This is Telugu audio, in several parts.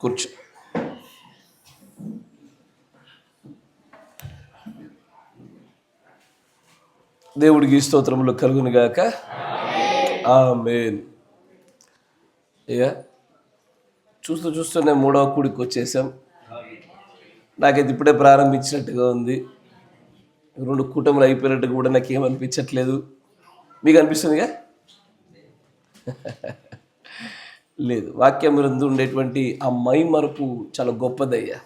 కూర్చో. దేవుడికి స్తోత్రములు కలుగును గాక. ఆమేన్. ఇక చూస్తూనే 3వ కూడికి వచ్చేసాం. నాకైతే ఇప్పుడే ప్రారంభించినట్టుగా ఉంది. 2 కూటములు అయిపోయినట్టు కూడా నాకేమనిపించట్లేదు. మీకు అనిపిస్తుందిగా? లేదు, వాక్యం ముందు ఉండేటువంటి ఆ మైమరుపు చాలా గొప్పదయ్యా.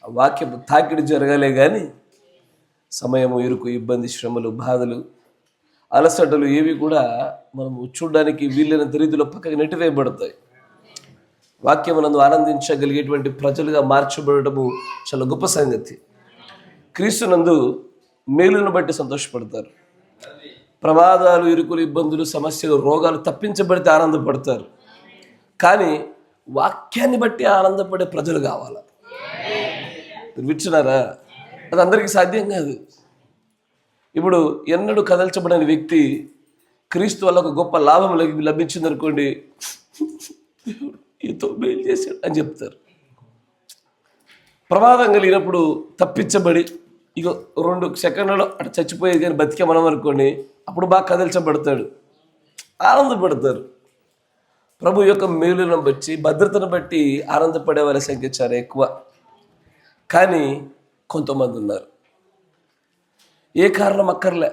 ఆ వాక్యపు తాకిడి జరగాలే కానీ సమయము, ఇరుకు, ఇబ్బంది, శ్రమలు, బాధలు, అలసటలు ఏవి కూడా మనము చూడడానికి వీలైనంత రీతిలో పక్కకి నెట్టివేయబడతాయి. వాక్యమునందు ఆనందించగలిగేటువంటి ప్రజలుగా మార్చబడటము చాలా గొప్ప సంగతి. క్రీస్తునందు మేలును బట్టి సంతోషపడతారు. ప్రమాదాలు, ఇరుకులు, ఇబ్బందులు, సమస్యలు, రోగాలు తప్పించబడితే ఆనందపడతారు. కానీ వాక్యాన్ని బట్టి ఆనందపడే ప్రజలు కావాలి. వింటున్నారా? అది అందరికీ సాధ్యం కాదు. ఇప్పుడు ఎన్నడూ కదల్చబడని వ్యక్తి క్రీస్తు వల్ల ఒక గొప్ప లాభం లభించింది అనుకోండి, ఎంతో మేలు చేశాడు అని చెప్తారు. ప్రమాదం కలిగినప్పుడు తప్పించబడి ఇక 2 సెకండ్లలో అటు చచ్చిపోయేది కానీ బతికే మనం అనుకోండి, అప్పుడు బాగా కదల్చబడతాడు, ఆనందపడతారు. ప్రభు యొక్క మేలును బట్టి, భద్రతను బట్టి ఆనందపడే వాళ్ళ సంఖ్య చాలా ఎక్కువ. కానీ కొంతమంది ఉన్నారు, ఏ కారణం అక్కర్లే,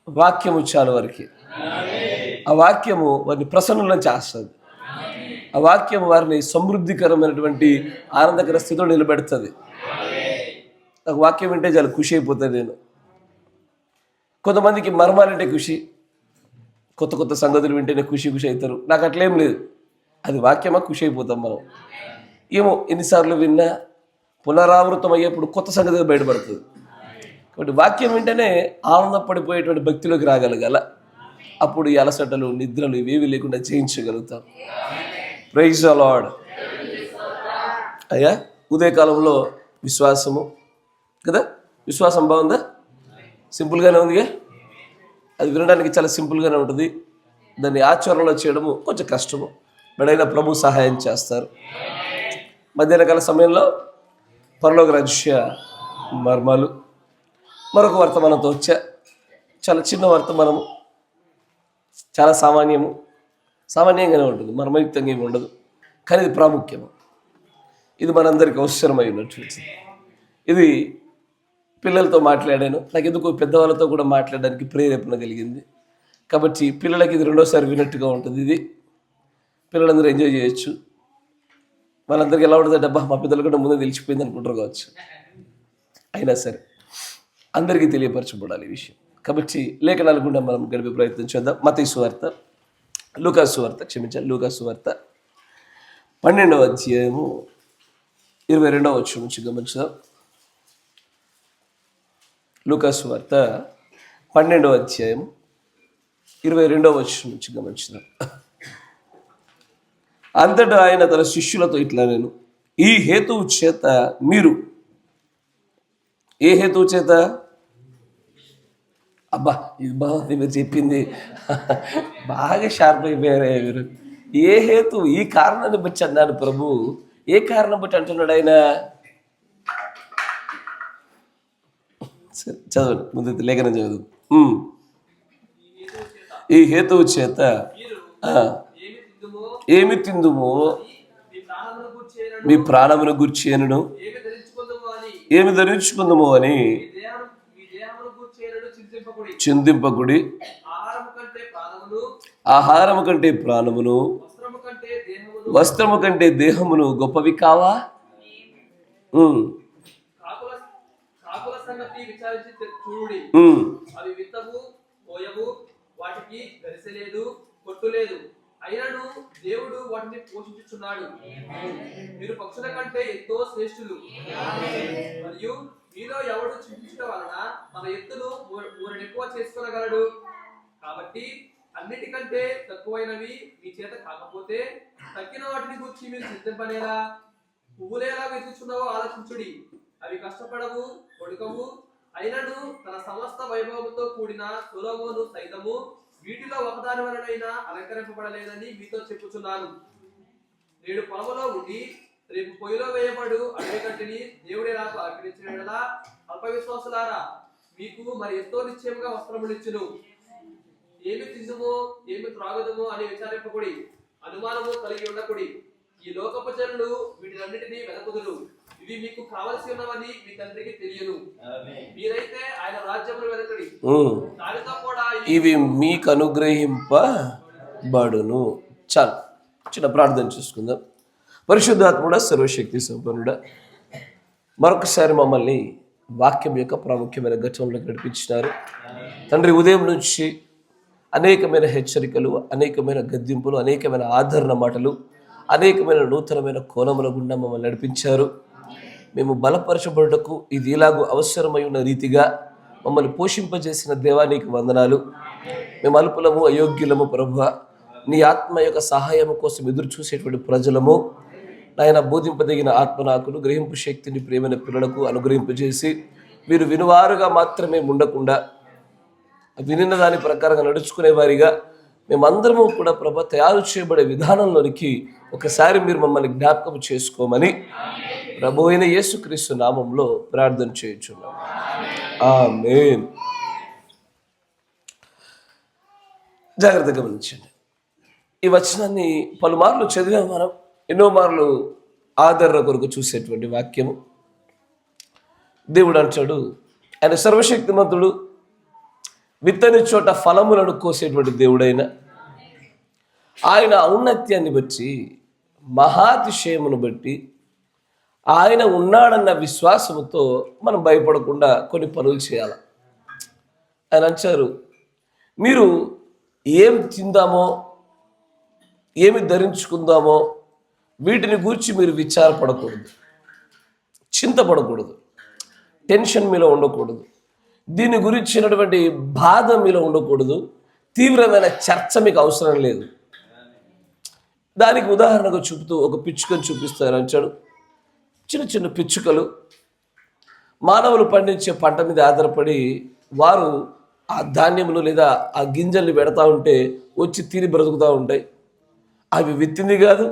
వాక్యము చాలు వారికి. ఆ వాక్యము వారిని ప్రసన్నం చేస్తుంది. ఆ వాక్యం వారిని సమృద్ధికరమైనటువంటి ఆనందకర స్థితిలో నిలబెడుతుంది. నాకు వాక్యం వింటే చాలా ఖుషి అయిపోతుంది నేను. కొంతమందికి మర్మాలంటే ఖుషి, కొత్త సంగతులు వింటేనే ఖుషి అవుతారు. నాకు అట్లేం లేదు. అది వాక్యమా ఖుషి అయిపోతాం మనం. ఏమో ఎన్నిసార్లు విన్నా పునరావృతం అయ్యేప్పుడు కొత్త సంగతులు బయటపడుతుంది. కాబట్టి వాక్యం వింటేనే ఆనందపడిపోయేటువంటి భక్తిలోకి రాగలగాల. అప్పుడు ఈ అలసటలు, నిద్రలు ఇవేవి లేకుండా చేయించగలుగుతాం. Praise the lord. అయ్యా, ఉదయకాలంలో విశ్వాసము కదా, విశ్వాసం బాగుందా? సింపుల్గానే ఉందిగా. అది వినడానికి చాలా సింపుల్గానే ఉంటుంది. దాన్ని ఆచరణలో చేయడము కొంచెం కష్టము. బడైన ప్రభు సహాయం చేస్తారు. మధ్యాహ్న కాల సమయంలో పరలోక రాజ్య మర్మాలు, మరొక వర్తమానంతో వచ్చా. చాలా చిన్న వర్తమానము, చాలా సామాన్యంగానే ఉంటుంది, మర్మయుక్తంగా ఏమి ఉండదు. కానీ ఇది ప్రాముఖ్యము. ఇది మనందరికీ అవసరమై ఉన్నట్టు. ఇది పిల్లలతో మాట్లాడాను. నాకు ఎందుకు పెద్దవాళ్ళతో కూడా మాట్లాడడానికి ప్రేరేపణ కలిగింది. కాబట్టి పిల్లలకి ఇది 2వసారి వినట్టుగా ఉంటుంది. ఇది పిల్లలందరూ ఎంజాయ్ చేయొచ్చు. వాళ్ళందరికీ ఎలా ఉంటుంది, డబ్బా మా పిల్లలు కూడా ముందే తెలిసిపోయింది అనుకుంటారు కావచ్చు. అయినా సరే అందరికీ తెలియపరచబడాలి ఈ విషయం. కాబట్టి లేఖనాలు గుండా మనం గడిపే ప్రయత్నం చేద్దాం. మత్తయి సువార్త, లూకాసు సువార్త, లూకాసు సువార్త 12వ అధ్యాయము 22వ వచనం నుంచి గమనించుదాం. లూకాసు సువార్త 12వ అధ్యాయం 22వ వచనం నుంచి గమనించుదాం. అంతటా ఆయన తన శిష్యులతో ఇట్లా నేను, ఈ హేతువు చేత మీరు, ఏ హేతువు చేత? అబ్బా, ఇది బాగుంది మీరు చెప్పింది, బాగా షార్ప్ అయిపోయారే మీరు. ఏ హేతు, ఈ కారణాన్ని బట్టి అన్నాడు ప్రభు. ఏ కారణం బట్టి అంటున్నాడు ఆయన? చదవండి, ముందు లేఖనం చదువు. ఈ హేతువు చేత ఏమి తిందుమో, మీ ప్రాణమును గూర్చేనను, ఏమి ధరించుకుందుమో అని చింతింపకుడి. ఆహారము కంటే ప్రాణమును, వస్త్రము కంటే దేహమును గొప్పవి కావా? అయినను దేవుడు వాటిని పోషించుచున్నాడు. మీరు పక్షుల కంటే ఎంతో శ్రేష్ఠులు. మరియు మీలో ఎవడు చింతించడం వలన మన ఎత్తును ఎక్కువ చేసుకోగలడు. కాబట్టి అన్నిటికంటే తక్కువైనవి మీ చేత కాకపోతే తక్కిన వాటిని గురించి మీరు చింతింపలేరా? పువ్వులేలా వెతుకుచున్నావో ఆలోచించుడి. అవి కష్టపడవు, కొడుకవు. అయినను తన సమస్త వైభవంతో కూడిన సొలొమోను సైతము వీటిలో ఒకదాని వలనైనా అలంకరింపబడలేదని మీతో చెప్పుచున్నాను. నేడు పొలంలో ఉండి రేపు పొయ్యిలో వేయబడు అడవి గడ్డిని దేవుడే నాకు అర్పించిన యెడల అల్ప విశ్వాసులారా మీకు మరి ఎంతో నిశ్చయముగా వస్త్రములిచ్చును. ఏమి తిందుమో ఏమి త్రాగుదుమో అని విచారింపకుడి, అనుమానము కలిగి ఉండకుడి. ఈ లోకపు జనులు వీటినన్నిటినీ వెతకుదురు. ఇవి మీకు కావలసి ఉన్నవని మీ తండ్రికి తెలియను. మీరైతే ఆయన రాజ్యమును వెతకడి, దానితో కూడా ఇవి మీకు అనుగ్రహింపబడును. చాలు, చిన్న ప్రార్థన చేసుకుందాం. పరిశుద్ధాత్ముడా, సర్వశక్తి సంపన్నుడా, మరొకసారి మమ్మల్ని వాక్యం యొక్క ప్రాముఖ్యమైన ఘటనలోకి నడిపించినారు తండ్రి. ఉదయం నుంచి అనేకమైన హెచ్చరికలు, అనేకమైన గద్దింపులు, అనేకమైన ఆదరణ మాటలు, అనేకమైన నూతనమైన కోణముల గుండా మమ్మల్ని నడిపించారు. మేము బలపరచబడుటకు ఇది ఇలాగూ అవసరమై ఉన్న రీతిగా మమ్మల్ని పోషింపజేసిన దేవానికి వందనాలు. మేము అల్పులము, అయోగ్యులము ప్రభువా, నీ ఆత్మ యొక్క సహాయం కోసం ఎదురు చూసేటువంటి ప్రజలము నాయన. బోధింపదగిన ఆత్మ నాకును, గ్రహింపు శక్తిని ప్రేమైన పిల్లలకు అనుగ్రహింపజేసి మీరు వినువారుగా మాత్రమే ఉండకుండా వినిన దాని ప్రకారంగా నడుచుకునే వారిగా మేమందరము కూడా ప్రభు తయారు చేయబడే విధానంలోనికి ఒకసారి మీరు మమ్మల్ని జ్ఞాపకం చేసుకోమని ప్రభు అయిన యేసుక్రీస్తు నామంలో ప్రార్థన చేయుచున్నాం. ఆమేన్. జాగ్రత్తగా గమనించండి. ఈ వచనాన్ని పలుమార్లు చదివాం మనం, ఎన్నో మార్లు ఆదరణ కొరకు చూసేటువంటి వాక్యము. దేవుడు అంటాడు, ఆయన సర్వశక్తిమంతుడు, విత్తని చోట ఫలములను కోసేటువంటి దేవుడైన ఆయన ఔన్నత్యాన్ని బట్టి, మహాతిశయమును బట్టి, ఆయన ఉన్నాడన్న విశ్వాసముతో మనం భయపడకుండా కొన్ని పనులు చేయాలి. ఆయన అంటారు, మీరు ఏం తిందామో ఏమి ధరించుకుందామో వీటిని గూర్చి మీరు విచారపడకూడదు, చింతపడకూడదు, టెన్షన్ మీలో ఉండకూడదు, దీని గురించినటువంటి బాధ మీలో ఉండకూడదు, తీవ్రమైన చర్చ మీకు అవసరం లేదు. దానికి ఉదాహరణగా చూపుతూ ఒక పిచ్చుకను చూపిస్తారు. అంటాడు, చిన్న చిన్న పిచ్చుకలు మానవులు పండించే పంట మీద ఆధారపడి వారు ఆ ధాన్యములు లేదా ఆ గింజల్ని పెడతా ఉంటే వచ్చి తిని బ్రతుకుతూ ఉంటాయి. అవి విత్తింది కాదు,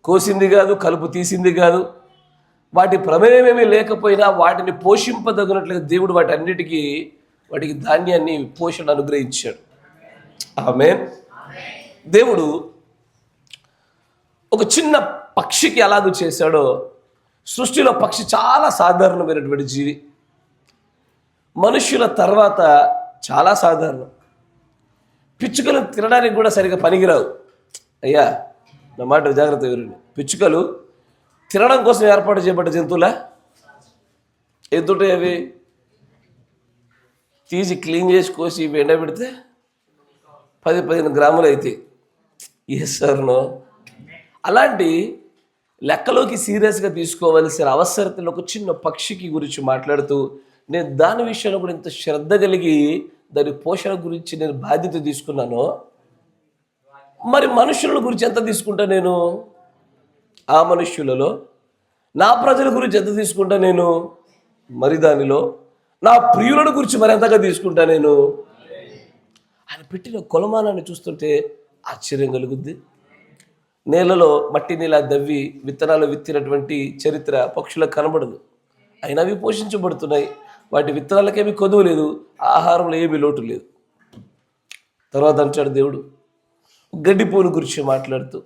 కోసింది కాదు, కలుపు తీసింది కాదు. వాటి ప్రమేయమేమీ లేకపోయినా వాటిని పోషింపదగినట్లుగా దేవుడు వాటికి ధాన్యాన్ని, పోషణ అనుగ్రహించాడు. ఆమేన్. దేవుడు ఒక చిన్న పక్షికి ఎలాగూ చేశాడో, సృష్టిలో పక్షి చాలా సాధారణమైనటువంటి జీవి. మనుష్యుల తర్వాత చాలా సాధారణం. పిచ్చుకలు తినడానికి కూడా సరిగ్గా పనికిరావు. అయ్యా, నా మాట జాగ్రత్త వినండి. పిచ్చుకలు తినడం కోసం ఏర్పాటు చేయబడ్డ జంతువులా? ఎంతుంటాయి అవి? తీసి క్లీన్ చేసి కోసి ఎండబెడితే 10-15 గ్రాములు అవుతాయి. Yes sir no? అలాంటి లెక్కలోకి సీరియస్గా తీసుకోవలసిన అవసరతలో ఒక చిన్న పక్షికి గురించి మాట్లాడుతూ, నేను దాని విషయంలో కూడా ఇంత శ్రద్ధ కలిగి దాని పోషణ గురించి నేను బాధ్యత తీసుకున్నాను, మరి మనుషుల గురించి ఎంత తీసుకుంటా నేను? ఆ మనుష్యులలో నా ప్రజల గురించి ఎంత తీసుకుంటా నేను? మరి దానిలో నా ప్రియులను గురించి మరి ఎంతగా తీసుకుంటా నేను? ఆయన పెట్టిన కొలమానాన్ని చూస్తుంటే ఆశ్చర్యం కలుగుద్ది. నేలలో మట్టి నీలా దవ్వి విత్తనాలు విత్తినటువంటి చరిత్ర పక్షులకు కనబడదు. అయినా అవి పోషించబడుతున్నాయి. వాటి విత్తనాలకేమీ కొదువు లేదు, ఆహారంలో ఏమీ లోటు లేదు. తర్వాత అంటాడు దేవుడు గడ్డి పువ్వుని గురించి మాట్లాడుతూ,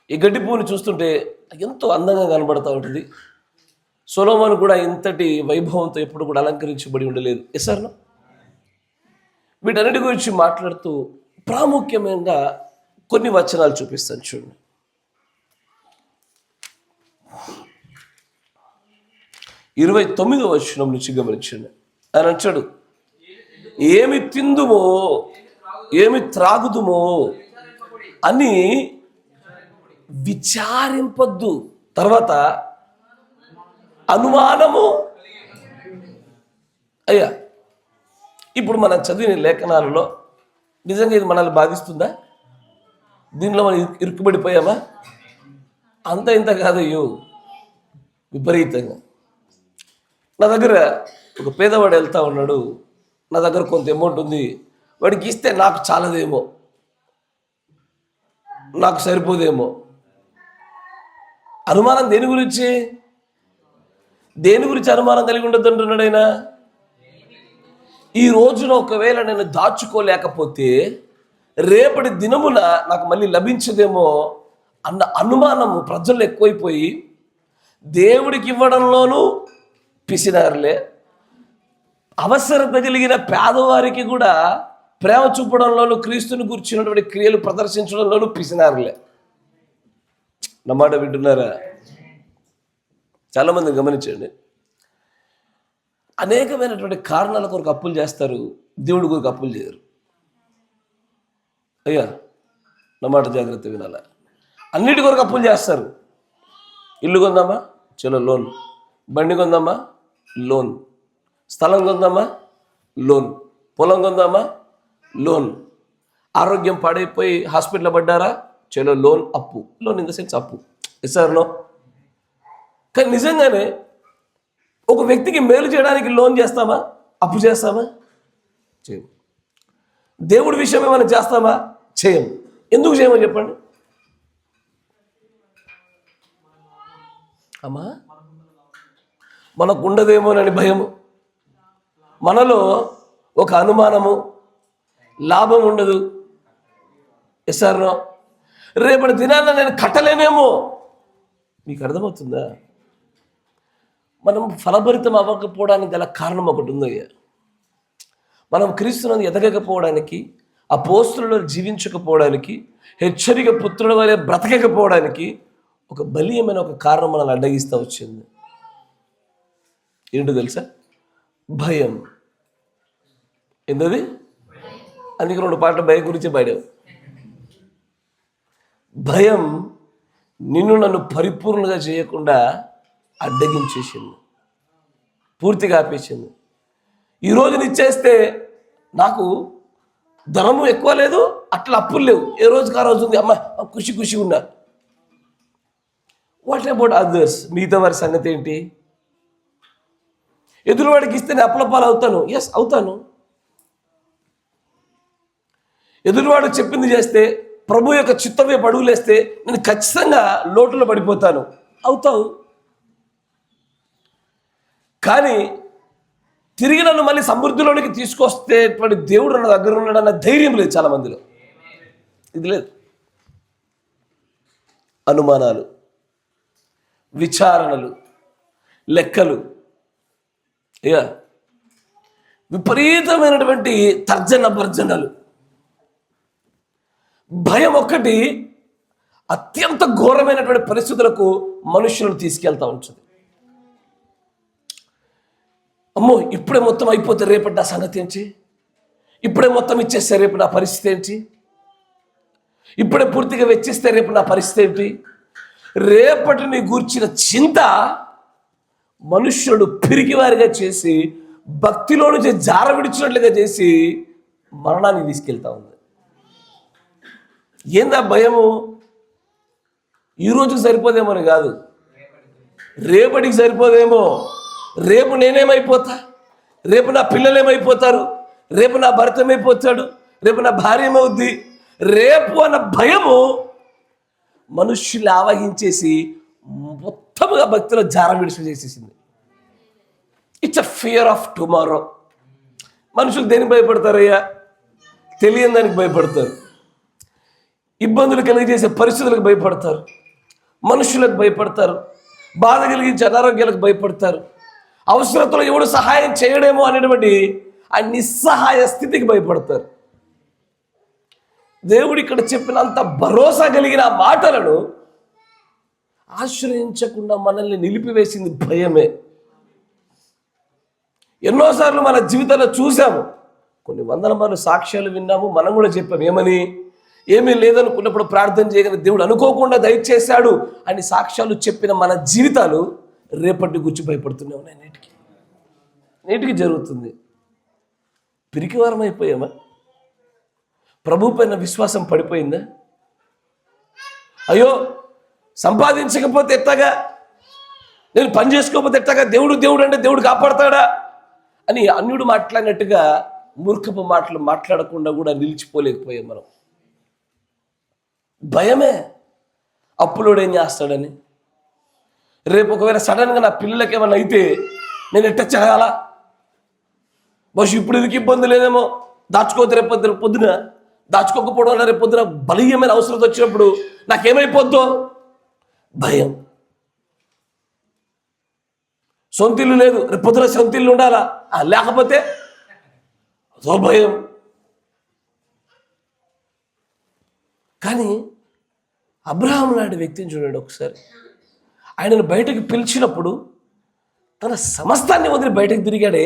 ఈ గడ్డి పువ్వుని చూస్తుంటే ఎంతో అందంగా కనబడతా ఉంటుంది. సొలొమోను కూడా ఇంతటి వైభవంతో ఎప్పుడు కూడా అలంకరించబడి ఉండలేదు. ఎసర్ను వీటన్నిటి గురించి మాట్లాడుతూ ప్రాముఖ్యమైన కొన్ని వచనాలు చూపిస్తాను చూడండి. 29వ వచనం నుంచి గమనించండి. ఆయన అంటాడు, ఏమి తిందుమో ఏమి త్రాగుదుమో అని విచారింపద్దు. తర్వాత అనుమానము. అయ్యా, ఇప్పుడు మనం చదివిన లేఖనాలలో నిజంగా ఇది మనల్ని బాధిస్తుందా? దీనిలో మనం ఇరుక్కుబడిపోయామా? అంత ఇంత కాదయ్యో, విపరీతంగా. నా దగ్గర ఒక పేదవాడు వెళ్తా ఉన్నాడు, నా దగ్గర కొంత అమౌంట్ ఉంది, వాడికి ఇస్తే నాకు చాలదేమో, నాకు సరిపోదేమో. అనుమానం దేని గురించి అనుమానం కలిగి ఉండొద్దు అంటున్నాడు ఆయన. ఈ రోజున ఒకవేళ నేను దాచుకోలేకపోతే రేపటి దినమున నాకు మళ్ళీ లభించదేమో అన్న అనుమానము ప్రజల్లో ఎక్కువైపోయి దేవుడికి ఇవ్వడంలోనూ పిసినారులే, అవసరత కలిగిన పేదవారికి కూడా ప్రేమ చూపడంలోనూ క్రీస్తుని గురించినటువంటి క్రియలు ప్రదర్శించడంలోనూ పిసినారులే. నా మాట వింటున్నారా? చాలామంది గమనించండి, అనేకమైనటువంటి కారణాల కొరకు అప్పులు చేస్తారు, దేవుడి కొరకు అప్పులు చేయరు. అయ్యా నా మాట జాగ్రత్త వినాల. అన్నిటి కొరకు అప్పులు చేస్తారు. ఇల్లు కొందామా, చలో లోన్. బండి కొందామా, లోన్. స్థలం కొందామా, లోన్. పొలం కొందామా, లోన్. ఆరోగ్యం పాడైపోయి హాస్పిటల్లో పడ్డారా, చలో లోన్. అప్పు. లోన్ ఇన్ ద సెన్స్ అప్పు. Sir no. కానీ నిజంగానే ఒక వ్యక్తికి మేలు చేయడానికి లోన్ చేస్తామా, అప్పు చేస్తామా? చేయము. దేవుడి విషయం ఏమైనా చేస్తామా? చేయము. ఎందుకు చేయమని చెప్పండి అమ్మా? మనకు ఉండదేమోనని భయము, మనలో ఒక అనుమానము, లాభం ఉండదు. ఎస్ఆర్నో. రేపటి దినాన నేను కట్టలేనేమో. మీకు అర్థమవుతుందా? మనం ఫలభరితం అవ్వకపోవడానికి గల కారణం ఒకటి ఉందయ్యా. మనం క్రీస్తునందు ఎదగకపోవడానికి, అపోస్తులలో జీవించకపోవడానికి, హెచ్చరిక పుత్రుల వలె బ్రతకకపోవడానికి ఒక బలీయమైన ఒక కారణం మనల్ని అడ్డగిస్తూ వచ్చింది. ఏంటో తెలుసా? భయం. ఏంటది? అందుకే 2 పాటలు భయం గురించి పాడావు. భయం నిన్ను నన్ను పరిపూర్ణంగా చేయకుండా అడ్డగించేసింది, పూర్తిగా ఆపేసింది. ఈరోజు నిచ్చేస్తే నాకు ధనము ఎక్కువ లేదు, అట్లా అప్పులు లేవు, ఏ రోజుకి ఆ రోజు ఉంది, అమ్మ ఖుషి ఉన్నా. What about others? మిగతా వారి సంగతి ఏంటి? ఎదురువాడికి ఇస్తే నేను అప్పుల పాలు అవుతాను. ఎస్, అవుతాను. ఎదురువాడు చెప్పింది చేస్తే, ప్రభు యొక్క చిత్తం వైపు అడుగులేస్తే నేను ఖచ్చితంగా లోటులో పడిపోతాను. అవుతావు. కానీ తిరిగి నన్ను మళ్ళీ సమృద్ధిలోనికి తీసుకొస్తేటువంటి దేవుడు నా దగ్గర ఉన్నాడన్న ధైర్యం లేదు చాలా మందిలో. ఇది లేదు. అనుమానాలు, విచారణలు, లెక్కలు, ఇక విపరీతమైనటువంటి తర్జన భర్జనలు. భయం ఒక్కటి అత్యంత ఘోరమైనటువంటి పరిస్థితులకు మనుషులను తీసుకెళ్తా ఉంటుంది. అమ్మో, ఇప్పుడే మొత్తం అయిపోతే రేపటి నా సంగతి ఏంటి? ఇప్పుడే మొత్తం ఇచ్చేస్తే రేపు నా పరిస్థితి ఏంటి? ఇప్పుడే పూర్తిగా వెచ్చిస్తే రేపు నా పరిస్థితి ఏంటి? రేపటిని గూర్చిన చింత మనుష్యుడు పిరికివారిగా చేసి, భక్తిలో నుంచి జార విడిచినట్లుగా చేసి మరణానికి తీసుకెళ్తా ఉంది. ఏందా భయము? ఈ రోజుకి సరిపోదేమో అని కాదు, రేపటికి సరిపోదేమో. రేపు నేనేమైపోతా, రేపు నా పిల్లలు ఏమైపోతారు, రేపు నా భర్త ఏమైపోతాడు, రేపు నా భార్య ఏమవుద్ది, రేపు అన్న భయము మనుష్యులు ఆవహించేసి మొత్తముగా భక్తిలో జారం విడిచి చేసేసింది. It's a fear of tomorrow. మనుషులు దేనికి భయపడతారయ్యా? తెలియని దానికి భయపడతారు. ఇబ్బందులు కలిగజేసే పరిస్థితులకు భయపడతారు, మనుషులకు భయపడతారు, బాధ కలిగించే అనారోగ్యాలకు భయపడతారు, అవసరతలో ఎవడు సహాయం చేయడేమో అనేటువంటి ఆ నిస్సహాయ స్థితికి భయపడతారు. దేవుడు ఇక్కడ చెప్పినంత భరోసా కలిగిన మాటలను ఆశ్రయించకుండా మనల్ని నిలిపివేసింది భయమే. ఎన్నోసార్లు మన జీవితంలో చూసాము, కొన్ని వందల మార్లు సాక్ష్యాలు విన్నాము, మనం కూడా చెప్పాము. ఏమని? ఏమీ లేదనుకున్నప్పుడు ప్రార్థన చేయగానే దేవుడు అనుకోకుండా దయచేశాడు అని సాక్ష్యాలు చెప్పిన మన జీవితాలు రేపటి గురించి భయపడుతూనే ఉన్నాయి. నేటికి జరుగుతుంది. పిరికివారం అయిపోయామా? ప్రభు పైన విశ్వాసం పడిపోయిందా? అయ్యో, సంపాదించకపోతే ఎట్టగా, నేను పని చేసుకోకపోతే ఎట్టగా, దేవుడు అంటే దేవుడు కాపాడతాడా అని అన్యుడు మాట్లాడినట్టుగా మూర్ఖపు మాటలు మాట్లాడకుండా కూడా నిలిచిపోలేకపోయాం మనం. భయమే. అప్పులోడు ఏం చేస్తాడని, రేపు ఒకవేళ సడన్గా నా పిల్లలకి ఏమైనా అయితే నేను ఎట్ట చేయాలా, బహుశా ఇప్పుడు ఇది ఇబ్బంది లేదేమో, దాచుకోవద్దు రేపు పొద్దున, దాచుకోకపోవడం వల్ల రేపు పొద్దున బలీయమైన అవసరం వచ్చినప్పుడు నాకేమైపోద్దో భయం. సొంతిల్లు లేదు, రేపు పొద్దున సొంతిల్లు ఉండాలా, లేకపోతే అదో భయం. కానీ అబ్రహాం లాంటి వ్యక్తిని చూడండి ఒకసారి. ఆయనను బయటకు పిలిచినప్పుడు తన సమస్తాన్ని వదిలి బయటకు తిరిగాడే.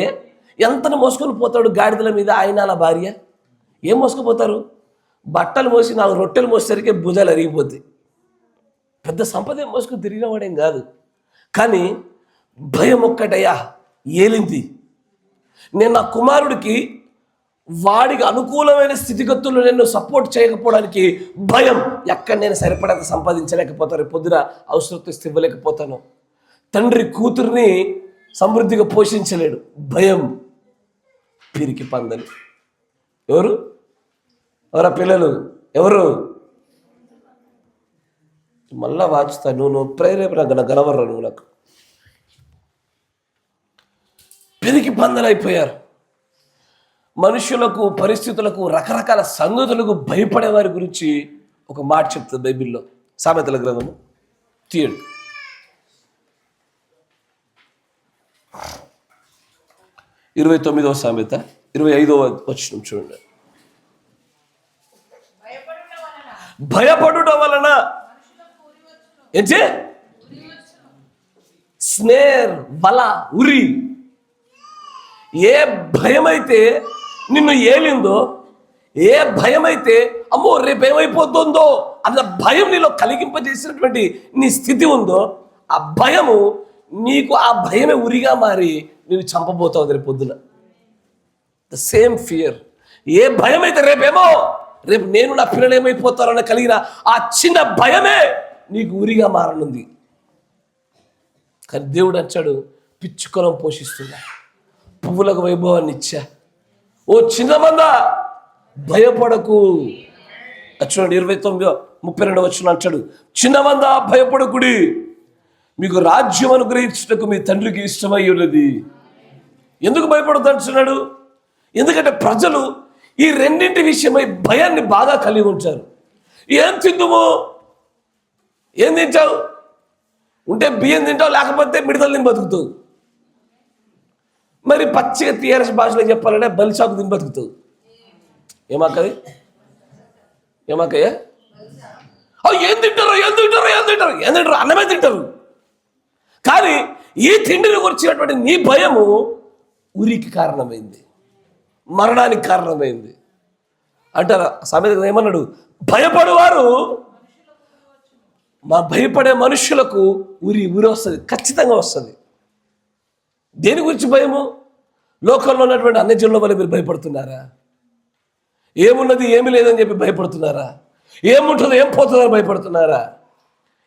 ఎంతను మోసుకొని పోతాడు గాడిదల మీద ఆయన అలా భార్య. ఏం మోసుకుపోతారు? బట్టలు మోసి 4 రొట్టెలు మోసేసరికి భుజాలు అరిగిపోతాయి. పెద్ద సంపద ఏం మోసుకొని తిరిగిన వాడేం కాదు. కానీ భయం ఒక్కటయ్యా ఏలింది. నేను నా కుమారుడికి వాడికి అనుకూలమైన స్థితిగతులు నేను సపోర్ట్ చేయకపోవడానికి భయం. ఎక్కడ నేను సరిపడంత సంపాదించలేకపోతాను, పొద్దున అవసరత ఇవ్వలేకపోతాను, తండ్రి కూతుర్ని సమృద్ధిగా పోషించలేడు, భయం. పిరికి పందని ఎవరా పిల్లలు? ఎవరు? మళ్ళా వాచుతా, నువ్వు ప్రేరేపణ గనవర్రా, నువ్వు నాకు. పిరికి పందలైపోయారు. మనుషులకు, పరిస్థితులకు, రకరకాల సంగతులకు భయపడే వారి గురించి ఒక మాట చెప్తుంది బైబిల్లో. సామెతల గ్రంథము తీయండి. 29వ సామెత 25వ వచనం చూడండి. భయపడుట వలన ఏంటి? స్నేర్, బల, ఉరి. ఏ భయమైతే నిన్ను ఏలిందో, ఏ భయమైతే అమ్మో రేపు ఏమైపోతుందో అన్న భయం నీలో కలిగింపజేసినటువంటి నీ స్థితి ఉందో, ఆ భయము నీకు ఆ భయమే ఉరిగా మారి నేను చంపబోతావు రేపు పొద్దున. The same fear. ఏ భయమైతే రేపు నేను నా పిల్లలు ఏమైపోతారని కలిగిన ఆ చిన్న భయమే నీకు ఉరిగా మారనుంది. కానీ దేవుడు వచ్చాడు, పిచ్చుకలం పోషిస్తున్నా, పువ్వులకు వైభవాన్ని ఇచ్చా. ఓ చిన్న మంద భయపడకు. చూడండి 29:32 వచనం అంటాడు, చిన్న మంద భయపడకుడి, మీకు రాజ్యం అనుగ్రహించుటకు మీ తండ్రికి ఇష్టమై ఉన్నది. ఎందుకు భయపడద్దు అంటున్నాడు? ఎందుకంటే ప్రజలు ఈ రెండింటి విషయమై భయాన్ని బాగా కలిగి ఉంటారు. ఏం తిందుము, ఏం తింటావు? ఉంటే బియ్యం తింటావు, లేకపోతే మిడతలు తిని బతుకుతావు. మరి పచ్చిగా టీఆర్ఎస్ భాషలో చెప్పాలంటే బలిసాకు తిని బతుకుతావు. ఏమాకది? ఏమాకయ్యా? ఏం తింటారు? అన్నమే తింటారు. కానీ ఈ తిండిని గురించినటువంటి నీ భయము ఉరికి కారణమైంది, మరణానికి కారణమైంది అంటారా? సామెత ఏమన్నాడు? భయపడేవారు, భయపడే మనుషులకు ఉరి వస్తుంది, ఖచ్చితంగా వస్తుంది. దేని గురించి భయము? లోకంలో ఉన్నటువంటి అన్ని జనుల వల్ల మీరు భయపడుతున్నారా? ఏమున్నది ఏమి లేదని చెప్పి భయపడుతున్నారా? ఏముంటుందో ఏం పోతుందని భయపడుతున్నారా?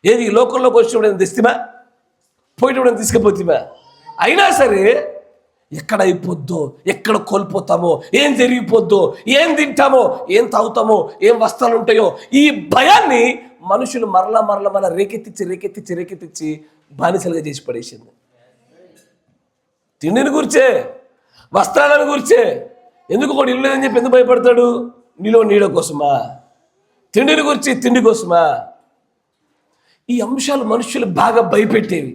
ఏది లోకంలోకి వచ్చినప్పుడు ఏం తెస్తామా, పోయేటప్పుడు తీసుకుపోతామా? అయినా సరే ఎక్కడ అయిపోద్దో, ఎక్కడ కోల్పోతామో, ఏం జరిగిపోద్దో, ఏం తింటామో, ఏం తాగుతామో, ఏం వస్త్రాలు ఉంటాయో, ఈ భయాన్ని మనుషులు మరలా రేకెత్తించి బానిసలుగా చేసి పడేసింది. తిండిని గురించే, వస్త్రాలను గురించే. ఎందుకు కూడా ఇల్లు లేదని చెప్పి ఎందుకు భయపడతాడు? నీలో నీడ కోసమా? తిండిని గురించి తిండి కోసమా? ఈ అంశాలు మనుషులు బాగా భయపెట్టేవి.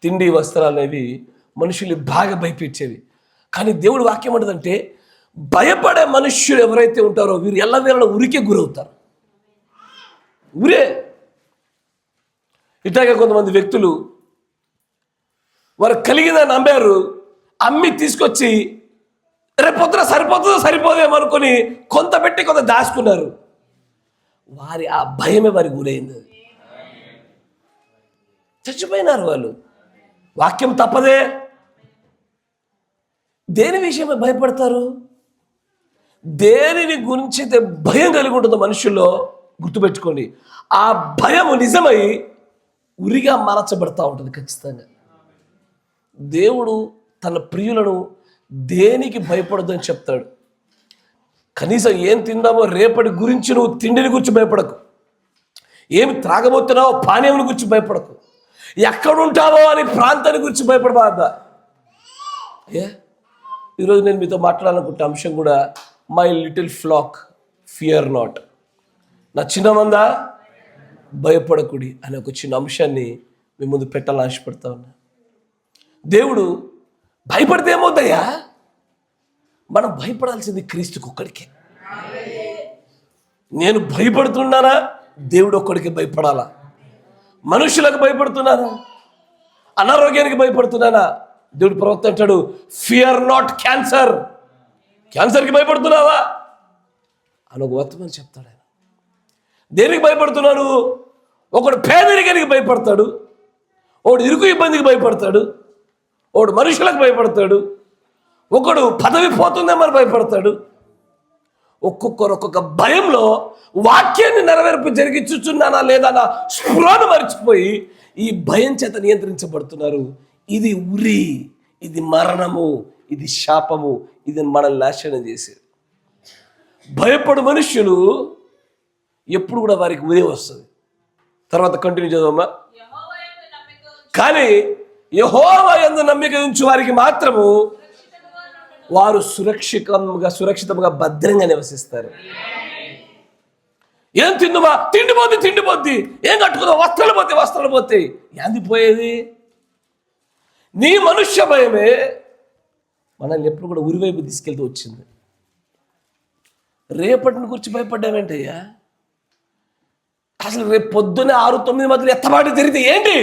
తిండి, వస్త్రాలు అనేవి మనుషులు బాగా భయపెట్టేవి. కానీ దేవుడు వాక్యం ఏంటంటే, భయపడే మనుష్యులు ఎవరైతే ఉంటారో వీరు ఎల్లవేళలా ఉరికే గురవుతారు. ఉరే. ఇట్లాగే కొంతమంది వ్యక్తులు వారు కలిగిందని నమ్మారు, అమ్మి తీసుకొచ్చి రేపొద్దున సరిపోదేమనుకొని కొంత పెట్టి కొంత దాచుకున్నారు. వారి ఆ భయమే వారికి గురైంది, చచ్చిపోయినారు వాళ్ళు. వాక్యం తప్పదే. దేని విషయమే భయపడతారు? దేనిని గురించి భయం కలిగి ఉంటుందో మనుషుల్లో గుర్తుపెట్టుకోండి, ఆ భయము నిజమై ఉరిగా మార్చబడతా ఉంటుంది ఖచ్చితంగా. దేవుడు తన ప్రియులను దేనికి భయపడదు అని చెప్తాడు. కనీసం ఏం తిందామో రేపటి గురించి నువ్వు తిండిని గురించి భయపడకు. ఏమి త్రాగబోతున్నావో పానీయం గురించి భయపడకు. ఎక్కడుంటావో అని ప్రాంతాన్ని గురించి భయపడబాదా. ఈరోజు నేను మీతో మాట్లాడాలనుకుంటే అంశం కూడా my little flax fear not. నా చిన్న మందా భయపడకుడి అనే ఒక చిన్న అంశాన్ని మీ ముందు పెట్టాలని ఆశపడతా ఉన్నా. దేవుడు భయపడితే ఏమవుతాయా? మనం భయపడాల్సింది క్రీస్తుకు ఒక్కడికే. నేను భయపడుతున్నానా? దేవుడు ఒక్కడికి భయపడాలా? మనుషులకు భయపడుతున్నానా? అనారోగ్యానికి భయపడుతున్నానా? దేవుడు ప్రవక్త అంటాడు, ఫియర్ నాట్ క్యాన్సర్. క్యాన్సర్కి భయపడుతున్నావా అని ఒక వర్తమానం చెప్తాడు ఆయన. దేనికి భయపడుతున్నాను? ఒకడు పేదరికానికి భయపడతాడు, ఒకడు ఇరుకు ఇబ్బందికి భయపడతాడు, ఒకడు మనుషులకు భయపడతాడు, ఒకడు పదవి పోతుందేమని భయపడతాడు. ఒక్కొక్కరు ఒక్కొక్క భయంలో వాక్యాన్ని నెరవేర్పు జరిగించుచున్నానా లేదా నా స్పృహను మర్చిపోయి ఈ భయం చేత నియంత్రించబడుతున్నారు. ఇది ఉరి, ఇది మరణము, ఇది శాపము, ఇది మనల్ని నాశనం చేసేది. భయపడు మనుషులు ఎప్పుడు కూడా వారికి ఉరే వస్తుంది. తర్వాత కంటిన్యూ చదవమ్మా. కానీ యెహోవా యందు నమ్మిక ఉంచు వారికి మాత్రము వారు సురక్షితంగా భద్రంగా నివసిస్తారు. ఏం తిందుమా? తిండిపోద్ది. ఏం కట్టుకుందా? వస్త్రాలు పోతాయి. ఏంది పోయేది? నీ మనుష్య భయమే మనల్ని ఎప్పుడు కూడా ఉరివైపు తీసుకెళ్తూ వచ్చింది. రేపటిని గురించి భయపడ్డావేంటయ్యా? అసలు రేపు పొద్దున్నే 6-9 మధ్యలో ఎత్తబాటు జరిగితే ఏంటి?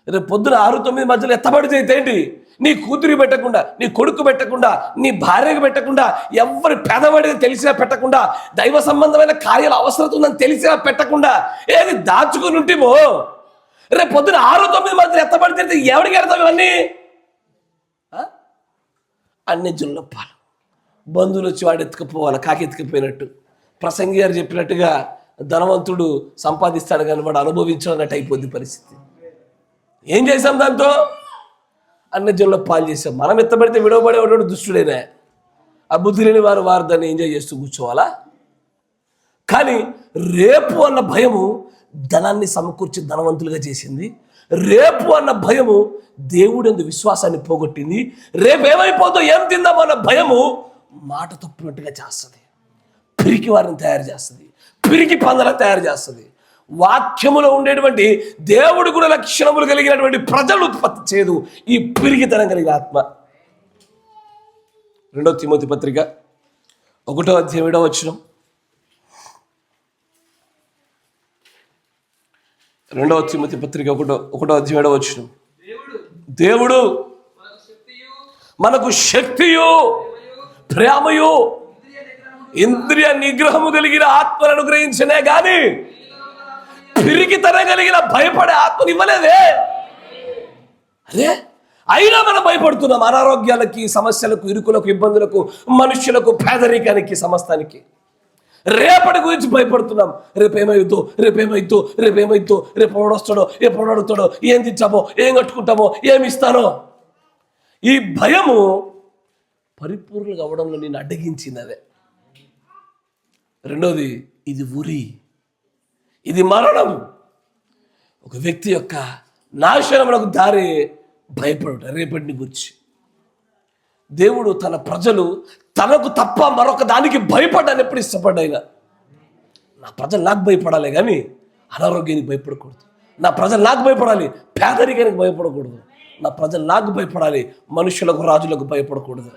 రేపు పొద్దున 6-9 మధ్యలో ఎత్తబాటు జరిగితే ఏంటి? నీ కూతురికి పెట్టకుండా, నీ కొడుకు పెట్టకుండా, నీ భార్యకు పెట్టకుండా, ఎవరి పేదవాడిగా తెలిసినా పెట్టకుండా, దైవ సంబంధమైన కార్యాలు అవసరం ఉందని తెలిసినా పెట్టకుండా ఏది దాచుకుని ఉంటేమో రేపు పొద్దున 6-9 మధ్యలో ఎత్తబాటు జరిగితే ఎవడికి ఎడతావు ఇవన్నీ? అన్ని జుల్లప్పాలు. బంధువులు వచ్చి వాడు ఎత్తుకుపోవాలి, కాకి ఎత్తుకుపోయినట్టు. ప్రసంగి గారు చెప్పినట్టుగా ధనవంతుడు సంపాదిస్తాడు కానీ వాడు అనుభవించాలన్నట్టు అయిపోద్ది పరిస్థితి. ఏం చేశాం దాంతో? అన్ని జనుల పాలు చేసాం. మనం ఎత్తబడితే విడవబడేవాడు దుష్టుడైనా. ఆ బుద్ధి లేని వారు దాన్ని ఎంజాయ్ చేస్తూ కూర్చోవాలా? కానీ రేపు అన్న భయము ధనాన్ని సమకూర్చి ధనవంతులుగా చేసింది. రేపు అన్న భయము దేవుడందు విశ్వాసాన్ని పోగొట్టింది. రేపు ఏమైపోతుందో, ఏం తిందామో అన్న భయము మాట తప్పినట్టుగా చేస్తుంది. పిరికి వారిని తయారు చేస్తుంది, పిరికి పందల తయారు చేస్తుంది. వాక్యములో ఉండేటువంటి దేవుడి గుణ లక్షణములు కలిగినటువంటి ప్రజలు ఉత్పత్తి చేయదు ఈ పిరికితనం కలిగిన ఆత్మ. 2 తిమోతి పత్రిక 1వ అధ్యాయం 7వ వచనం. 2 తిమోతి పత్రిక 1వ అధ్యాయం 7వ వచనం. దేవుడు మనకు శక్తియు ప్రేమయు ఇంద్రియ నిగ్రహము కలిగిన ఆత్మను అనుగ్రహించనే గాని పిరికితనం కలిగిన భయపడే ఆత్మను ఇవ్వలేదే. అదే అయినా మనం భయపడుతున్నాం అనారోగ్యాలకి, సమస్యలకు, ఇరుకులకు, ఇబ్బందులకు, మనుష్యులకు, పేదరికానికి, సమస్తానికి. రేపటి గురించి భయపడుతున్నాం. రేపేమైద్దో, రేపు ఎవడొస్తాడో, ఎప్పుడు అడుగుతాడో, ఏం తెచ్చామో, ఏం కట్టుకుంటామో, ఏమి ఇస్తానో. ఈ భయము పరిపూర్ణంగా అవడంలో నేను అడ్డగించింది. అదే రెండోది, ఇది ఉరి, ఇది మరణం. ఒక వ్యక్తి యొక్క నాశనమునకు దారి భయపడుట రేపటిని గురించి. దేవుడు తన ప్రజలు తనకు తప్ప మరొక దానికి భయపడ్డాను ఎప్పుడు ఇష్టపడ్డాయినా. నా ప్రజలు నాకు భయపడాలి కానీ అనారోగ్యానికి భయపడకూడదు. నా ప్రజలు నాకు భయపడాలి, పేదరికానికి భయపడకూడదు. నా ప్రజలు నాకు భయపడాలి, మనుషులకు, రాజులకు భయపడకూడదు.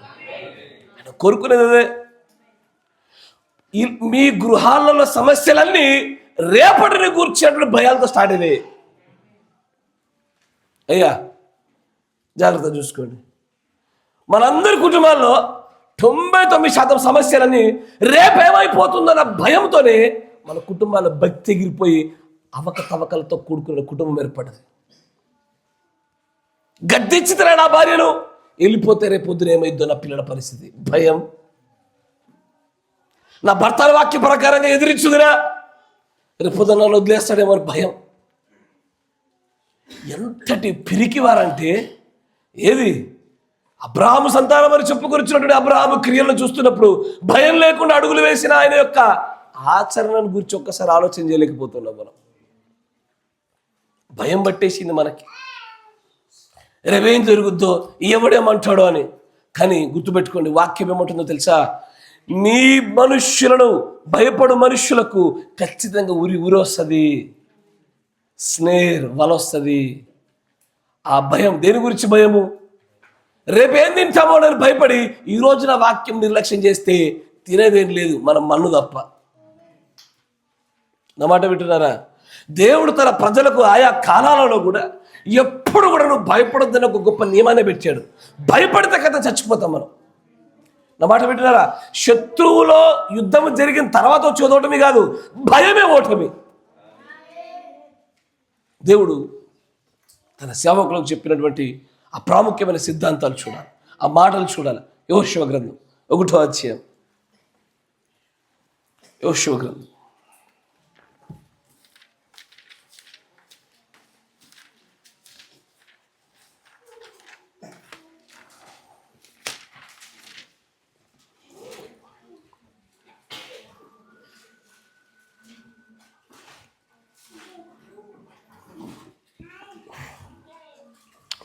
ఆయన కోరుకునేది అదే. మీ గృహాలలో సమస్యలన్నీ రేపటిని కూర్చున్నటువంటి భయాలతో స్టార్ట్ అయినాయి. అయ్యా జాగ్రత్త చూసుకోండి. మనందరి కుటుంబాల్లో 99% సమస్యలన్నీ రేపేమైపోతుందన్న భయంతోనే మన కుటుంబాల భక్తి ఎగిరిపోయి అవకతవకలతో కూడుకున్న కుటుంబం ఏర్పడదు. గద్దించితే నా భార్యను, వెళ్ళిపోతే రేపు పొద్దున ఏమైద్దో నా పిల్లల పరిస్థితి, భయం. నా భర్త వాక్య ప్రకారంగా ఎదిరించుదిరా, రేపు పొద్దున నన్ను వదిలేస్తాడేమో భయం. ఎంతటి పిరికివారంటే ఏది అబ్రాహాము సంతానం అని చెప్పుకొచ్చినటువంటి అబ్రాహాము క్రియలను చూస్తున్నప్పుడు భయం లేకుండా అడుగులు వేసిన ఆయన యొక్క ఆచరణను గురించి ఒక్కసారి ఆలోచన చేయలేకపోతున్నాం మనం. భయం పట్టేసింది మనకి, రేవేం జరుగుద్దో, ఎవడేమంటాడో అని. కానీ గుర్తుపెట్టుకోండి, వాక్యం ఏమంటుందో తెలుసా? నీ మనుష్యులను, భయపడు మనుష్యులకు ఖచ్చితంగా ఉరి వస్తుంది, స్నేర్ వలొస్తుంది. ఆ భయం దేని గురించి? భయము రేపేం తింటామో అని భయపడి ఈ రోజున వాక్యం నిర్లక్ష్యం చేస్తే తినేదేం లేదు, మనం మన్ను తప్ప. నా మాట వింటున్నారా? దేవుడు తన ప్రజలకు ఆయా కాలాలలో కూడా ఎప్పుడు కూడా నువ్వు భయపడొద్దని ఒక గొప్ప నియమాన్ని పెట్టాడు. భయపడితే కదా చచ్చిపోతాం మనం. నా మాట వింటున్నారా? శత్రువులో యుద్ధం జరిగిన తర్వాత వచ్చే ఓటమి కాదు, భయమే ఓటమి. దేవుడు తన సేవకులకు చెప్పినటువంటి ఆ ప్రాముఖ్యమైన సిద్ధాంతాలు చూడాలి, ఆ మాటలు చూడాలి. యెహోషువ గ్రంథం 1వ అధ్యాయం. యెహోషువ గ్రంథం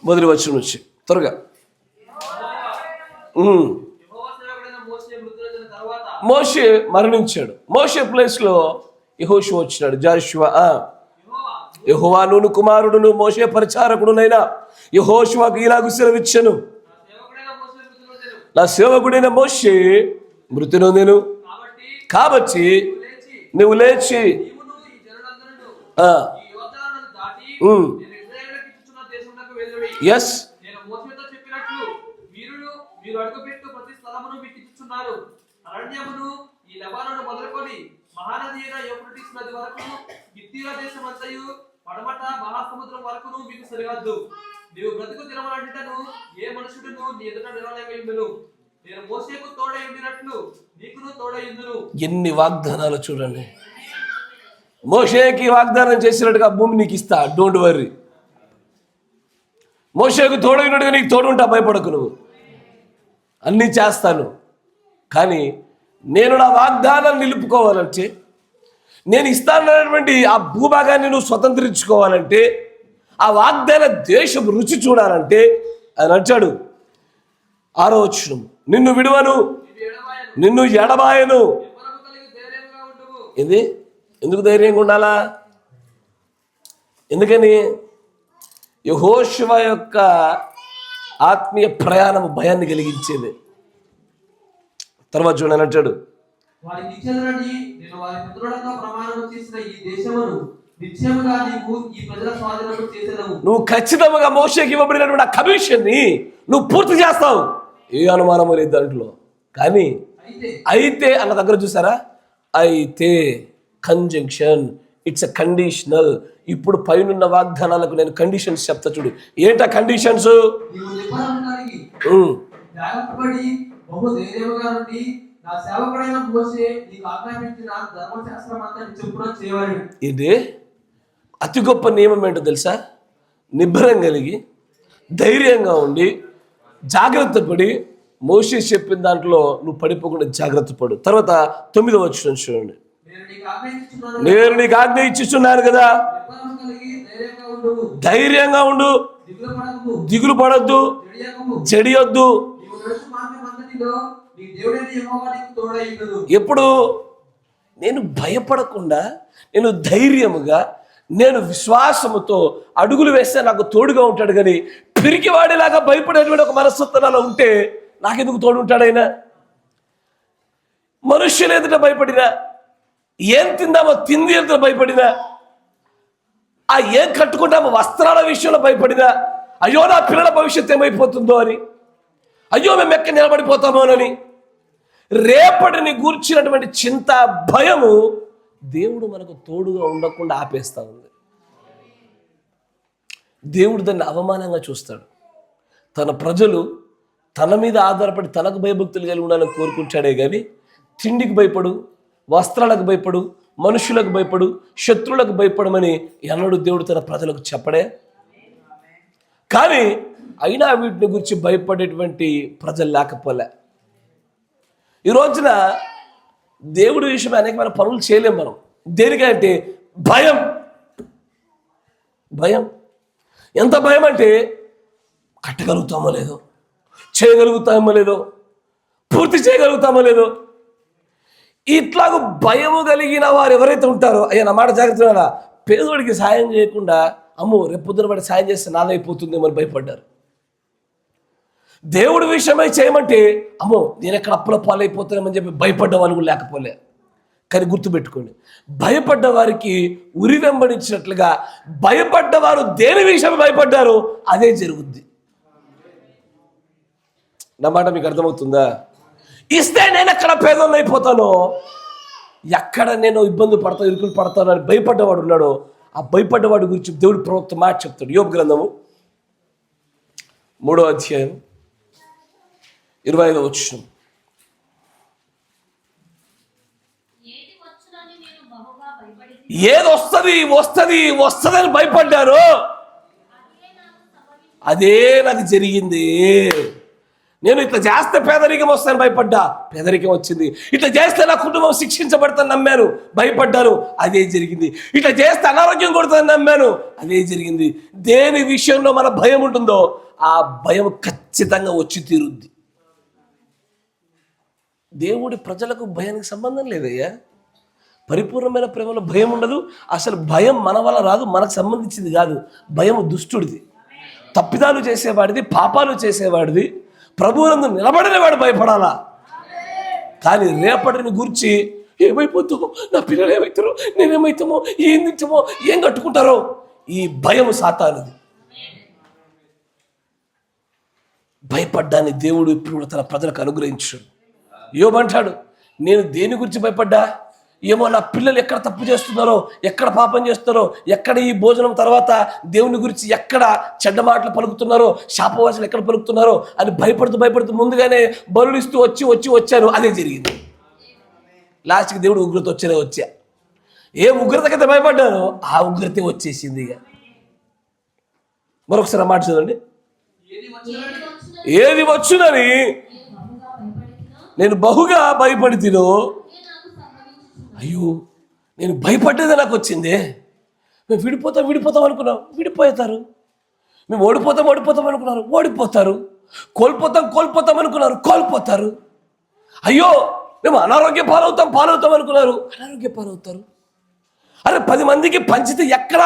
మొదటి వచనం నుంచి త్వరగా. మోషే మరణించాడు. మోషే ప్లేస్లో యెహోషువ వచ్చినాడు. జాషువా, యెహోవా నూను కుమారుడును మోషే పరిచారకుడునైనా యెహోషువకు ఇలాగు సెలవిచ్చెను, నా సేవకుడైన మోషే మృతి నొందెను, కాబట్టి నువ్వు లేచి ఎస్ మీరు అడుగుపెట్టు ప్రతి స్థలమును మీకు ఇచ్చుచున్నారు. అరణ్యమును ఈ లెబానోను మొదలుకొని మహానది అయిన యూఫ్రటీస్ నది వరకు, గిత్తీల దేశమంతయు పడమట మహాసముద్రం వరకును మీకు సరిహద్దు. నీవు బ్రతుకు దినములన్నిటను ఏ మనుషుడును నీ ఎదుట నిలవలేకయుండును. నేను మోషేకు తోడై ఉండినట్లు నీకును తోడై ఉందును. ఎన్ని వాగ్దానాలు చూడండి. మోషేకి వాగ్దానం చేసినట్టుగా భూమి నీకు ఇస్తా, డోంట్ వర్రీ. మోషేకు తోడైనట్టుగా నీకు తోడుంటా, భయపడకు, నువ్వు అన్నీ చేస్తాను. కానీ నేను నా వాగ్దానాన్ని నిలుపుకోవాలంటే, నేను ఇస్తానన్నటువంటి ఆ భూభాగాన్ని నువ్వు స్వతంత్రించుకోవాలంటే, ఆ వాగ్దాన దేశం రుచి చూడాలంటే ఆయన అంటాడు 6వ వచనం, నిన్ను విడువను, నిన్ను ఎడబాయను. ఇది ఎందుకు ధైర్యంగా ఉండాలా? ఎందుకని? యెహోషువ యొక్క ఆత్మీయ ప్రయాణం భయాన్ని కలిగించేది. తర్వాత చూడని అంటాడు, నువ్వు ఖచ్చితంగా మోషేకి ఇవ్వబడినటువంటి ఆ కమిషన్ని నువ్వు పూర్తి చేస్తావు, ఏ అనుమానము లేదు దాంట్లో. కానీ అయితే అన్న దగ్గర చూసారా, అయితే కంజంక్షన్, ఇట్స్ ఎ కండిషనల్. ఇప్పుడు పైనున్న వాగ్దానాలకు నేను కండిషన్స్ చెప్తా చూడు. ఏంటా కండిషన్స్? ఇది అతి గొప్ప నియమం ఏంటో తెలుసా? నిబ్బరం కలిగి ధైర్యంగా ఉండి జాగ్రత్త పడి మోషే చెప్పిన దాంట్లో నువ్వు పడిపోకుండా జాగ్రత్త పడు. తర్వాత 9వ వచనం చూడండి, నేను నీకు ఆజ్ఞ ఇచ్చిస్తున్నాను కదా, ధైర్యంగా ఉండు, దిగులు పడొద్దు, చెడియొద్దు. ఎప్పుడు నేను భయపడకుండా, నేను ధైర్యముగా, నేను విశ్వాసముతో అడుగులు వేస్తే నాకు తోడుగా ఉంటాడు. కానీ పిరికివాడిలాగా భయపడేటువంటి ఒక మనస్తత్వాలు ఉంటే నాకెందుకు తోడు ఉంటాడు ఆయన? మనుష్యులు ఎదుట భయపడినా, ఏం తిందామో తింది ఎదుట భయపడినా, ఆ ఏం కట్టుకుంటామో వస్త్రాల విషయంలో భయపడినా, అయ్యో నా పిల్లల భవిష్యత్తు ఏమైపోతుందో అని, అయ్యో మేము ఎక్కడ నిలబడిపోతామోనని, రేపటిని గూర్చినటువంటి చింత, భయము దేవుడు మనకు తోడుగా ఉండకుండా ఆపేస్తా ఉంది. దేవుడు దాన్ని అవమానంగా చూస్తాడు. తన ప్రజలు తన మీద ఆధారపడి తనకు భయభక్తులు కలిగి ఉండాలని కోరుకుంటాడే కానీ తిండికి భయపడు, వస్త్రాలకు భయపడు, మనుషులకు భయపడు, శత్రువులకు భయపడమని ఎన్నడూ దేవుడు తన ప్రజలకు చెప్పడే. కానీ అయినా వీటిని గురించి భయపడేటువంటి ప్రజలు లేకపోలే. ఈ రోజున దేవుడి విషయం అనేకమైన పనులు చేయలేం మనం. దేనికంటే భయం. భయం ఎంత భయం అంటే కట్టగలుగుతామో లేదో, చేయగలుగుతామో లేదో, పూర్తి చేయగలుగుతామో లేదో. ఇట్లాగూ భయము కలిగిన వారు ఎవరైతే ఉంటారో, అయ్యా నా మాట జాగ్రత్తగా, పేదోడికి సాయం చేయకుండా అమ్మో రేపొద్దున వాడికి సాయం చేస్తే నాదైపోతుందేమో అని భయపడ్డారు. దేవుడి విషయమై చేయమంటే అమ్మో నేను ఎక్కడ అప్పుల పాలైపోతానేమని చెప్పి భయపడ్డ వాళ్ళు కూడా లేకపోలే. కానీ గుర్తుపెట్టుకోండి, భయపడ్డ వారికి ఉరి వెంబడించినట్లుగా భయపడ్డవారు దేని విషయం భయపడ్డారో అదే జరుగుద్ది. నా మాట మీకు అర్థమవుతుందా? ఇస్తే నేను ఎక్కడ పేదోళ్ళు అయిపోతానో, ఎక్కడ నేను ఇబ్బంది పడతాను, ఇరుకులు పడతాను అని భయపడ్డవాడు ఉన్నాడో, ఆ భయపడ్డవాడి గురించి దేవుడు ప్రవక్త మాట చెప్తాడు. యోబు గ్రంథము 3వ అధ్యాయం 25వ వచనం. ఏది వస్తుందని భయపడ్డారు, అదే నాకు జరిగింది. నేను ఇట్లా చేస్తే పేదరికం వస్తాను భయపడ్డా, పేదరికం వచ్చింది. ఇట్లా చేస్తే నా కుటుంబం శిక్షించబడతాను నమ్మాను, భయపడ్డాను, అదే జరిగింది. ఇట్లా చేస్తే అనారోగ్యం కొడుతుందని నమ్మాను, అదే జరిగింది. దేని విషయంలో మన భయం ఉంటుందో ఆ భయం ఖచ్చితంగా వచ్చి తీరుద్ది. దేవుడి ప్రజలకు భయానికి సంబంధం లేదయ్యా. పరిపూర్ణమైన ప్రేమలో భయం ఉండదు. అసలు భయం మన వల్ల రాదు, మనకు సంబంధించింది కాదు. భయం దుష్టుడిది, తప్పిదాలు చేసేవాడిది, పాపాలు చేసేవాడిది. ప్రభువునందు నిలబడిన వాడు భయపడాలా. కానీ రేపటిని గురించి ఏమైపోతామో, నా పిల్లలు ఏమవుతారో, నేనేమవుతామో, ఏం తింటామో, ఏం కట్టుకుంటారో, ఈ భయం సాతానుది. భయపడ్డాన్ని దేవుడు ఇప్పుడు తన ప్రజలకు అనుగ్రహించాడు. యోబు అంటాడు, నేను దేని గురించి భయపడ్డా, ఏమో నా పిల్లలు ఎక్కడ తప్పు చేస్తున్నారో, ఎక్కడ పాపం చేస్తున్నారో, ఎక్కడ ఈ భోజనం తర్వాత దేవుని గురించి ఎక్కడ చెడ్డ మాటలు పలుకుతున్నారో, శాపవాసలు ఎక్కడ పలుకుతున్నారో అని భయపడుతూ ముందుగానే బలులు ఇస్తూ వచ్చాను. అదే జరిగింది. లాస్ట్కి దేవుడు ఉగ్రత వచ్చా. ఏ ఉగ్రతకైతే భయపడ్డానో ఆ ఉగ్రత వచ్చేసింది. ఇక మరొకసారి మాట చూడండి. ఏది వచ్చునని నేను బహుగా భయపడితినో, అయ్యో నేను భయపడ్డదే నాకు వచ్చిందే. మేము విడిపోతాం అనుకున్నాం, విడిపోతారు. మేము ఓడిపోతాం అనుకున్నారు, ఓడిపోతారు. కోల్పోతాం అనుకున్నారు, కోల్పోతారు. అయ్యో మేము అనారోగ్య పాలవుతాం అనుకున్నారు, అనారోగ్య పాలవుతారు. అరే 10 మందికి పంచితే ఎక్కడ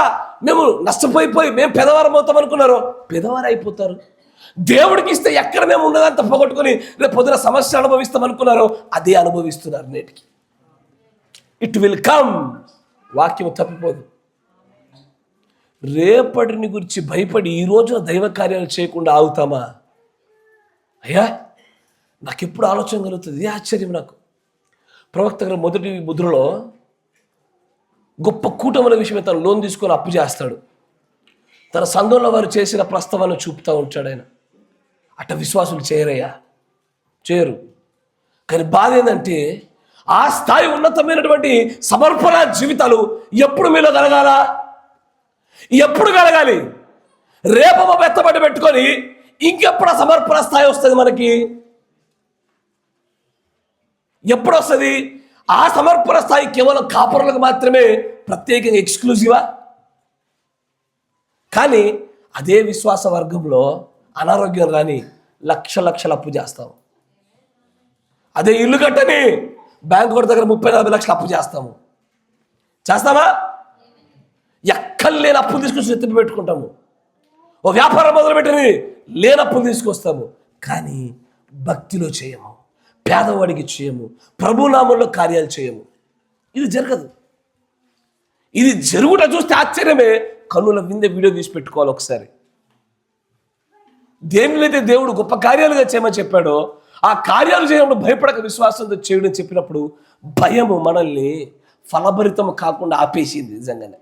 మేము నష్టపోయిపోయి మేము పెదవారం అవుతాం అనుకున్నారో పెదవారు అయిపోతారు. దేవుడికి ఇస్తే ఎక్కడ మేము ఉన్నదంతా పోగొట్టుకొని రేపు పొద్దున సమస్య అనుభవిస్తాం అనుకున్నారో అదే అనుభవిస్తున్నారు. నేటికి ఇట్ విల్ కమ్. వాక్యం తప్పిపోదు. రేపటిని గురించి భయపడి ఈ రోజున దైవ కార్యాలు చేయకుండా ఆగుతామా? అయ్యా నాకు ఎప్పుడు ఆలోచన కలుగుతుంది, ఇది ఆశ్చర్యం నాకు. ప్రవక్త గారు మొదటి ముద్రలో గొప్ప కూటముల విషయమే తను లోన్ తీసుకొని అప్పు చేస్తాడు. తన సంఘంలో వారు చేసిన ప్రస్తావన చూపుతూ ఉంటాడు. ఆయన అట్ట విశ్వాసులు చేయరు. కానీ బాధ ఏంటంటే ఆ స్థాయి ఉన్నతమైనటువంటి సమర్పణ జీవితాలు ఎప్పుడు మీలో కలగాలి? రేపమ బెత్తబడి పెట్టుకొని ఇంకెప్పుడు ఆ సమర్పణ స్థాయి వస్తుంది మనకి? ఎప్పుడు వస్తుంది? ఆ సమర్పణ స్థాయి కేవలం కాపరులకు మాత్రమే ప్రత్యేకంగా ఎక్స్క్లూజివా? కానీ అదే విశ్వాస వర్గంలో అనారోగ్యం రాని లక్షల అప్పు చేస్తాము. అదే ఇల్లు కట్టని బ్యాంకు కూడా దగ్గర 30-40 లక్షలు అప్పు చేస్తామా? ఎక్కడ లేని అప్పులు తీసుకొచ్చి ఎత్తి పెట్టుకుంటాము. ఓ వ్యాపారం మొదలుపెట్టని లేని అప్పులు తీసుకొస్తాము. కానీ భక్తిలో చేయము, పేదవాడికి చేయము, ప్రభునామంలో కార్యాలు చేయము. ఇది జరగదు. ఇది జరుగుట చూస్తే ఆశ్చర్యమే. కన్నుల విందే వీడియో తీసి పెట్టుకోవాలి ఒకసారి. దేనిలైతే దేవుడు గొప్ప కార్యాలుగా చేయమని చెప్పాడో ఆ కార్యాలు చేయడం భయపడక విశ్వాసంతో చేయడం చెప్పినప్పుడు భయము మనల్ని ఫలభరితం కాకుండా ఆపేసింది నిజంగానే.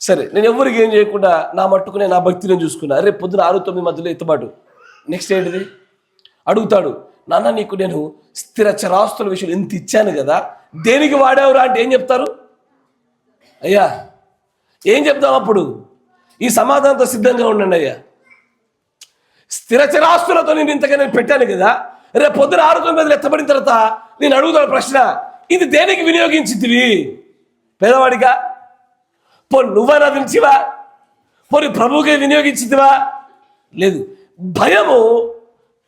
సరే, నేను ఎవరికి ఏం చేయకుండా నా మట్టుకునే నా భక్తిని చూసుకున్నా. రేపు పొద్దున 6-9 మధ్యలో ఎత్తుబాటు. నెక్స్ట్ ఏంటిది? అడుగుతాడు, నాన్న నీకు నేను స్థిర చరాస్తుల విషయం ఎంత ఇచ్చాను కదా, దేనికి వాడేవరా అంటే ఏం చెప్తారు? అయ్యా ఏం చెప్తాం అప్పుడు? ఈ సమాధానంతో సిద్ధంగా ఉండండి అయ్యా. స్థిరచరాస్తులతో నేను ఇంతగా నేను పెట్టాను కదా, రేపు పొద్దున 6-9 ఎత్తబడిన తర్వాత నేను అడుగుతాను ప్రశ్న, ఇది దేనికి వినియోగించితివి? పేదవాడిగా? పోనీ నువ్వైనా వినిచివా? పోనీ ప్రభువుకే వినియోగించితివా? లేదు. భయము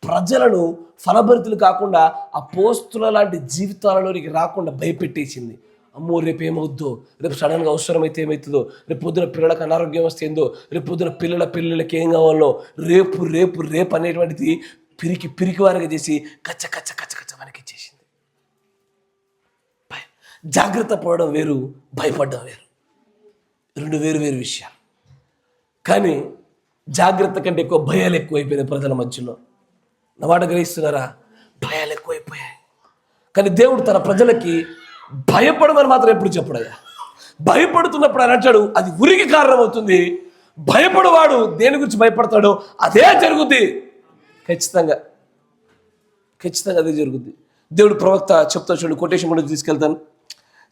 ప్రజలను ఫలభరితులు కాకుండా అపోస్తుల లాంటి జీవితాలలోనికి రాకుండా భయపెట్టేసింది. అమ్మో రేపు ఏమవుద్దో, రేపు సడన్గా అవసరమైతే ఏమవుతుందో, రేపు పొద్దున పిల్లలకు అనారోగ్యం వస్తే ఏందో, రేపు పొద్దున పిల్లలకి ఏం కావాలో, రేపు రేపు రేపు అనేటువంటిది పిరికి వారిగా చేసి కచ్చ కచ్చ కచ్చ కచ్చ వనకిచ్చేసింది. జాగ్రత్త పడడం వేరు, భయపడడం వేరు, రెండు వేరు వేరు విషయాలు. కానీ జాగ్రత్త కంటే ఎక్కువ భయాలు ఎక్కువైపోయినాయి ప్రజల మధ్యలో. నా మాట గ్రహిస్తున్నారా? భయాలు ఎక్కువైపోయాయి. కానీ దేవుడు తన ప్రజలకి భయపడమని మాత్రం ఎప్పుడు చెప్పడయ్యా. భయపడుతున్నప్పుడు ఆయన అంటాడు అది ఉరికి కారణమవుతుంది. భయపడవాడు దేని గురించి భయపడతాడో అదే జరుగుద్ది. ఖచ్చితంగా అదే జరుగుద్ది. దేవుడు ప్రవక్త చెప్తా చూడండి, కొటేషన్ కూడా తీసుకెళ్తాను.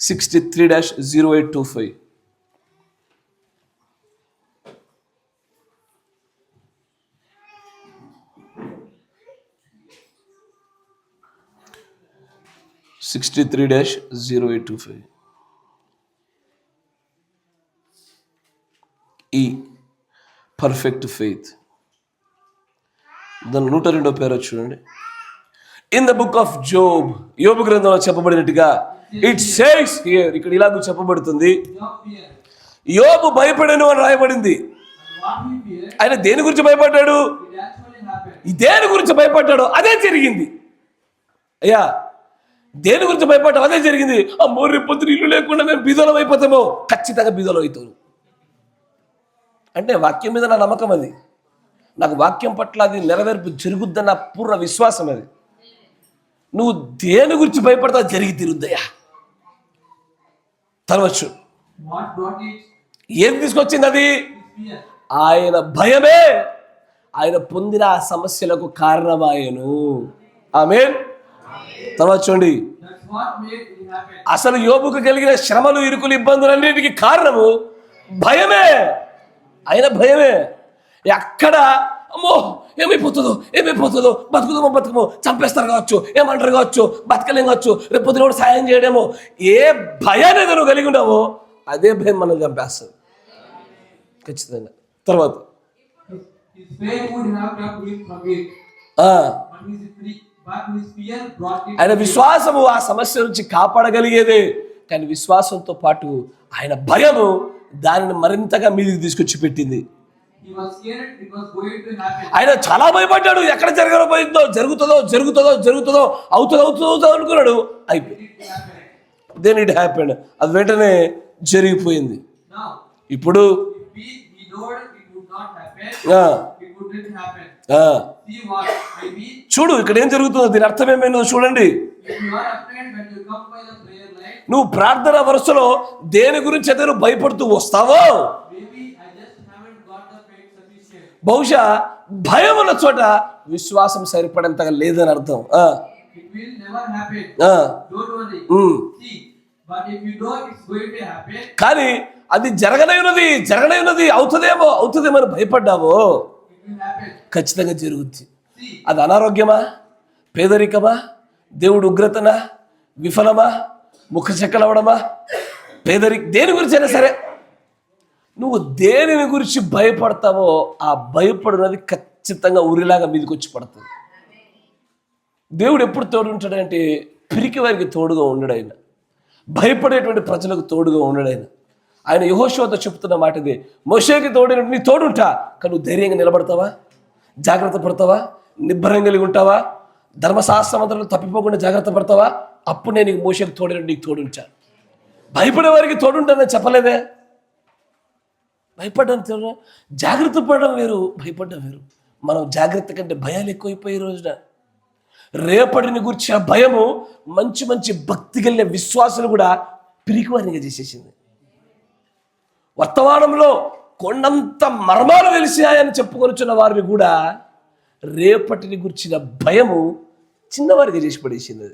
63-0825. ఈ పర్ఫెక్ట్ ఫెయిత్. దాని 102వ పేరు చూడండి. In the book of Job, యోబు గ్రంథంలో చెప్పబడినట్టుగా ఇట్ సేస్ హియర్, ఇక్కడ ఇలాగ చెప్పబడుతుంది, యోబు భయపడను అని రాయబడింది. ఆయన దేని గురించి భయపడ్డాడు? దేని గురించి భయపడ్డాడో అదే జరిగింది. అయ్యా దేని గురించి భయపడ్డావు అదే జరిగింది. అమ్మో రేపు పొద్దున ఇల్లు లేకుండా మేము బీదోలం అయిపోతామో, ఖచ్చితంగా బీదోలం అవుతావు. అంటే వాక్యం మీద నా నమ్మకం, అది నాకు వాక్యం పట్ల అది నెరవేర్పు జరుగుద్దన్న పూర్ణ విశ్వాసం. అది నువ్వు దేని గురించి భయపడతావు జరిగి తీరుద్దయ్యా. తర్వచ్చు ఏం తీసుకొచ్చింది? అది ఆయన భయమే ఆయన పొందిన ఆ సమస్యలకు కారణమాయను. ఆమేన్. తర్వాత చూడండి, అసలు యోబుకు కలిగిన శ్రమలు, ఇరుకులు, ఇబ్బందులన్నిటికీ కారణము భయమే. ఆయన భయమే. ఎక్కడ అమ్మో ఏమైపోతుందో బతుకుమో చంపేస్తారు కావచ్చు, ఏమంటారు కావచ్చు, బతకలేం కావచ్చు, రేపు పొద్దున కూడా సాయం చేయడమో, ఏ భయాన్ని నువ్వు కలిగి ఉన్నావో అదే భయం మనం చంపేస్తుంది ఖచ్చితంగా. తర్వాత ఆయన విశ్వాసము ఆ సమస్య నుంచి కాపాడగలిగేదే. కానీ విశ్వాసంతో పాటు ఆయన భయము దానిని మరింతగా మీదికి తీసుకొచ్చి పెట్టింది. ఆయన చాలా భయపడ్డాడు. ఎక్కడ జరుగుతుందో అవుతుందో అనుకున్నాడు. అయిపోయింది. Then it happened. అది వెంటనే జరిగిపోయింది. ఇప్పుడు చూడు ఇక్కడ ఏం జరుగుతుందో, దీని అర్థం ఏమైందో చూడండి. నువ్వు ప్రార్థన వరుసలో దేని గురించి అయితే నువ్వు భయపడుతూ వస్తావో, బహుశా భయం ఉన్న చోట విశ్వాసం సరిపడేంతగా లేదని అర్థం. కానీ అది జరగనైనది అవుతుందేమని భయపడ్డావో ఖచ్చితంగా జరుగుద్ది. అది అనారోగ్యమా, పేదరికమా, దేవుడు ఉగ్రతనా, విఫలమా, ముఖ చెక్కలవడమా, దేని గురించి అయినా సరే నువ్వు దేనిని గురించి భయపడతావో ఆ భయపడినది ఖచ్చితంగా ఉరిలాగా మీదకి వచ్చి పడుతుంది. దేవుడు ఎప్పుడు తోడు ఉంటాడంటే పిరికి వారికి తోడుగా ఉండడు. ఆయన భయపడేటువంటి ప్రజలకు తోడుగా ఉండడు. ఆయన యెహోషువతో చెప్తున్న మాట ఇదే, మోషేకి తోడైనట్టు నీ తోడుంటా, కానీ నువ్వు ధైర్యంగా నిలబడతావా, జాగ్రత్త పడతావా, నిబ్బరం కలిగి ఉంటావా, ధర్మశాస్త్రమంతలో తప్పిపోకుండా జాగ్రత్త పడతావా, అప్పుడు నేను మోషేకి తోడైనట్టు నీకు తోడుంటాను. భయపడే వారికి తోడుంటానని చెప్పలేదే. భయపడడం జాగ్రత్త పడడం వేరు, భయపడడం వేరు. మనం జాగ్రత్త కంటే భయాలు ఎక్కువైపోయి రోజున రేపటిని గురించిన భయము మంచి భక్తి కలిగిన విశ్వాసాలు కూడా పిరికివారిగా చేసేసింది. వర్తమానంలో కొండంత మర్మాలు తెలిసాయని చెప్పుకొనిచున్న వారిని కూడా రేపటిని గురించిన భయము చిన్నవారిగా చేసి పడేసింది.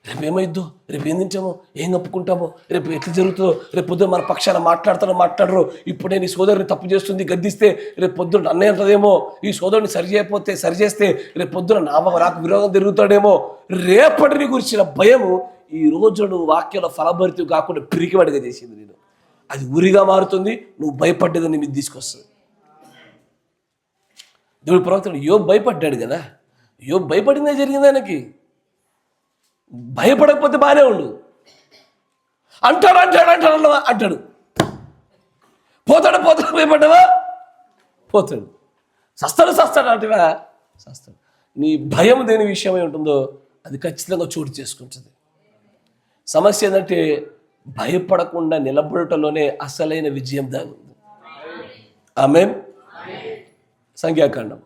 రేపు ఏమైద్దో, రేపు ఏం తింటామో, ఏం కప్పుకుంటామో, రేపు ఎట్లా జరుగుతుందో, రేపు పొద్దున మన పక్షాన మాట్లాడరు, ఇప్పుడే నీ సోదరుని తప్పు చేస్తుంది గద్దిస్తే రేపు పొద్దున అన్నయ్య అంటదేమో, ఈ సోదరుని సరి చేస్తే రేపు పొద్దున నాకు విరోధం తిరుగుతాడేమో, రేపటిని గురించిన భయము ఈ రోజు నువ్వు వాక్యాల ఫలభరితం కాకుండా పిరికివాడిగా చేసింది నేను. అది ఉరిగా మారుతుంది, నువ్వు భయపడ్డదని మీద తీసుకొస్తుంది. దేవుడు ప్రవక్త యోబు భయపడ్డాడు కదా, యోబు భయపడిందే జరిగింది ఆయనకి. భయపడకపోతే బాగానే ఉండు, అంటాడు పోతాడు భయపడ్డావా, పోతాడు, సస్తాడు అంటవా, సస్తాడు. నీ భయం దేని విషయమై ఉంటుందో అది ఖచ్చితంగా చోటు చేసుకుంటుంది. సమస్య ఏంటంటే భయపడకుండా నిలబడటంలోనే అసలైన విజయం దాగి ఉంది. ఆమేన్. సంఖ్యాకాండం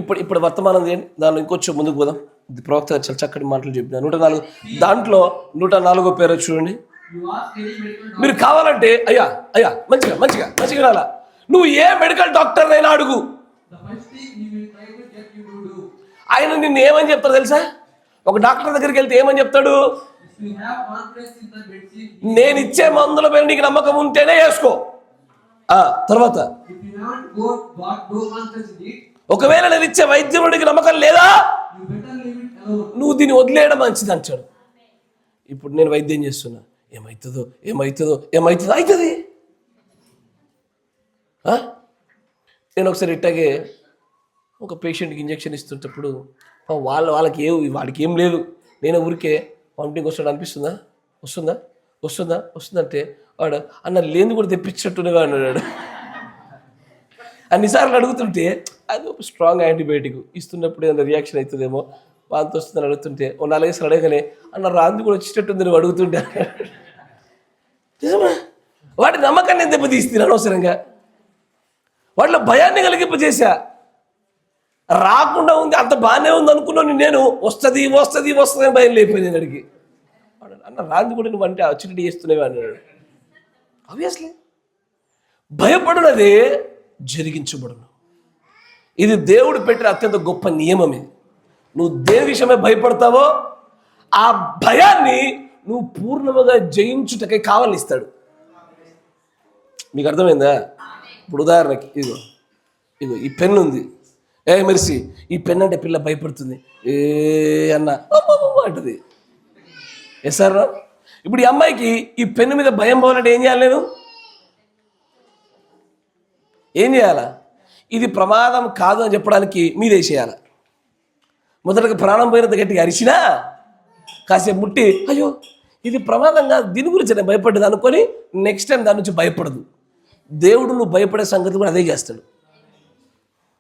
'ఇప్పుడు వర్తమానం చేయండి, దానిలో ఇంకొంచెం ముందుకు పోదాం. ఇది ప్రవక్త చాలా చక్కటి మాటలు చెప్పిన 104 దాంట్లో 104 పేరు చూడండి. మీరు కావాలంటే అయ్యా మంచిగా రాలా, నువ్వు ఏ మెడికల్ డాక్టర్ అయినా అడుగు, ఆయన నిన్ను ఏమని చెప్తాడు తెలుసా? ఒక డాక్టర్ దగ్గరికి వెళ్తే ఏమని చెప్తాడు? నేను ఇచ్చే మందుల పేరు నీకు నమ్మకం ఉంటేనే వేసుకో. తర్వాత ఒకవేళ నేను ఇచ్చే వైద్యుడికి నమ్మకం లేదా, నువ్వు దీన్ని వదిలేయడం మంచిది అంటాడు. ఇప్పుడు నేను వైద్యం చేస్తున్నా, ఏమవుతుందో అవుతుంది. నేను ఒకసారి ఇట్టాగే ఒక పేషెంట్కి ఇంజక్షన్ ఇస్తుంటప్పుడు వాడికి ఏం లేదు, నేను ఊరికే వామిటింగ్ వస్తాడు అనిపిస్తుందా, వస్తుందంటే వాడు అన్న లేని కూడా తెప్పించినట్టుగా అన్నాడు. అన్నిసార్లు అడుగుతుంటే అది ఒక స్ట్రాంగ్ యాంటీబయాటిక్ ఇస్తున్నప్పుడు ఏదైనా రియాక్షన్ అవుతుందేమో, వాంతి వస్తుందని అడుగుతుంటే 4 సార్లు అడగనే అన్న రాంది కూడా వచ్చేటట్టుంది నువ్వు అడుగుతుంటే, నిజమా? వాటి నమ్మకాన్ని దెబ్బతీస్తుంది అనవసరంగా, వాటిలో భయాన్ని కలిగింపజేశా. రాకుండా ఉంది, అంత బాగానే ఉంది అనుకున్నాను నేను, వస్తుంది అని భయం లేకపోయింది నేను అడిగి. అన్న రాంది కూడా నువ్వు అంటే అచ్చినట్టు చేస్తున్నావే అన్నాడు. ఆబ్వియస్లీ భయపడునదే జరిగించబడును. ఇది దేవుడు పెట్టిన అత్యంత గొప్ప నియమం. ఇది నువ్వు దేని విషయమే భయపడతావో ఆ భయాన్ని నువ్వు పూర్ణముగా జయించుటకై కావాలని ఇస్తాడు. మీకు అర్థమైందా? ఇప్పుడు ఉదాహరణకి ఇగో ఈ పెన్ను ఉంది, మెరిసి ఈ పెన్ అంటే పిల్ల భయపడుతుంది, అన్న అంటది. సార్ ఇప్పుడు ఈ అమ్మాయికి ఈ పెన్ను మీద భయం పోవాలంటే ఏం చేయాలి? నేను ఏం చేయాలా? ఇది ప్రమాదం కాదు అని చెప్పడానికి మీరేసేయాల. మొదటగా ప్రాణం పోయినంత గట్టిగా అరిచినా కాసేపు ముట్టి అయ్యో ఇది ప్రమాదం కాదు, దీని గురించి నేను భయపడ్డది అనుకొని నెక్స్ట్ టైం దాని నుంచి భయపడదు. దేవుడు నువ్వు భయపడే సంగతి కూడా అదే చేస్తాడు.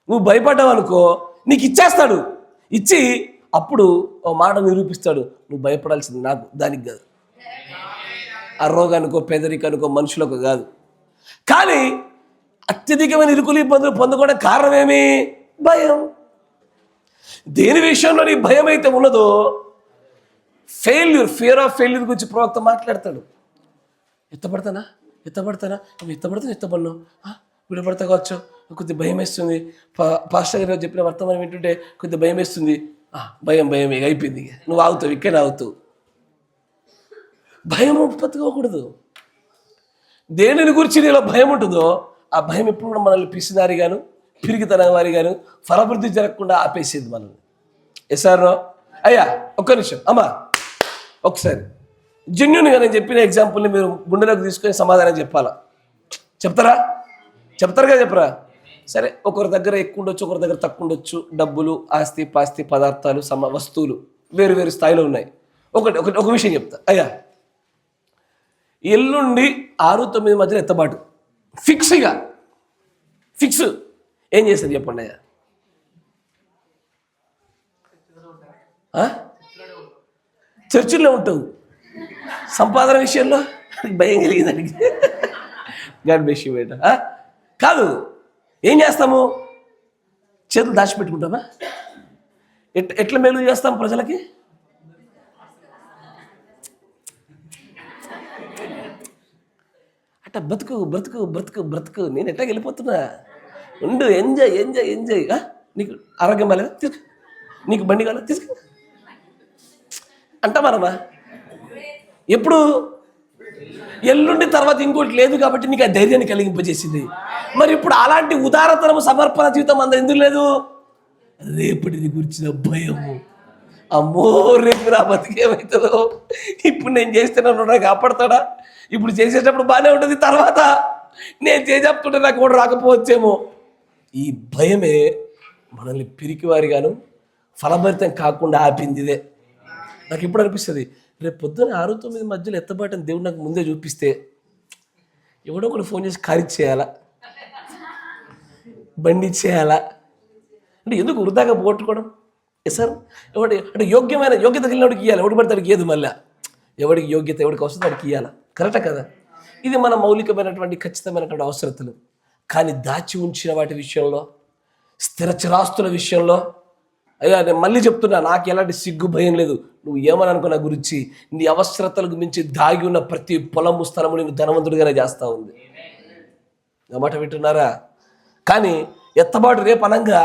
నువ్వు భయపడ్డావు అనుకో, నీకు ఇచ్చేస్తాడు, ఇచ్చి అప్పుడు ఓ మాట నిరూపిస్తాడు, నువ్వు భయపడాల్సింది నాకు, దానికి కాదు, ఆ రోగానికో పేదరికానికో మనుషులకు కాదు. కానీ అత్యధికమైన ఇరుకులు ఇబ్బందులు పొందుకోవడానికి కారణమేమి? భయం. దేని విషయంలో నీ భయం అయితే ఉన్నదో, ఫియర్ ఆఫ్ ఫెయిల్యూర్ గురించి ప్రవక్త మాట్లాడతాడు. ఎత్తపడతాను విడపడతా కావచ్చు, కొద్దిగా భయం వేస్తుంది. పాస్టర్ గారు చెప్పిన వర్తమానం ఏంటంటే కొద్దిగా భయం వేస్తుంది. భయం ఇక అయిపోయింది, నువ్వు ఆగుతావు, ఇక్కడ ఆగుతావు. భయం ఉత్పత్తికోకూడదు. దేనిని గురించి నీలో భయం ఉంటుందో ఆ భయం ఎప్పుడు కూడా మనల్ని పిసినారిగాను పిరిగితన వారిగాను ఫలవృద్ధి జరగకుండా ఆపేసేది మనల్ని. ఎస్ఆర్నో? అయ్యా ఒక్క నిమిషం అమ్మా, ఒకసారి జెన్యూన్గా నేను చెప్పిన ఎగ్జాంపుల్ని మీరు గుండెలోకి తీసుకొని సమాధానం చెప్పాలా? చెప్తారుగా చెప్పరా? సరే, ఒకరి దగ్గర ఎక్కువ ఉండొచ్చు, ఒకరి దగ్గర తక్కువ ఉండొచ్చు. డబ్బులు, ఆస్తి పాస్తి, పదార్థాలు, వస్తువులు వేరు స్థాయిలో ఉన్నాయి. ఒక విషయం చెప్తా. అయ్యా ఎల్లుండి 6-9 మధ్యలో ఎత్తబాటు ఫిక్స్ ఏం చేస్తుంది చెప్పండి అయ్యా? చర్చిలో ఉంటావు, సంపాదన విషయంలో భయం కలిగిందానికి గాడ్ బ్లెస్ యు బేట. కాదు, ఏం చేస్తాము? చేతులు దాచిపెట్టుకుంటామా? ఎట్లా మేలు చేస్తాం ప్రజలకి? అట్ట అట్ట బ్రతుకు బ్రతుకు బ్రతుకు బ్రతుకు, నేను ఎట్లా వెళ్ళిపోతున్నా, ఉండు, ఎంజాయ్ ఎంజాయ్ ఎంజాయ్. నీకు ఆరోగ్యం బాగాలేదా, తీసుకో. నీకు బండి కావాలా, తీసుకో అంటామా? ఎప్పుడు? ఎల్లుండి తర్వాత ఇంకోటి లేదు కాబట్టి నీకు ఆ ధైర్యాన్ని కలిగింపజేసింది. మరి ఇప్పుడు అలాంటి ఉదారతనము సమర్పణ జీవితం అంత ఎందుకు లేదు? రేపటిని గురించిన భయము. అమ్మో, రేపు నా బతికేమవుతుందో, ఇప్పుడు నేను చేస్తున్నాను నాకు కాపాడతాడా, ఇప్పుడు చేసేటప్పుడు బాగానే ఉంటుంది, తర్వాత నేను చేసేస్తుంటే నాకు కూడా రాకపోవచ్చేమో. ఈ భయమే మనల్ని పిరికివారిగాను ఫలభరితం కాకుండా ఆపింది. ఇదే నాకు ఇప్పుడు అనిపిస్తుంది, రేపు పొద్దున్న 6-9 మధ్యలో ఎత్తబాటని దేవుడు నాకు ముందే చూపిస్తే ఎవడో ఒకటి ఫోన్ చేసి కారు ఇచ్చేయాలా, బండి ఇచ్చేయాలా అంటే ఎందుకు వృధాగా పోగొట్టుకోవడం? సార్ ఎవడి అంటే యోగ్యత కలిగినవాడికి ఇవ్వాలి, ఎవడు పడితే వాడికి ఇయ్యదు. మళ్ళీ ఎవడికి యోగ్యత ఎవడికి వస్తుంది వాడికి ఇవ్వాలా, కరెక్టా కదా? ఇది మన మౌలికమైనటువంటి ఖచ్చితమైనటువంటి అవసరతలు. కానీ దాచి ఉంచిన వాటి విషయంలో, స్థిర చిరాస్తుల విషయంలో, అయ్యా నేను మళ్ళీ చెప్తున్నా, నాకు ఎలాంటి సిగ్గు భయం లేదు. నువ్వు ఏమని అనుకో నా గురించి, నీ అవసరతలకు మించి దాగి ఉన్న ప్రతి పొలము స్థలము నేను ధనవంతుడిగానే చేస్తూ ఉంది. నా మాట వింటున్నారా? కానీ ఎత్తబాటు రేపు అనంగా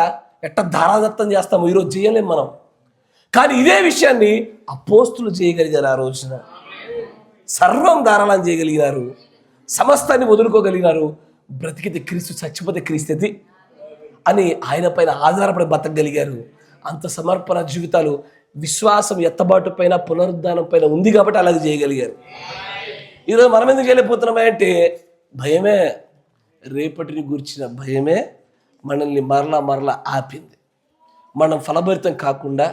ఎట్ట ధారాదత్తం చేస్తాము, ఈరోజు చేయలేం మనం. కానీ ఇదే విషయాన్ని అపోస్తులు చేయగలిగారు. ఆ రోజున సర్వం ధారాళం చేయగలిగినారు, సమస్తాన్ని వదులుకోగలిగినారు. బ్రతికితే క్రీస్తు, చచ్చిపోతే క్రీస్తుది అని ఆయన పైన ఆధారపడి బతకగలిగారు. అంత సమర్పణ జీవితాలు విశ్వాసం ఎత్తబాటు పైన పునరుద్ధానం పైన ఉంది కాబట్టి అలాగే చేయగలిగారు. ఈరోజు మనం ఎందుకు చేయలేకపోతున్నామంటే భయమే, రేపటిని గురించిన భయమే మనల్ని మరలా ఆపింది. మనం ఫలభరితం కాకుండా,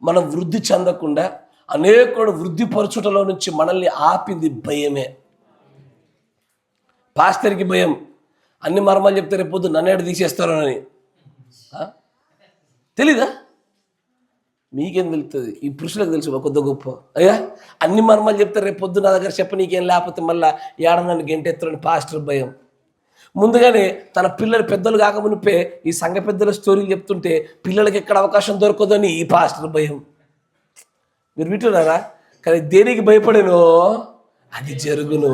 మనం వృద్ధి చెందకుండా, అనేకుడు వృద్ధిపరచుటలో నుంచి మనల్ని ఆపింది భయమే. పాస్టర్కి భయం, అన్ని మర్మాలు చెప్తే రేపు పొద్దు నన్నేడు తీసేస్తారో అని. తెలీదా? మీకేం తెలుస్తుంది? ఈ పురుషులకు తెలుసు కొద్ది గొప్ప. అయ్యా అన్ని మర్మాలు చెప్తే రేపు పొద్దు నా దగ్గర చెప్ప నీకేం, లేకపోతే మళ్ళీ ఏడ నన్ను గెంటెత్తారని పాస్టర్ భయం. ముందుగానే తన పిల్లలు పెద్దలు కాకమునిపే ఈ సంఘ పెద్దల స్టోరీలు చెప్తుంటే పిల్లలకి ఎక్కడ అవకాశం దొరకదని ఈ పాస్టర్ భయం. మీరు వింటున్నారా? కానీ దేనికి భయపడేనో అది జరుగును.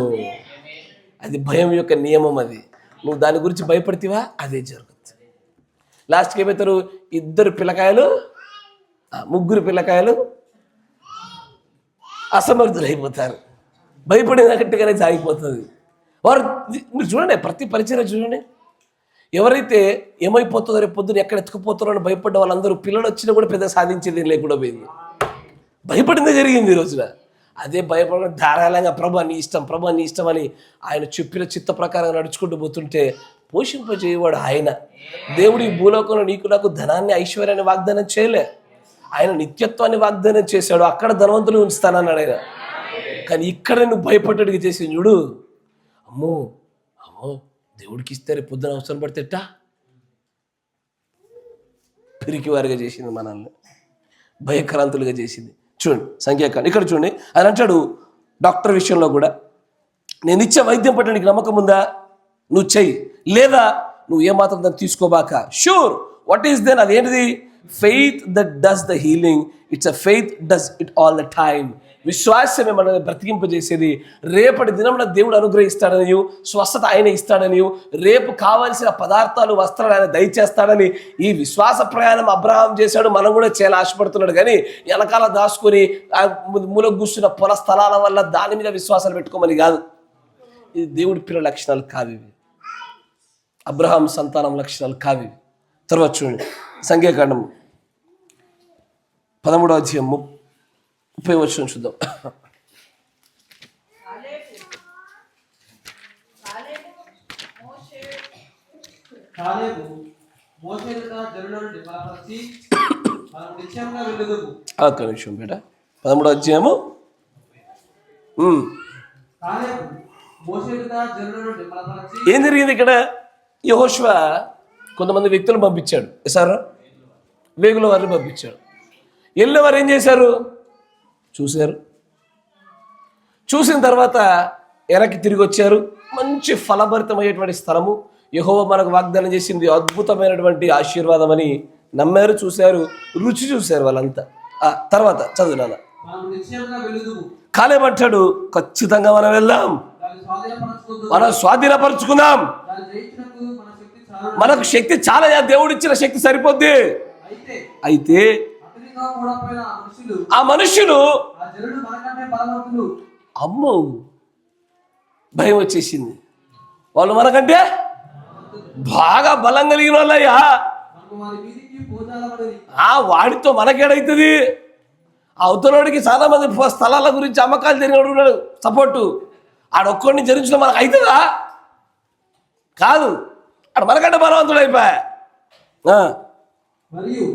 అది భయం యొక్క నియమం. అది నువ్వు దాని గురించి భయపడితేవా అదే జరుగుతుంది. లాస్ట్కి ఏమవుతారు? 2 పిల్లకాయలు 3 పిల్లకాయలు అసమర్థులు అయిపోతారు. భయపడినట్టుగానే సాగిపోతుంది. వారు మీరు చూడండి, ప్రతి పరిచయం చూడండి, ఎవరైతే ఏమైపోతుందో రేపు పొద్దున ఎక్కడ ఎత్తుకుపోతారో అని భయపడ్డ వాళ్ళందరూ పిల్లలు వచ్చినా కూడా పెద్ద సాధించేది లేకుండా పోయింది. భయపడిందే జరిగింది ఈ రోజున. అదే భయపడ ధారాళంగా ప్రభా నీ ఇష్టం, ప్రభా నీ ఇష్టం అని ఆయన చెప్పిన చిత్త ప్రకారం నడుచుకుంటూ పోతుంటే పోషింపజేయవాడు ఆయన. దేవుడు ఈ భూలోకంలో నీకు నాకు ధనాన్ని, ఐశ్వర్యాన్ని వాగ్దానం చేయలే, ఆయన నిత్యత్వాన్ని వాగ్దానం చేశాడు. అక్కడ ధనవంతులు ఉంచుతానన్నాడు ఆయన. కానీ ఇక్కడ నువ్వు భయపడ్డడికి చేసి చూడు, అమ్మో దేవుడికి ఇస్తే రేపు పొద్దున అవసరం పడితే ఎట్టా, పిరికి వారిగా చేసింది, మనల్ని భయక్రాంతులుగా చేసింది. చూడండి సంఖ్యాకాండం ఇక్కడ చూడండి, ఆయన అంటాడు డాక్టర్ విషయంలో కూడా, నేను ఇచ్చే వైద్యం పట్ల నీకు నమ్మకం ఉందా, నువ్వు చెయ్యి, లేదా నువ్వు ఏమాత్రం దాన్ని తీసుకోబాక. Sure, what is then? అదేంటిది? Faith that does the healing. It's a faith does it all the time. విశ్వాసమే మనల్ని బ్రతికింపజేసేది. రేపటి దినంలో దేవుడు అనుగ్రహిస్తాడనియు, స్వస్థత ఆయన ఇస్తాడనియు, రేపు కావాల్సిన పదార్థాలు, వస్త్రాలు ఆయన దయచేస్తాడని ఈ విశ్వాస ప్రయాణం అబ్రహాం చేశాడు. మనం కూడా చాలా ఆశపడుతున్నాడు. కానీ వెనకాల దాచుకొని మూలకు కూర్చున్న పొల స్థలాల వల్ల దాని మీద విశ్వాసాలు పెట్టుకోమని కాదు. ఇది దేవుడి పిల్లల లక్షణాలు కావివి, అబ్రహాం సంతానం లక్షణాలు కావివి. తర్వాత చూడండి సంఖ్యాకాండం 13వ అధ్యాయం 30వ వచనం చూద్దాం. ఒక్క నిమిషం బేట. 13వ అధ్యాయము ఏం జరిగింది ఇక్కడ? యెహోషువ కొంతమంది వ్యక్తులను పంపించాడు. సార్ వేగుల వారిని పంపించాడు. వెళ్ళిన వారు ఏం చేశారు? చూశారు. చూసిన తర్వాత వెనక్కి తిరిగి వచ్చారు. మంచి ఫలభరితమయ్యేటువంటి స్థలము, యెహోవా మనకు వాగ్దానం చేసింది అద్భుతమైనటువంటి ఆశీర్వాదం అని నమ్మారు, చూశారు, రుచి చూశారు వాళ్ళంతా. తర్వాత చదువు నాన్న. కాలేబ్ అంటాడు, ఖచ్చితంగా మనం వెళ్దాం. స్వాధీనపరచుకుందు. మనం స్వాధీనపరుచుకుందాం. దాన్ని జయించుటకు మన శక్తి చాలు. మనకు శక్తి చాలా, దేవుడు ఇచ్చిన శక్తి సరిపోద్ది. అయితే అతనిగా కూడపోయిన ఆ మనుషులు ఆ జనులు మనకంటే బలవంతులు. అమ్మో, భయం వచ్చేసింది. వాళ్ళు మనకంటే బాగా బలం కలిగిన వాళ్ళయ్యా. మనకు వారి మీదికి పోజాలబడేది. వాడితో మనకేడైతుంది? అవతలోడికి చాలా మంది స్థలాల గురించి అమ్మకాలు జరిగినాడు సపోర్టు. ఆడొక్కడిని జరిగించడం మనకు అవుతుందా? కాదు, ఆడ మనకంటే బలవంతుడు అయిపోయా. మరియు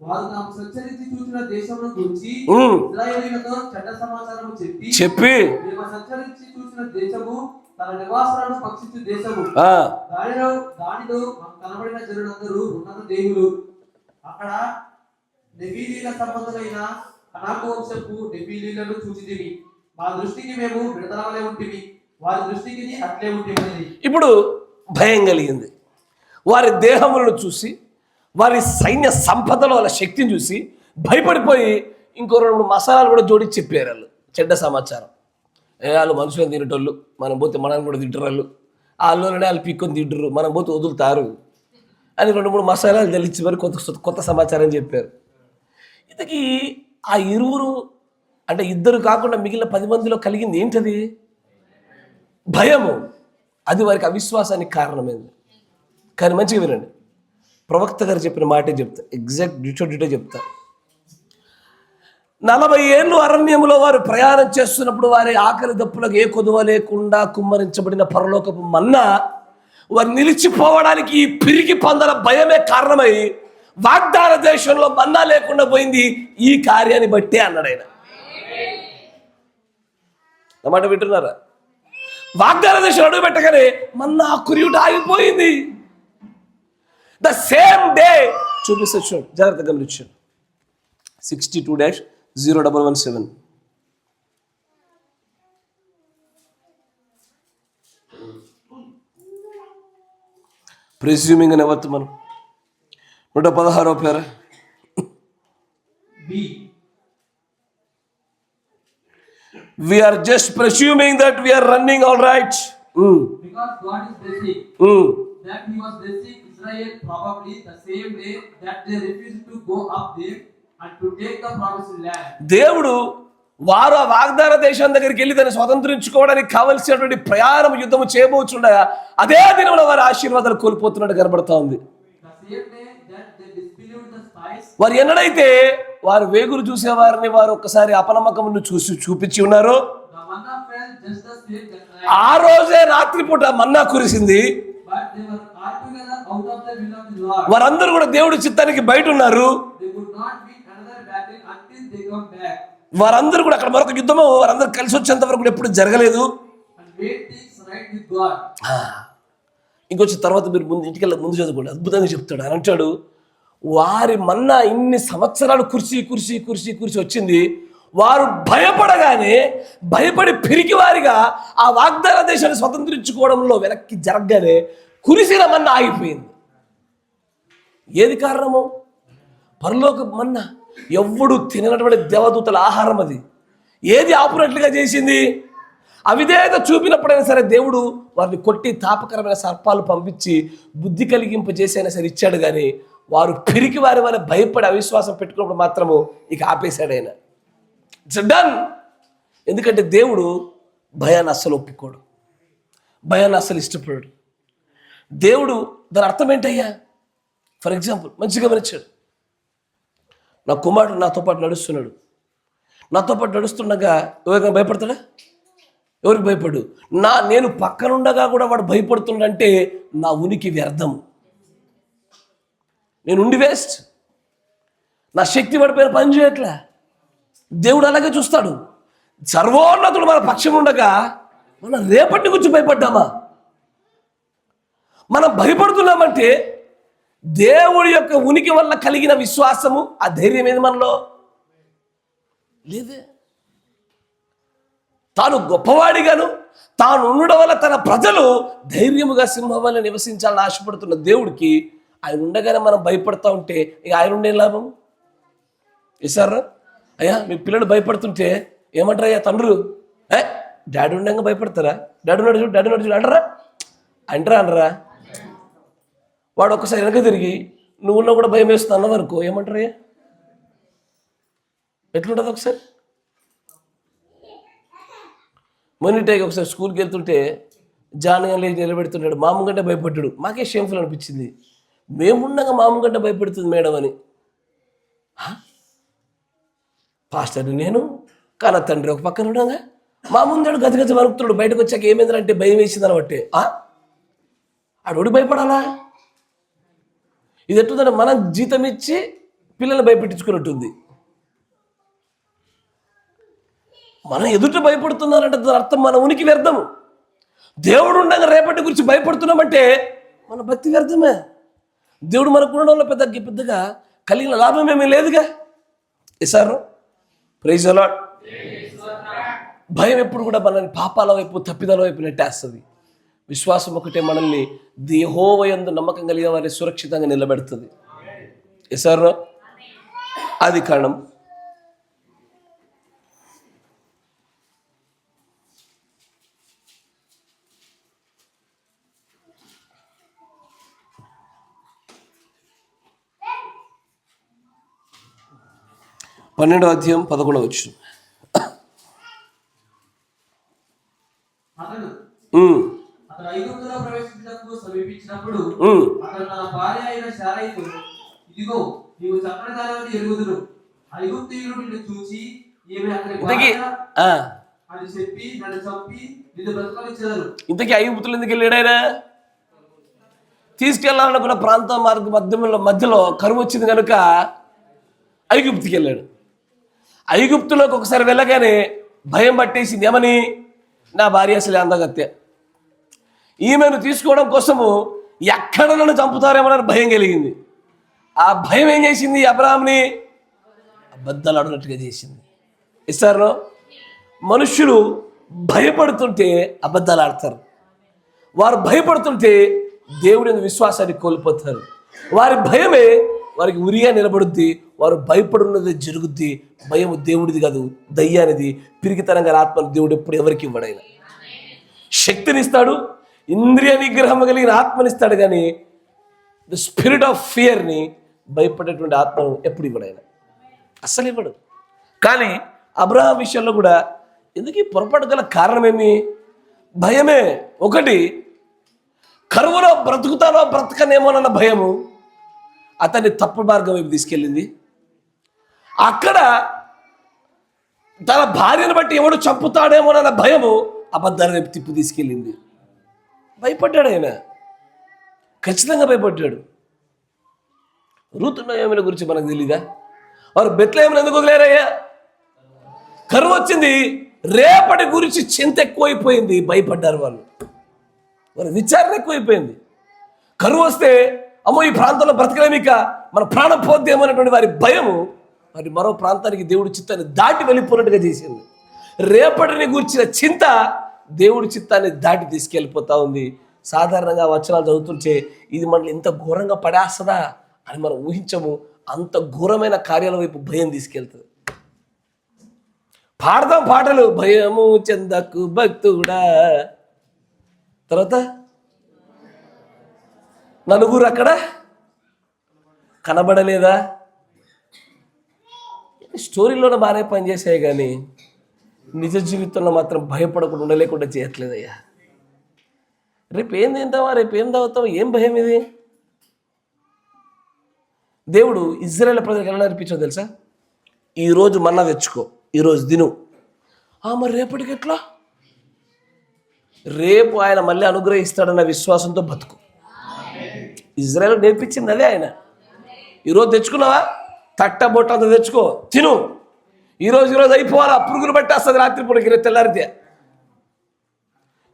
వారు తాము సంచరించి చూసిన దేశమును గురించి ఇశ్రాయేలీయులతో చెడ్డ సమాచారము చెప్పి మేము సంచరించి చూసిన దేశము తన నివాసాలను పక్షించు దేశము. దానిలో మాకు కనబడిన జనులందరూ ఉన్నత దేవులు. అక్కడ నెఫీలీల సంబంధమైన అనాకు వంశపు నెఫీలీలను చూచితిమి. మా దృష్టికి మేము విడుదల వలె ఉంటిమి, వారి దృష్టికి అట్లే ఉంటిమి. ఇప్పుడు భయం కలిగింది. వారి దేహములను చూసి, వారి సైన్య సంపదలో వాళ్ళ శక్తిని చూసి భయపడిపోయి ఇంకో 2 మసాలాలు కూడా జోడించి చెప్పారు వాళ్ళు. చెడ్డ సమాచారం. వాళ్ళు మనుషులను తినేటోళ్ళు, మనం పోతే మనం కూడా తింటారు. వాళ్ళలోనే వాళ్ళు పీక్కొని తింటారు, మనం పోతే వదులుతారు అని 2-3 మసాలాలు తెలిసి మరి కొత్త సమాచారం చెప్పారు. ఇంతకీ ఆ ఇరువురు అంటే ఇద్దరు కాకుండా మిగిలిన 10 మందిలో కలిగింది ఏంటది? భయము. అది వారికి అవిశ్వాసానికి కారణమైంది. కానీ మంచిగా వినండి, ప్రవక్త గారు చెప్పిన మాటే చెప్తా, ఎగ్జాక్ట్ డిటో చెప్తా. 40 ఏళ్ళు అరణ్యములో వారు ప్రయాణం చేస్తున్నప్పుడు వారి ఆకలి దప్పులకు ఏ కొదువ లేకుండా కుమ్మరించబడిన పరలోకపు మన్నా వారు నిలిచిపోవడానికి ఈ పిరికి పందల భయమే కారణమై వాగ్దాన దేశంలో మన్నా లేకుండా పోయింది ఈ కార్యాన్ని బట్టే అన్నాడు ఆయన. మాట వింటున్నారా? వాగ్దాన దేశం అడుగు పెట్టగానే మన్నా కురియుట ఆగిపోయింది. ద సేమ్ డే చూపిస్తే చూడు, జాగ్రత్తగా గమనించాడు. 62-0117. ప్రిజ్యూమింగ్ అనే వర్తమానం 116వ పేర. We are just presuming that we are running all right. Because God is blessing. That He was blessing Israel probably the same way that they refused to go up there and to take the promised land. దేవుడు వారు ఆ వాగ్దాన దేశం దగ్గరికి వెళ్ళి దాన్ని స్వతంత్రించుకోవడానికి కావలసినటువంటి ప్రయాణం యుద్ధము చేయబోతుండగా అదే దినంలో వారి ఆశీర్వాదాలు కోల్పోతున్నట్టు కనబడతా ఉంది. వారు ఎన్నడైతే వారు వేగులు చూసే వారిని వారు ఒక్కసారి అపనమ్మకమును చూపించి ఉన్నారు, ఆ రోజే రాత్రిపూట మన్నా కురిసింది. వారందరూ కూడా దేవుడి చిత్తానికి బయట ఉన్నారు. వారందరూ కూడా అక్కడ మరొక యుద్ధము వారందరూ కలిసి వచ్చేంత వరకు ఎప్పుడు జరగలేదు. ఇంకొచ్చిన తర్వాత మీరు ఇంటికెళ్ళ ముందు చదువుకోండి, అద్భుతంగా చెప్తాడు. అని అంటాడు, వారి మన్నా ఇన్ని సంవత్సరాలు కుర్చీ వచ్చింది. వారు భయపడి పిరికి వారిగా ఆ వాగ్దాన దేశాన్ని స్వతంత్రించుకోవడంలో వెనక్కి జరగగానే కురిసిన మన్నా ఆగిపోయింది. ఏది కారణము? పరలోక మన్నా. ఎవ్వడు తినటువంటి దేవదూతల ఆహారం అది. ఏది ఆపునట్లుగా చేసింది? అవిధేయత చూపినప్పుడైనా సరే దేవుడు వారిని కొట్టి తాపకరమైన సర్పాలు పంపించి బుద్ధి కలిగింపజేసైనా సరే ఇచ్చాడు. కానీ వారు పిరికి వారి వల్ల భయపడి అవిశ్వాసం పెట్టుకున్నప్పుడు మాత్రము ఇక ఆపేశాడు ఆయన. It's done. ఎందుకంటే దేవుడు భయాన్ని అస్సలు ఒప్పుకోడు, భయాన్ని అస్సలు ఇష్టపడాడు. దేవుడు దాని అర్థం ఏంటయ్యా? ఫర్ ఎగ్జాంపుల్ మంచిగా గమనించాడు. నా కుమారుడు నాతో పాటు నడుస్తున్నాడు. నాతో పాటు నడుస్తుండగా ఎవరికైనా భయపడతాడా? ఎవరికి భయపడు? నేను పక్కనుండగా కూడా వాడు భయపడుతుండంటే నా ఉనికి వ్యర్థం, నేను ఉండి వేస్ట్, నా శక్తి పడిపోయిన పని చేయట్లే. దేవుడు అలాగే చూస్తాడు. సర్వోన్నతుడు మన పక్షం ఉండగా మనం రేపటి గురించి భయపడ్డామా? మనం భయపడుతున్నామంటే దేవుడి యొక్క ఉనికి వల్ల కలిగిన విశ్వాసము, ఆ ధైర్యం ఏది మనలో లేదే. తాను గొప్పవాడిగాను తాను ఉండడం వల్ల తన ప్రజలు ధైర్యముగా సింహం వల్ల నివసించాలని ఆశపడుతున్న దేవుడికి ఆయన ఉండగానే మనం భయపడతా ఉంటే ఇక ఆయన ఉండే లాభం? ఇసారా అయ్యా, మీ పిల్లలు భయపడుతుంటే ఏమంటారు? అయ్యా తండ్రు డాడీ ఉండగా భయపడతారా? డాడీ ఉన్నాడు చూడు, డాడీ ఉన్నాడు చూడు అంటారా? అనరా? వాడు ఒక్కసారి వెనక తిరిగి నువ్వున్నా కూడా భయం వేస్తుంది అన్న వరకు ఏమంటారు? ఎట్లుంటుంది ఒకసారి? మొన్నటికి ఒకసారి స్కూల్కి వెళ్తుంటే జానగా లేచి నిలబెడుతుంటాడు, మామూలు గంటే భయపడ్డాడు. మాకే షేమ్ఫుల్ అనిపించింది, మేముండగా మామూలు గంటే భయపెడుతుంది మేడం అని. పాస్టర్ని నేను కానా తండ్రి ఒక పక్కన ఉండగా మా ముందాడు గజగజ వణుకుతున్నాడు. బయటకు వచ్చాక ఏమైందంటే భయం వేసింది అనబట్టే ఆడోడి భయపడాలా? ఇది ఎట్లుందంటే మనం జీతం ఇచ్చి పిల్లల్ని భయపెట్టించుకున్నట్టుంది. మనం ఎదుట భయపడుతున్నారంటే దాని అర్థం మన ఉనికి వ్యర్థము. దేవుడు ఉండగా రేపటి గురించి భయపడుతున్నామంటే మన భక్తి వ్యర్థమే. దేవుడు మనకు ఉండడంలో పెద్దగా కలిగిన లాభం ఏమీ లేదుగా. Sir praise the Lord. భయం ఎప్పుడు కూడా మనల్ని పాపాల వైపు తప్పిదాల వైపు నెట్టేస్తుంది. విశ్వాసం ఒకటే మనల్ని యెహోవా యందు నమ్మకం కలిగిన వారిని సురక్షితంగా నిలబెడుతుంది. సార్ అది కారణం. పన్నెండవ అధ్యాయం 11వ వచనం. అతడు ఐగుప్తులో ప్రవేశించుటకు సమీపించినప్పుడు అతడు తన భార్య అయిన శారయితో, ఇదిగో నీవు చక్కని దానివని ఎరుగుదురు, ఐగుప్తీయులు నిన్ను చూచి ఈమె అతని భార్య అని చెప్పి నన్ను చంపి నిన్ను బ్రతకనిచ్చెదరు. ఇంతకీ ఐగుప్తులు ఎందుకు వెళ్ళాడు ఆయన? తీసుకెళ్లాలనుకున్న ప్రాంత మార్గ మధ్యలో కరువు వచ్చింది కనుక ఐగుప్తుకి వెళ్ళాడు. ఐగుప్తులోకి ఒకసారి వెళ్ళగానే భయం పట్టేసింది. ఏమని? నా భార్య అసలు అందగత్య, ఈమెను తీసుకోవడం కోసము ఎక్కడ నన్ను చంపుతారేమోనని భయం కలిగింది. ఆ భయం ఏం చేసింది? అబ్రాహాంని అబద్ధాలు ఆడినట్టుగా చేసింది. ఇస్తారో మనుషులు భయపడుతుంటే అబద్ధాలు ఆడతారు. వారు భయపడుతుంటే దేవుడిని విశ్వాసాన్ని కోల్పోతారు. వారి భయమే వారికి ఉరిగా నిలబడుద్ది. వారు భయపడున్నది జరుగుద్ది. భయం దేవుడిది కాదు, దయ్యానిది. పిరికితనంగా ఆత్మను దేవుడు ఎప్పుడు ఎవరికి ఇవ్వడైనా శక్తినిస్తాడు, ఇంద్రియ నిగ్రహం కలిగిన ఆత్మనిస్తాడు, కానీ ద స్పిరిట్ ఆఫ్ ఫియర్ని, భయపడేటువంటి ఆత్మను ఎప్పుడు ఇవ్వడైనా అస్సలు ఇవ్వడు. కానీ అబ్రహాం విషయంలో కూడా ఎందుకు పొరపాటు గల కారణమేమి? భయమే. ఒకటి, కరువులో బ్రతుకుతానో బ్రతకనేమోనన్న భయము అతన్ని తప్పు మార్గం వైపు తీసుకెళ్ళింది. అక్కడ తన భార్యను బట్టి ఎవడు చంపుతాడేమోనన్న భయము అబద్ధాల వైపు తిప్పు తీసుకెళ్ళింది. భయపడ్డాడు ఆయన, ఖచ్చితంగా భయపడ్డాడు. రూతు నయోమిల గురించి మనకు తెలీదా? వారు బెత్లెహేమును ఎందుకు వదిలేరయ్యా? కరువు వచ్చింది, రేపటి గురించి చింత ఎక్కువైపోయింది, భయపడ్డారు వాళ్ళు. వారి విచారణ ఎక్కువైపోయింది. కరువు వస్తే అమ్మో ఈ ప్రాంతంలో బ్రతకలేమిక, మన ప్రాణం పోద్దేమనేటువంటి వారి భయము మరి మరో ప్రాంతానికి దేవుడి చిత్తాన్ని దాటి వెళ్ళిపోయినట్టుగా చేసింది. రేపటిని గురించిన చింత దేవుడి చిత్తాన్ని దాటి తీసుకెళ్ళిపోతా ఉంది. సాధారణంగా వచనాలు చదువుతుంటే ఇది మనల్ని ఇంత ఘోరంగా పడేస్తుందా అని మనం ఊహించము. అంత ఘోరమైన కార్యాల వైపు భయం తీసుకెళ్తుంది. పాడదాం పాటలు, భయము చెందకు భక్తుడా, తర్వాత నలుగురు అక్కడ కనబడలేదా? స్టోరీలోనే బాగానే పనిచేసాయి, కానీ నిజ జీవితంలో మాత్రం భయపడకుండా ఉండలేకుండా చేయట్లేదయ్యా. రేపు ఏం తింటావా, రేపు ఏం తాగుతావా, ఏం భయం ఇది? దేవుడు ఇజ్రాయేల్ ప్రజలకు ఎలా నేర్పించావు తెలుసా? ఈరోజు మన్నా తెచ్చుకో, ఈరోజు తిను. మరి రేపటికి ఎట్లా? రేపు ఆయన మళ్ళీ అనుగ్రహిస్తాడన్న విశ్వాసంతో బతుకు. ఇజ్రాయేల్ నేర్పించింది అదే ఆయన. ఈరోజు తెచ్చుకున్నావా, తట్టబొట్టంత తెచ్చుకో, తిను. ఈరోజు అయిపోవాలా, పురుగులు పట్టేస్తుంది రాత్రిపూటకి, రేపు తెల్లారితే.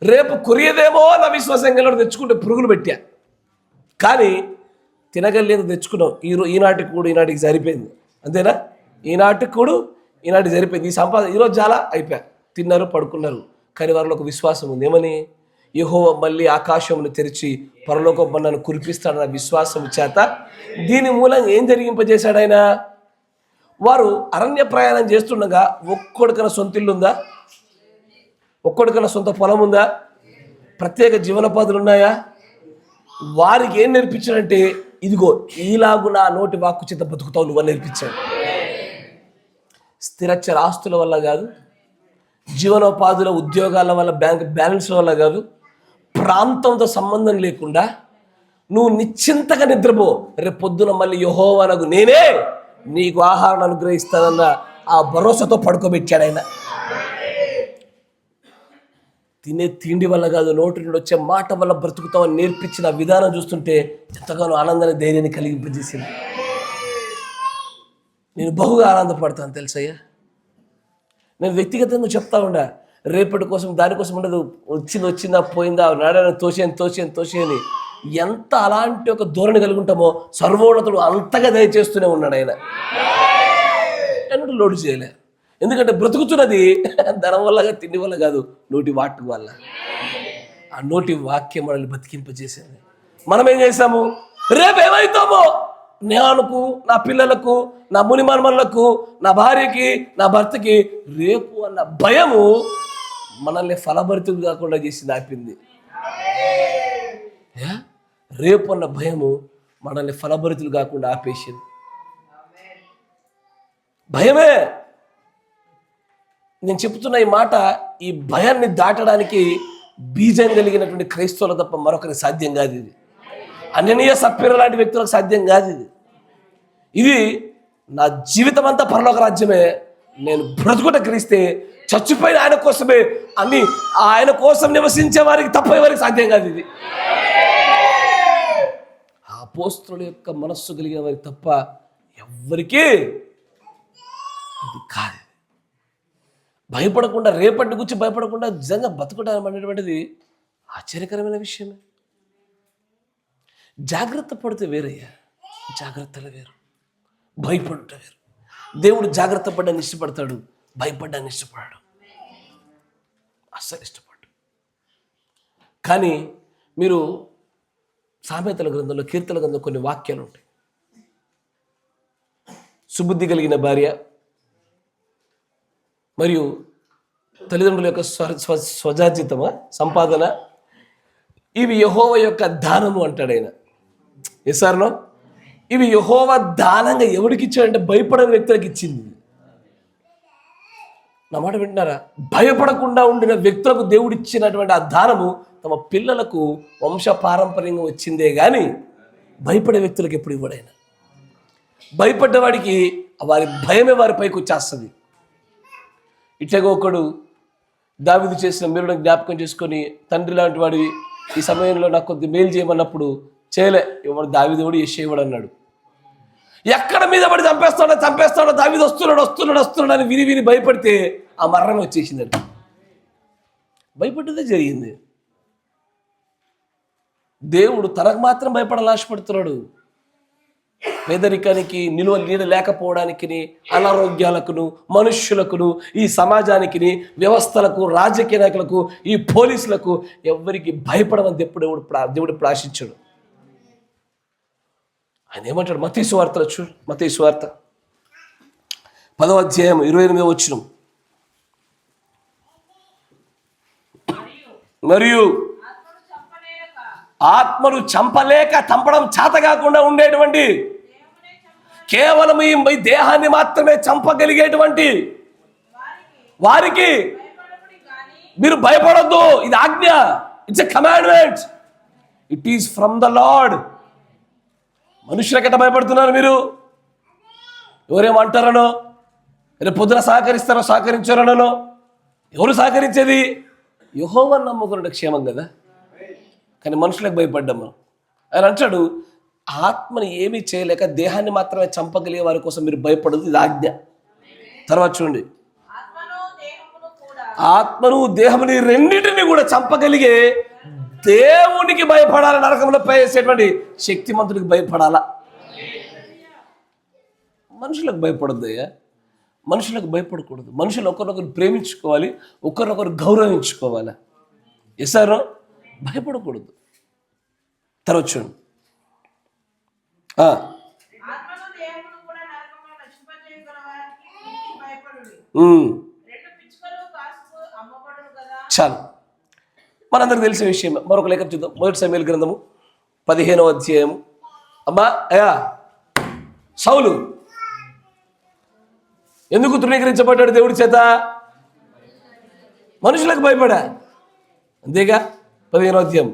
రేపు కొరియదేమో నా విశ్వాసం కలిగి తెచ్చుకుంటే పురుగులు పెట్టా, కానీ తినగలేదు తెచ్చుకున్నావు. ఈనాటికి కూడా ఈనాటికి సరిపోయింది, అంతేనా? ఈనాటికి కూడా ఈనాటికి సరిపోయింది. ఈ సంపాదన ఈరోజు చాలా అయిపోయా, తిన్నారు, పడుకున్నారు. కానీ వారిలో ఒక విశ్వాసం ఉంది. ఏమని? యెహోవా మళ్ళీ ఆకాశమును తెరిచి పరలోక మన్నాను కురిపిస్తాడన్న విశ్వాసం చేత దీని మూలంగా ఏం జరిగింపజేశాడు ఆయన? వారు అరణ్య ప్రయాణం చేస్తుండగా ఒక్కొక్కడికైనా సొంత ఇల్లు ఉందా? ఒక్కడికన్నా సొంత పొలం ఉందా? ప్రత్యేక జీవనోపాధులు ఉన్నాయా? వారికి ఏం నేర్పించాడంటే, ఇదిగో ఈలాగు నా నోటి వాక్కు చేత బతుకుతావు నువ్వు అని నేర్పించాడు. స్థిరచర ఆస్తుల వల్ల కాదు, జీవనోపాధుల ఉద్యోగాల వల్ల, బ్యాంక్ బ్యాలెన్స్ల వల్ల కాదు, ప్రాంతంతో సంబంధం లేకుండా నువ్వు నిశ్చింతగా నిద్రపో. రేపు పొద్దున మళ్ళీ యెహోవానగు నేనే నీకు ఆహారం అనుగ్రహిస్తానన్న ఆ భరోసాతో పడుకోబెట్టాడు ఆయన. తినే తిండి వల్ల కాదు, నోటి నుండి వచ్చే మాట వల్ల బ్రతుకుతామని నేర్పించిన విధానం చూస్తుంటే ఎంతగానో ఆనందాన్ని, ధైర్యాన్ని కలిగింపజేసింది. నేను బహుగా ఆనందపడతాను తెలుసయ్యా. నేను వ్యక్తిగతంగా చెప్తా ఉండా, రేపటి కోసం దానికోసం ఉండదు, వచ్చిందా పోయిందా, నాడని తోసేని ఎంత అలాంటి ఒక ధోరణి కలిగి ఉంటామో సర్వోన్నతుడు అంతగా దయచేస్తూనే ఉన్నాడు ఆయన. ఎన్నడూ లోటు చేయలే. ఎందుకంటే బ్రతుకుతున్నది ధనం వల్ల, తిండి వల్ల కాదు, నోటి వాటి వల్ల. ఆ నోటి వాక్యం మనల్ని బతికింపజేసేది. మనం ఏం చేసాము? రేపు ఏమవుతామో, నాకు, నా పిల్లలకు, నా మునిమన్మలకు, నా భార్యకి, నా భర్తకి రేపు అన్న భయము మనల్ని ఫలభరితులు కాకుండా చేసి ఆపింది. రేపు అన్న భయము మనల్ని ఫలభరితులు కాకుండా ఆపేసింది. భయమే. నేను చెప్తున్న ఈ మాట, ఈ భయాన్ని దాటడానికి బీజం కలిగినటువంటి క్రైస్తవులు తప్ప మరొకరికి సాధ్యం కాదు. ఇది అననీయ సప్పీరా లాంటి వ్యక్తులకు సాధ్యం కాదు. ఇది నా జీవితం అంతా పరలోక రాజ్యమే. నేను బ్రతుకుట క్రీస్తే, చచ్చిపోయిన ఆయన కోసమే అని ఆయన కోసం నివసించే వారికి తప్ప ఎవరికి సాధ్యం కాదు. ఇది అపోస్తలుల యొక్క మనస్సు కలిగిన వారికి తప్ప ఎవ్వరికీ ఇది కాదు. భయపడకుండా, రేపటి గురించి భయపడకుండా నిజంగా బతుకడం అనేటువంటిది ఆశ్చర్యకరమైన విషయమే. జాగ్రత్త పడితే వేరయ్యా, జాగ్రత్తలు వేరు, భయపడుట వేరు. దేవుడు జాగ్రత్త పడ్డాన్ని ఇష్టపడతాడు, భయపడ్డాన్ని ఇష్టపడాడు, అస్సలు ఇష్టపడ్డాడు. కానీ మీరు సామెతల గ్రంథంలో, కీర్తన గ్రంథంలో కొన్ని వాక్యాలు ఉంటాయి. సుబుద్ధి కలిగిన భార్య మరియు తల్లిదండ్రుల యొక్క స్వజార్జితమా సంపాదన, ఇవి యెహోవా యొక్క దానము అంటాడు ఆయన. ఎసార్నో, ఇవి యెహోవా దానంగా ఎవరికి ఇచ్చాడంటే భయపడని వ్యక్తులకు ఇచ్చింది. నా మాట వింటున్నారా? భయపడకుండా ఉండిన వ్యక్తులకు దేవుడు ఇచ్చినటువంటి ఆ దానము తమ పిల్లలకు వంశ పారంపర్యంగా వచ్చిందే కానీ భయపడే వ్యక్తులకు ఎప్పుడు ఇవ్వడైనా. భయపడ్డవాడికి వారి భయమే వారి పైకి వచ్చేస్తుంది. ఇట్లాగో ఒకడు దావీదు చేసిన మేలును జ్ఞాపకం చేసుకొని, తండ్రి లాంటి వాడివి, ఈ సమయంలో నాకు కొద్ది మేలు చేయమన్నప్పుడు చేయలే. ఎవడు దావీదుడు యెషయా అన్నాడు. ఎక్కడ మీద పడి చంపేస్తాడో దావీదు వస్తున్నాడు అని విని భయపడితే ఆ మరణం వచ్చేసిందండి. భయపడ్డదే జరిగింది. దేవుడు తనకు మాత్రం భయపడాలని ఆశపడుతున్నాడు. పేదరికానికి, నిలువ నీడ లేకపోవడానికి, అనారోగ్యాలకును, మనుష్యులకును, ఈ సమాజానికి, వ్యవస్థలకు, రాజకీయ నాయకులకు, ఈ పోలీసులకు ఎవరికి భయపడమని దేవుడు ఇప్పుడు ఆశించాడు. ఆయన ఏమంటాడు? మత్తయి సువార్తలో చూడు, మత్తయి సువార్త 10వ అధ్యాయం 28వ వచనం. మరియు ఆత్మను చంపడం చేత కాకుండా ఉండేటువంటి, కేవలం ఈ దేహాన్ని మాత్రమే చంపగలిగేటువంటి వారికి మీరు భయపడొద్దు. ఇది ఆజ్ఞ. It's a commandment. It is from the Lord. మనుషులకెట్ట భయపడుతున్నారు మీరు? ఎవరేమంటారనో, రేపు పొద్దున సహకరించారనో. ఎవరు సహకరించేది? యెహోవాను నమ్ముకున్న క్షేమం కదా. కానీ మనుషులకు భయపడ్డాం మనం. ఆయన అంటాడు, ఆత్మని ఏమీ చేయలేక దేహాన్ని మాత్రమే చంపగలిగే వారి కోసం మీరు భయపడదు. ఇది ఆజ్ఞ. తర్వాత చూడండి, ఆత్మను దేహముని రెండింటిని కూడా చంపగలిగే దేవునికి భయపడాలి. నరకంలో వేసేటువంటి శక్తిమంతుడికి భయపడాలా. మనుషులకు భయపడద్దు అయ్యా. మనుషులకు భయపడకూడదు. మనుషులు ఒకరినొకరు ప్రేమించుకోవాలి, ఒకరినొకరు గౌరవించుకోవాలి. ఎసారో భయపడకూడదు. తర్వాత చూడండి, చాలు, మనందరికి తెలిసిన విషయం. మరొక లేఖ చూద్దాం. 1 సమూయేలు గ్రంథము 15వ అధ్యాయము. అమ్మా అయ్యా, సౌలు ఎందుకు తృణీకరించబడ్డాడు దేవుడి చేత? మనుషులకు భయపడా. అంతేగా? 15వ అధ్యాయం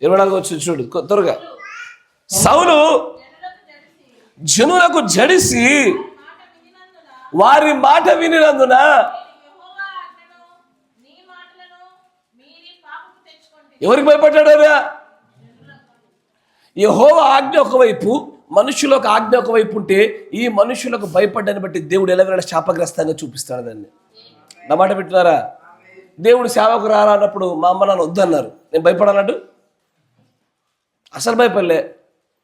24 వచ్చి చూడు త్వరగా. సౌలు జనులకు జడిసి వారి మాట వినినందున ఎవరికి భయపడ్డాడా? యెహోవా ఆజ్ఞ ఒకవైపు, మనుషులకు ఆజ్ఞ ఒకవైపు ఉంటే ఈ మనుషులకు భయపడ్డాన్ని బట్టి దేవుడు ఎలాగైనా శాపగ్రస్తంగా చూపిస్తాడు దాన్ని. నా మాట పెట్టినారా? దేవుడు సేవకు రారా అన్నప్పుడు మా అమ్మ నాన్న వద్దన్నారు, నేను భయపడాలన్నాడు? అసలు భయపడలే.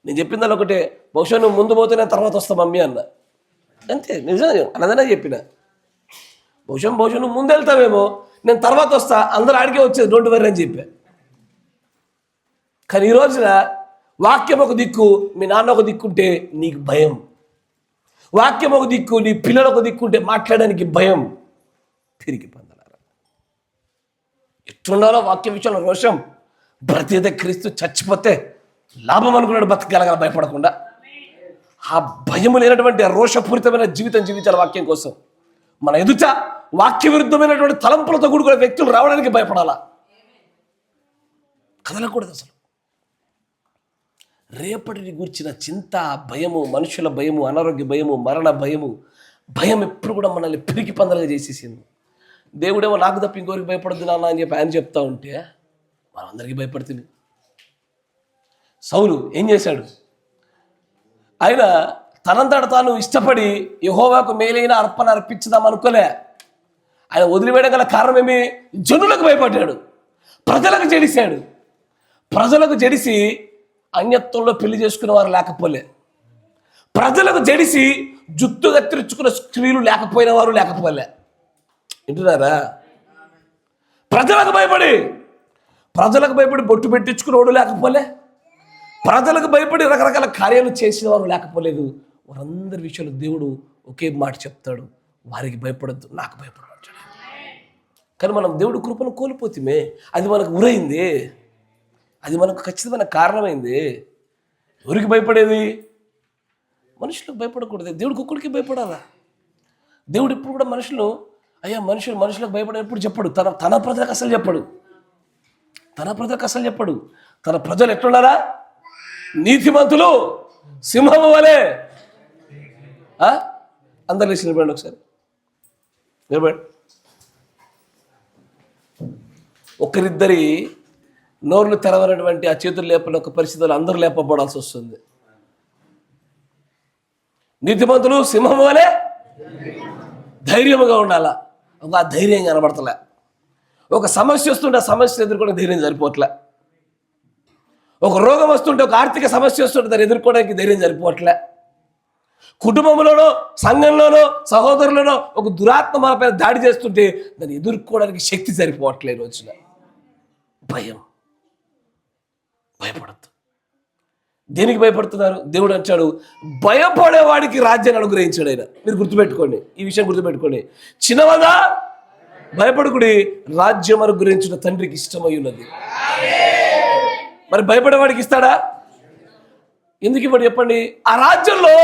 నేను చెప్పిందని ఒకటే, బహుశా నువ్వు ముందు పోతే నేను తర్వాత వస్తా మమ్మీ అన్న. అంతే, నిజంగా అన్నదనే చెప్పిన. బహుశా నువ్వు ముందు వెళ్తావేమో, నేను తర్వాత వస్తా, అందరూ ఆడికే వచ్చేది, డోంట్ వరీ అని చెప్పా. కానీ ఈ రోజున వాక్యం ఒక దిక్కు, మీ నాన్న ఒక దిక్కుంటే నీకు భయం. వాక్యం ఒక దిక్కు, నీ పిల్లలు ఒక దిక్కుంటే మాట్లాడడానికి భయం. తిరిగి పొందలారా, ఎట్లుండాలో వాక్యం విషయంలో రోషం. బ్రతికితే క్రీస్తు, చచ్చిపోతే లాభం అనుకున్నాడు బతకగలగా భయపడకుండా. ఆ భయము లేనటువంటి రోషపూరితమైన జీవితం జీవించాలి వాక్యం కోసం. మన ఎదుట వాక్య విరుద్ధమైనటువంటి తలంపులతో కూడుకునే వ్యక్తులు రావడానికి భయపడాలా, కదలకూడదు అసలు. రేపటిని గురించిన చింత, భయము, మనుషుల భయము, అనారోగ్య భయము, మరణ భయము, భయం ఎప్పుడు కూడా మనల్ని పిరికి పందలుగా చేసేసింది. దేవుడేమో నాకు తప్ప ఇంకోరికి భయపడద్దు నాన్న అని చెప్పి ఆయన చెప్తా ఉంటే మనం అందరికీ భయపడుతుంది. సౌలు ఏం చేశాడు? ఆయన తనంతట తాను ఇష్టపడి యెహోవాకు మేలైన అర్పణ అర్పించుదాం అనుకోలే. ఆయన వదిలివేయడం గల కారణం ఏమి? జనులకు భయపడ్డాడు, ప్రజలకు జడిశాడు. ప్రజలకు జడిసి అన్యత్వంలో పెళ్లి చేసుకునే వారు లేకపోలే, ప్రజలకు జడిసి జుట్టు కత్తిరించుకున్న స్త్రీలు లేకపోయిన వారు లేకపోలే. వింటున్నారా? ప్రజలకు భయపడి బొట్టు పెట్టించుకునేవాడు లేకపోలే, ప్రజలకు భయపడి రకరకాల కార్యాలు చేసిన వారు లేకపోలేదు. వారందరి విషయాలు దేవుడు ఒకే మాట చెప్తాడు, వారికి భయపడద్దు, నాకు భయపడవచ్చు. కానీ మనం దేవుడు కృపను కోల్పోతే అది మనకు ఉరైంది, అది మనకు ఖచ్చితమైన కారణమైంది. ఎవరికి భయపడేది? మనుషులకు భయపడకూడదు, దేవుడికి ఒక్కడికి భయపడాలా. దేవుడు ఇప్పుడు కూడా మనుషులకు భయపడే ఎప్పుడు చెప్పడు. తన ప్రజలకు అసలు చెప్పడు. తన ప్రజలు ఎట్లున్నారా? నీతిమంతులు సింహము వలె. అందరు లేచి నిలబడండి ఒకసారి, నిలబడి. ఒకరిద్దరి నోర్లు తెరవనటువంటి ఆ చేతులు లేపని ఒక పరిస్థితుల్లో అందరూ లేపబడాల్సి వస్తుంది. నీతిమంతులు సింహం వలె ధైర్యముగా ఉండాలా. ఒక ధైర్యం కనబడతలే. ఒక సమస్య వస్తుంటే ఆ సమస్యను ఎదుర్కోవడానికి ధైర్యం సరిపోవట్లే. ఒక రోగం వస్తుంటే, ఒక ఆర్థిక సమస్య వస్తుంటే దాన్ని ఎదుర్కోవడానికి ధైర్యం సరిపోవట్లే. కుటుంబంలోనో, సంఘంలోనో, సహోదరులోనో ఒక దురాత్మ మన పైన దాడి చేస్తుంటే దాన్ని ఎదుర్కోవడానికి శక్తి సరిపోవట్లే. ఈ రోజున భయపడద్దు. దేనికి భయపడుతున్నారు? దేవుడు అంటాడు, భయపడేవాడికి రాజ్యాన్ని అనుగ్రహించాడు ఆయన. మీరు గుర్తుపెట్టుకోండి, ఈ విషయం గుర్తుపెట్టుకోండి. చిన్నవదా భయపడుకుడి, రాజ్యం అనుగ్రహించిన తండ్రికి ఇష్టమై ఉన్నది. మరి భయపడేవాడికి ఇస్తాడా? ఎందుకు ఇవ్వడు చెప్పండి? ఆ రాజ్యంలో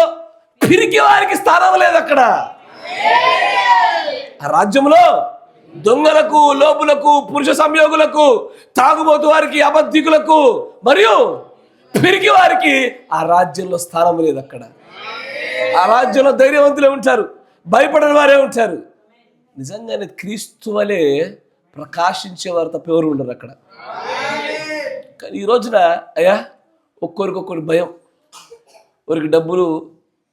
పిరికి వారికి స్థానం లేదు. అక్కడ ఆ రాజ్యంలో దొంగలకు, లోపులకు, పురుష సంయోగులకు, తాగుబోతు వారికి, అబద్ధికులకు మరియు పిరికి వారికి ఆ రాజ్యంలో స్థానం లేదు. అక్కడ ఆ రాజ్యంలో ధైర్యవంతులే ఉంటారు, భయపడని వారే ఉంటారు. నిజంగానే క్రీస్తు వలె ప్రకాశించేవారు తప్ప ఎవరు ఉండరు అక్కడ. కానీ ఈ రోజున అయ్యా ఒక్కొక్కరి భయం. ఒకరికి డబ్బులు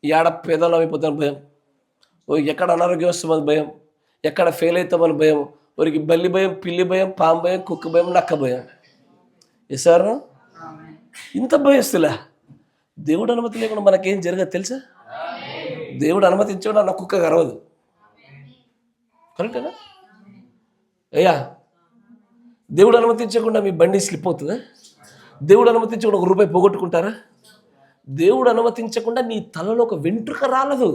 ఏడ పేదలు అయిపోతామని భయం, ఎక్కడ అనారోగ్యం వస్తామని భయం, ఎక్కడ ఫెయిల్ అవుతామని భయం, ఒకరికి బల్లి భయం, పిల్లి భయం, పాము భయం, కుక్క భయం, నక్క భయం. సార్ ఇంత భయస్తులే. దేవుడు అనుమతి లేకుండా మనకేం జరగదు తెలుసా? దేవుడు అనుమతించకుండా నా కుక్క గర్వదు. కరెక్టేనా? అయ్యా దేవుడు అనుమతించకుండా మీ బండి స్లిప్ అవుతుందా? దేవుడు అనుమతించకుండా ₹1 పోగొట్టుకుంటారా? దేవుడు అనుమతించకుండా నీ తలలో ఒక వెంట్రుక రాలదు.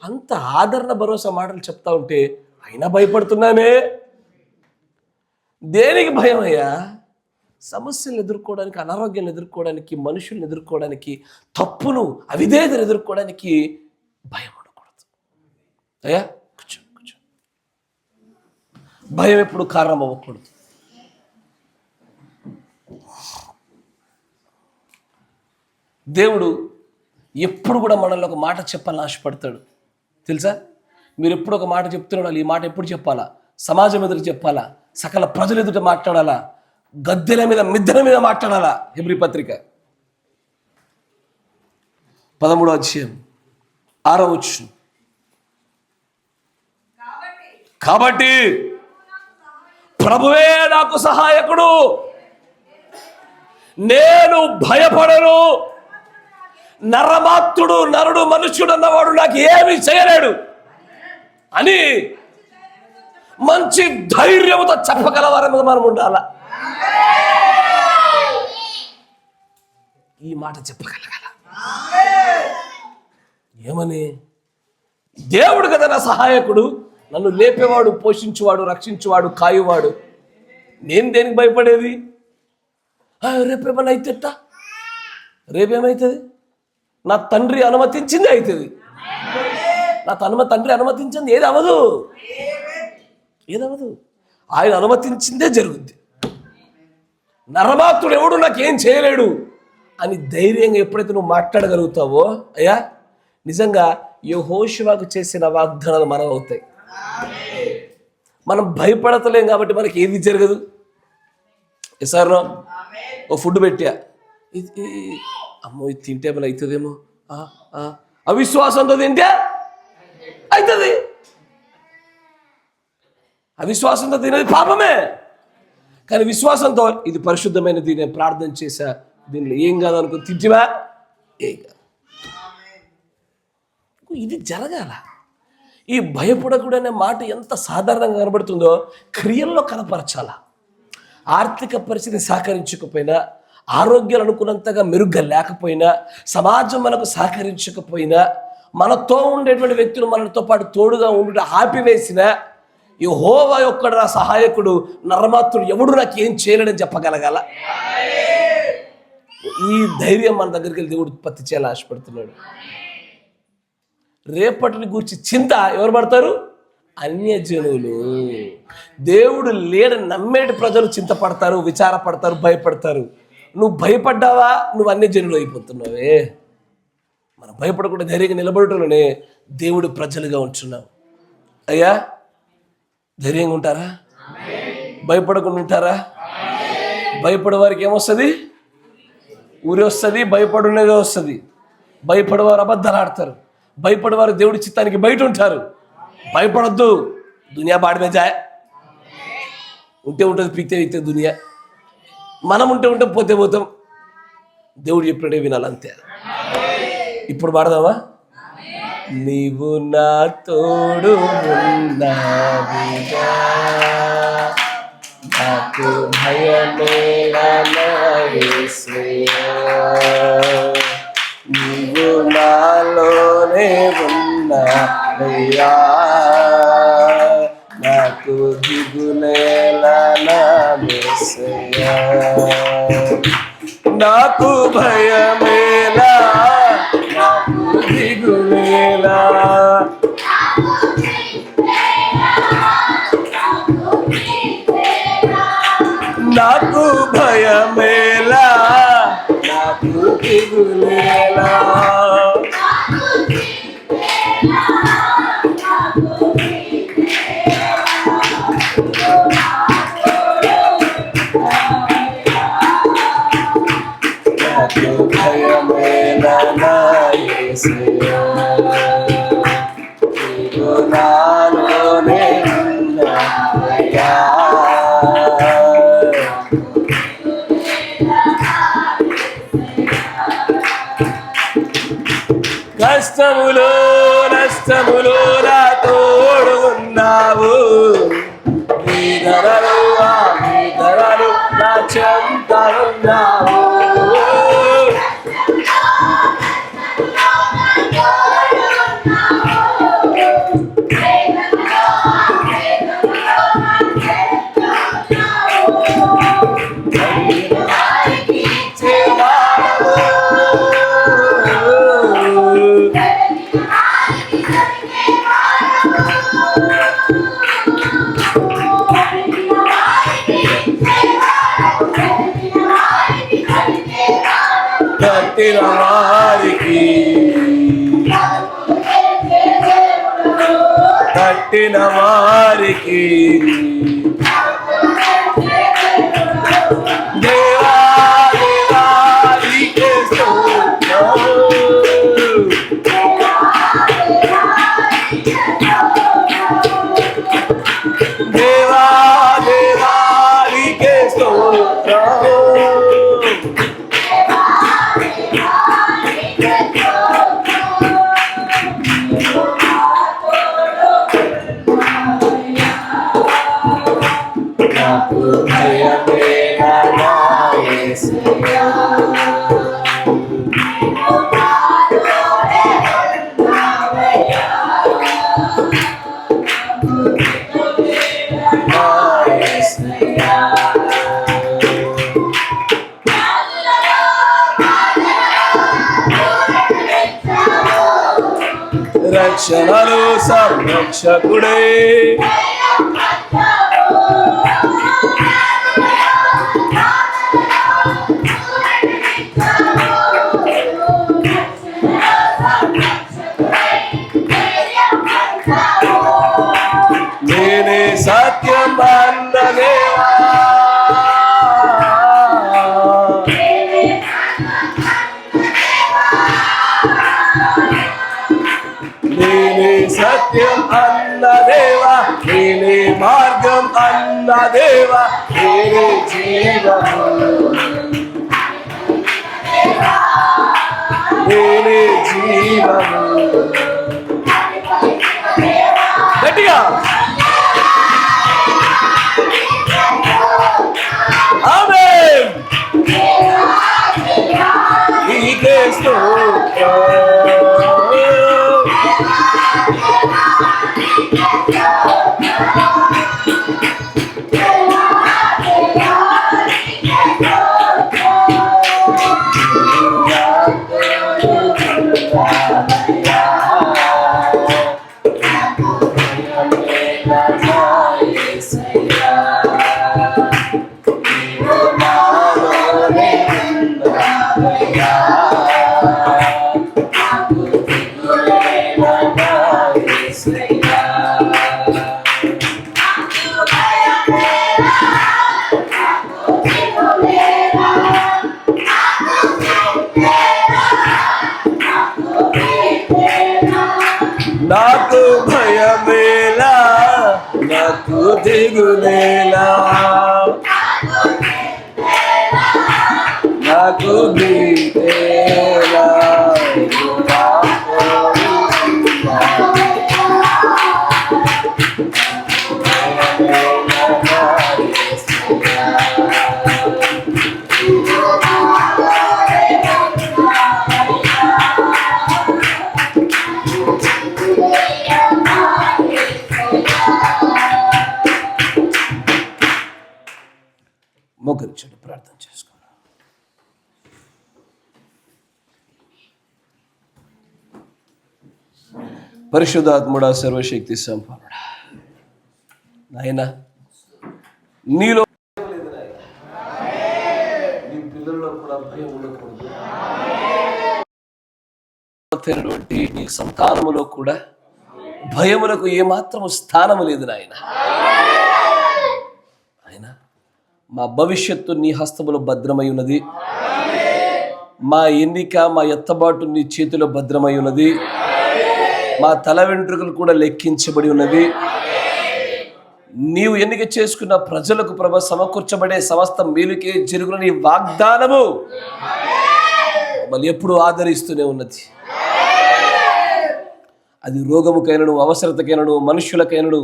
అంత ఆదరణ భరోసా మాటలు చెప్తా ఉంటే అయినా భయపడుతున్నామే. దేనికి భయం అయ్యా? సమస్యలను ఎదుర్కోవడానికి, అనారోగ్యాన్ని ఎదుర్కోవడానికి, మనుషుల్ని ఎదుర్కోవడానికి, తప్పును అవిధేయతను ఎదుర్కోవడానికి భయం ఉండకూడదు. అయ్యా కూర్చో కూర్చో. భయం ఎప్పుడు కారణం అవ్వకూడదు. దేవుడు ఎప్పుడు కూడా మనల్ని ఒక మాట చెప్పాలని ఆశపడతాడు. తెలుసా? మీరు ఎప్పుడు ఒక మాట చెప్తున్నాడు, ఈ మాట ఎప్పుడు చెప్పాలా? సమాజం ఎదురు చెప్పాలా? సకల ప్రజలు ఎదుట మాట్లాడాలా? గద్దెల మీద, మిద్దెల మీద మాట్లాడాలా? హెబ్రీ పత్రిక 13వ అధ్యాయం 6వ వచనం. కాబట్టి ప్రభువే నాకు సహాయకుడు, నేను భయపడను. నరమాత్రుడు, నరుడు, మనుష్యుడు అన్నవాడు నాకు ఏమీ చేయలేడు అని మంచి ధైర్యంతో చెప్పగలవారని మనం ఉండాల. ఈ మాట చెప్పగలగాల. ఏమని? దేవుడు కదా నా సహాయకుడు, నన్ను లేపేవాడు, పోషించువాడు, రక్షించువాడు, కాయువాడు. నేను దేనికి భయపడేది? రేపేమన్నా అయితేట, రేపేమవుతుంది? నా తండ్రి అనుమతించింది అవుతుంది. నా తండ్రి అనుమతించింది ఏది అవ్వదు, ఏదవదు. ఆయన అనుమతించిందే జరుగుద్ది. నరమాత్రుడు ఎవడు నాకేం చేయలేడు అని ధైర్యంగా ఎప్పుడైతే నువ్వు మాట్లాడగలుగుతావో, అయ్యా నిజంగా యెహోషువకు చేసిన వాగ్దానాలు మనం అవుతాయి. మనం భయపడతలేం కాబట్టి మనకి ఏది జరగదు. ఎసారో ఓ ఫుడ్ పెట్టా, ఇది అమ్మో ఇది తింటే ఏమైనా అవుతుందేమో, అవిశ్వాసంతో తింటే అవుతుంది. అవిశ్వాసంతో తినేది పాపమే. కానీ విశ్వాసంతో ఇది పరిశుద్ధమైనది, నేను ప్రార్థన చేశా, దీనిలో ఏం కాదనుకో తింటివా, ఏం కాదు. ఇది జరగాల. ఈ భయపడకూడదు అనే మాట ఎంత సాధారణంగా కనబడుతుందో క్రియల్లో కనపరచాల. ఆర్థిక పరిస్థితి సహకరించకపోయినా, ఆరోగ్యాలు అనుకున్నంతగా మెరుగ్గా లేకపోయినా, సమాజం మనకు సహకరించకపోయినా, మనతో ఉండేటువంటి వ్యక్తులు మనతో పాటు తోడుగా ఉండుట ఆపివేసిన యెహోవా ఒక్కడు నా సహాయకుడు, నరమాత్రుడు ఎవడు నాకు ఏం చేయలేడని చెప్పగలగాల. ఈ ధైర్యం మన దగ్గరికి వెళ్ళి దేవుడు ఉత్పత్తి చేయాలని ఆశపడుతున్నాడు. రేపటిని గురించి చింత ఎవరు పడతారు? అన్యజనులు. దేవుడు లేడని నమ్మేటి ప్రజలు చింతపడతారు, విచారపడతారు, భయపడతారు. నువ్వు భయపడ్డావా, నువ్వు అన్యజనులు అయిపోతున్నావే. మనం భయపడకుండా ధైర్యంగా నిలబడటంలోనే దేవుడు ప్రజలుగా ఉంటున్నావు. అయ్యా ధైర్యంగా ఉంటారా? భయపడకుండా ఉంటారా? భయపడే వారికి ఏమొస్తుంది? ఊరి వస్తుంది. భయపడున్నదే వస్తుంది. భయపడేవారు అబద్ధాలు ఆడతారు. భయపడేవారు దేవుడి చిత్తానికి బయట ఉంటారు. భయపడొద్దు. దునియా బాడమే జాయ్. ఉంటే ఉంటుంది, పీక్తే పీక్తే దునియా. మనం ఉంటే ఉంటాం, పోతే పోతాం. దేవుడు చెప్పినట్టే వినాలి, అంతే. ఇప్పుడు పాడదామా? నీవు నా తోడు ఉన్నావుగా, నాకు భయమేలా నా యేసయ్యా. నీవు నాలోనే ఉన్నావయ్యా, నాకు దిగులేలా నా యేసయ్యా. నాకు భయమేలా, నాకు దిగులేలా, నాకు భయమేలా, నాకు దిగులేలా. నాకు భయమేలా నా యేసయ్యా, నీవు నాలోనే ఉన్నావయ్యా. కష్టములో నష్టములో నా తోడు ఉన్నావు, వీధరలు ఆ వీధరలు నా చెంత ఉన్నావు. కట్టిన వారికి కట్టిన వారికి దేవా దేవా నీకే స్తోత్రం. దేవా దేవా నీకే స్తోత్రం. నాకు భయమేలా నా యేసయ్యా. నా యేసయ్యా. రక్షణలో సంరక్షకుడే నేనే సత్యం అన్న దేవా. నేనే సత్యం అన్న దేవా, నేనే మార్గం అన్న దేవా, నేనే జీవము, నేనే జీవము. గట్టిగా ఆమేన్. నీకే స్తోత్రం. నాకు భయమేలా, నాకు దిగులేలా, నాకు భీతేలా. మోకరించండి, ప్రార్థన చేసుకున్నాం. పరిశుద్ధాత్ముడా, సర్వశక్తి సంపన్నుడా, నాయనా నీలో నీ పిల్లల్లో కూడా భయం ఉండకూడదు. నీ సంతానములో కూడా భయములకు ఏమాత్రము స్థానము లేదు నాయన. ఆయన మా భవిష్యత్తు నీ హస్తములో భద్రమై ఉన్నది. మా ఎన్నిక, మా ఎత్తబాటు నీ చేతిలో భద్రమై ఉన్నది. మా తల వెంట్రుకలు కూడా లెక్కించబడి ఉన్నది. నీవు ఎన్నిక చేసుకున్న ప్రజలకు ప్రభ సమకూర్చబడే సమస్త మేలుకే జరుగున నీ వాగ్దానము మళ్ళీ ఎప్పుడు ఆదరిస్తూనే ఉన్నది. అది రోగముకైనను, అవసరతకైనను, మనుష్యులకైనను,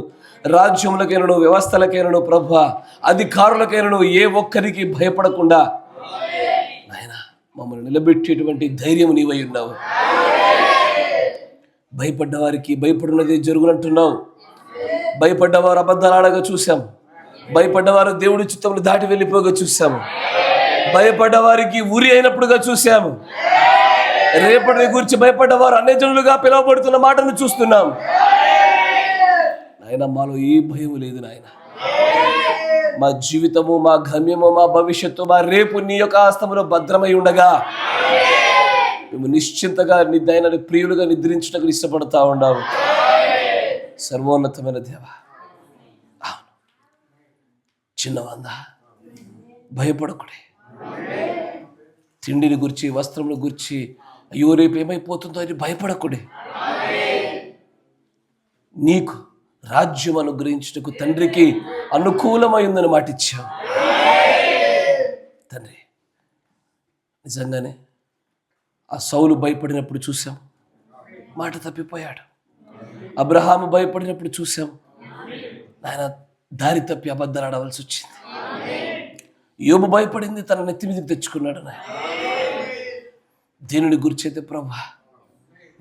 రాజ్యములకైనను, వ్యవస్థలకైనను, ప్రభ అధికారులకైనను ఏ ఒక్కరికి భయపడకుండా నాయన మమ్మల్ని నిలబెట్టేటువంటి ధైర్యం నీవై ఉన్నావు. భయపడ్డ వారికి భయపడినది జరుగునంటున్నావు. భయపడ్డవారు అబద్ధాలాడగా చూసాము. భయపడ్డవారు దేవుడి చిత్తమును దాటి వెళ్ళిపోగా చూసాము. భయపడ్డ వారికి ఉరి అయినప్పుడుగా చూసాము. రేపటి గురించి భయపడ్డవారు అన్యజనులుగా పిలువబడుతున్న మాటను చూస్తున్నాం. నాయన మాలో ఏ భయం లేదు నాయన. మా జీవితము, మా గమ్యము, మా భవిష్యత్తు, మా రేపు నీ యొక్క హస్తములో భద్రమై ఉండగా మేము నిశ్చింతగా నిద్రైన ప్రియులుగా నిద్రించడానికి ఇష్టపడతా ఉన్నాము. సర్వోన్నతమైన దేవ, చిన్నవంద భయపడకుడే. తిండిని గురించి, వస్త్రముల గురించి, అయ్యో రేపు ఏమైపోతుందో అని భయపడకుడే. నీకు రాజ్యం అనుగ్రహించుటకు తండ్రికి అనుకూలమైందని మాట ఇచ్చావు తండ్రి. నిజంగానే ఆ సౌలు భయపడినప్పుడు చూసాం, మాట తప్పిపోయాడు. అబ్రహాము భయపడినప్పుడు చూసాం, ఆయన దారి తప్పి అబద్ధాలు ఆడవలసి వచ్చింది. యోబు భయపడింది, తన నెత్తి మీదకి తెచ్చుకున్నాడు. దీనిని గురించైతే ప్రభా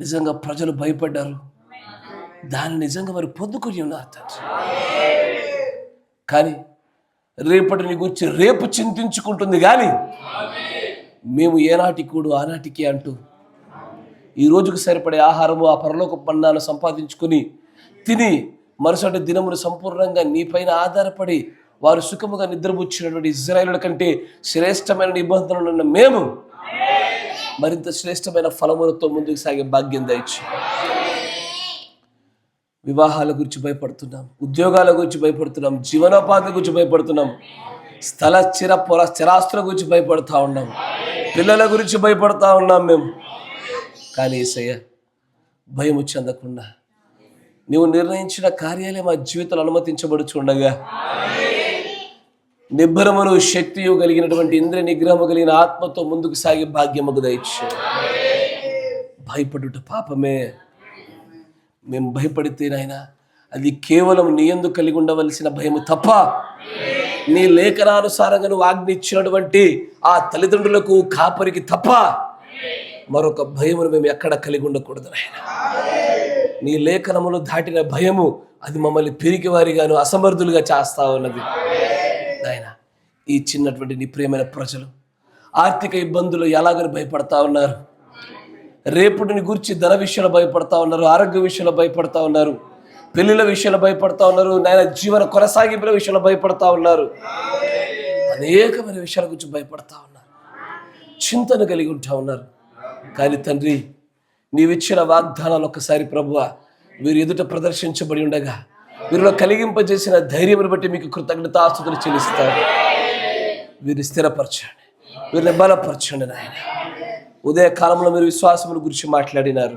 నిజంగా ప్రజలు భయపడ్డారు, దాన్ని నిజంగా వారు పొందుకొని ఉన్నారు తండ్రి. కానీ రేపటిని గురించి రేపు చింతించుకుంటుంది, కానీ మేము ఏనాటికి కూడా ఆనాటికి అంటూ ఈ రోజుకు సరిపడే ఆహారము, ఆ పరలోక పన్నాను సంపాదించుకొని తిని మరుసటి దినములు సంపూర్ణంగా నీ పైన ఆధారపడి వారు సుఖముగా నిద్రపుచ్చినటువంటి ఇజ్రాయేలుల కంటే శ్రేష్టమైన నిబంధనలు ఉన్న మేము మరింత శ్రేష్టమైన ఫలములతో ముందుకు సాగే భాగ్యం దయచు. వివాహాల గురించి భయపడుతున్నాం, ఉద్యోగాల గురించి భయపడుతున్నాం, జీవనోపాధి గురించి భయపడుతున్నాం, స్థిరాస్తుల గురించి భయపడతా ఉన్నాం, పిల్లల గురించి భయపడతా ఉన్నాం మేము. కానీ యేసయ్య, భయము చెందకుండా నీవు నిర్ణయించిన కార్యాలే మా జీవితంలో అనుమతించబడుచుండగా నిబ్బరమును శక్తియు కలిగినటువంటి ఇంద్రియ నిగ్రహము కలిగిన ఆత్మతో ముందుకు సాగే భాగ్యముకు దయచు. భయపడుట పాపమే. మేము భయపడితే నాయనా అది కేవలం నీ యందు కలిగి ఉండవలసిన భయము తప్ప నీ లేఖనానుసారంగా నువ్వు ఆజ్ఞ ఇచ్చినటువంటి ఆ తల్లిదండ్రులకు కాపరికి తప్ప మరొక భయమును మేము ఎక్కడ కలిగి ఉండకూడదు నాయనా. నీ లేఖనములు దాటిన భయము అది మమ్మల్ని పిరికి వారిగాను అసమర్థులుగా చేస్తా ఉన్నది నాయనా. ఈ చిన్నటువంటి నీ ప్రియమైన ప్రజలు ఆర్థిక ఇబ్బందులు ఎలాగని భయపడతా ఉన్నారు, రేపుడిని గురించి ధన విషయంలో భయపడతా ఉన్నారు, ఆరోగ్య విషయంలో భయపడతా ఉన్నారు, పెళ్లిళ్ళ విషయంలో భయపడతా ఉన్నారు, నాయన జీవన కొనసాగింపుల విషయంలో భయపడతా ఉన్నారు, అనేకమైన విషయాల గురించి భయపడతా ఉన్నారు, చింతను కలిగి ఉంటా ఉన్నారు. కానీ తండ్రి, నీవిచ్చిన వాగ్దానాలు ఒక్కసారి ప్రభువా వీరు ఎదుట ప్రదర్శించబడి ఉండగా వీరిలో కలిగింపజేసిన ధైర్యమును బట్టి మీకు కృతజ్ఞతాస్తుతులు చెల్లిస్తారు. వీరిని స్థిరపరచండి, వీరిని బలపరచండి నాయన. ఉదయ కాలంలో మీరు విశ్వాసముల గురించి మాట్లాడినారు,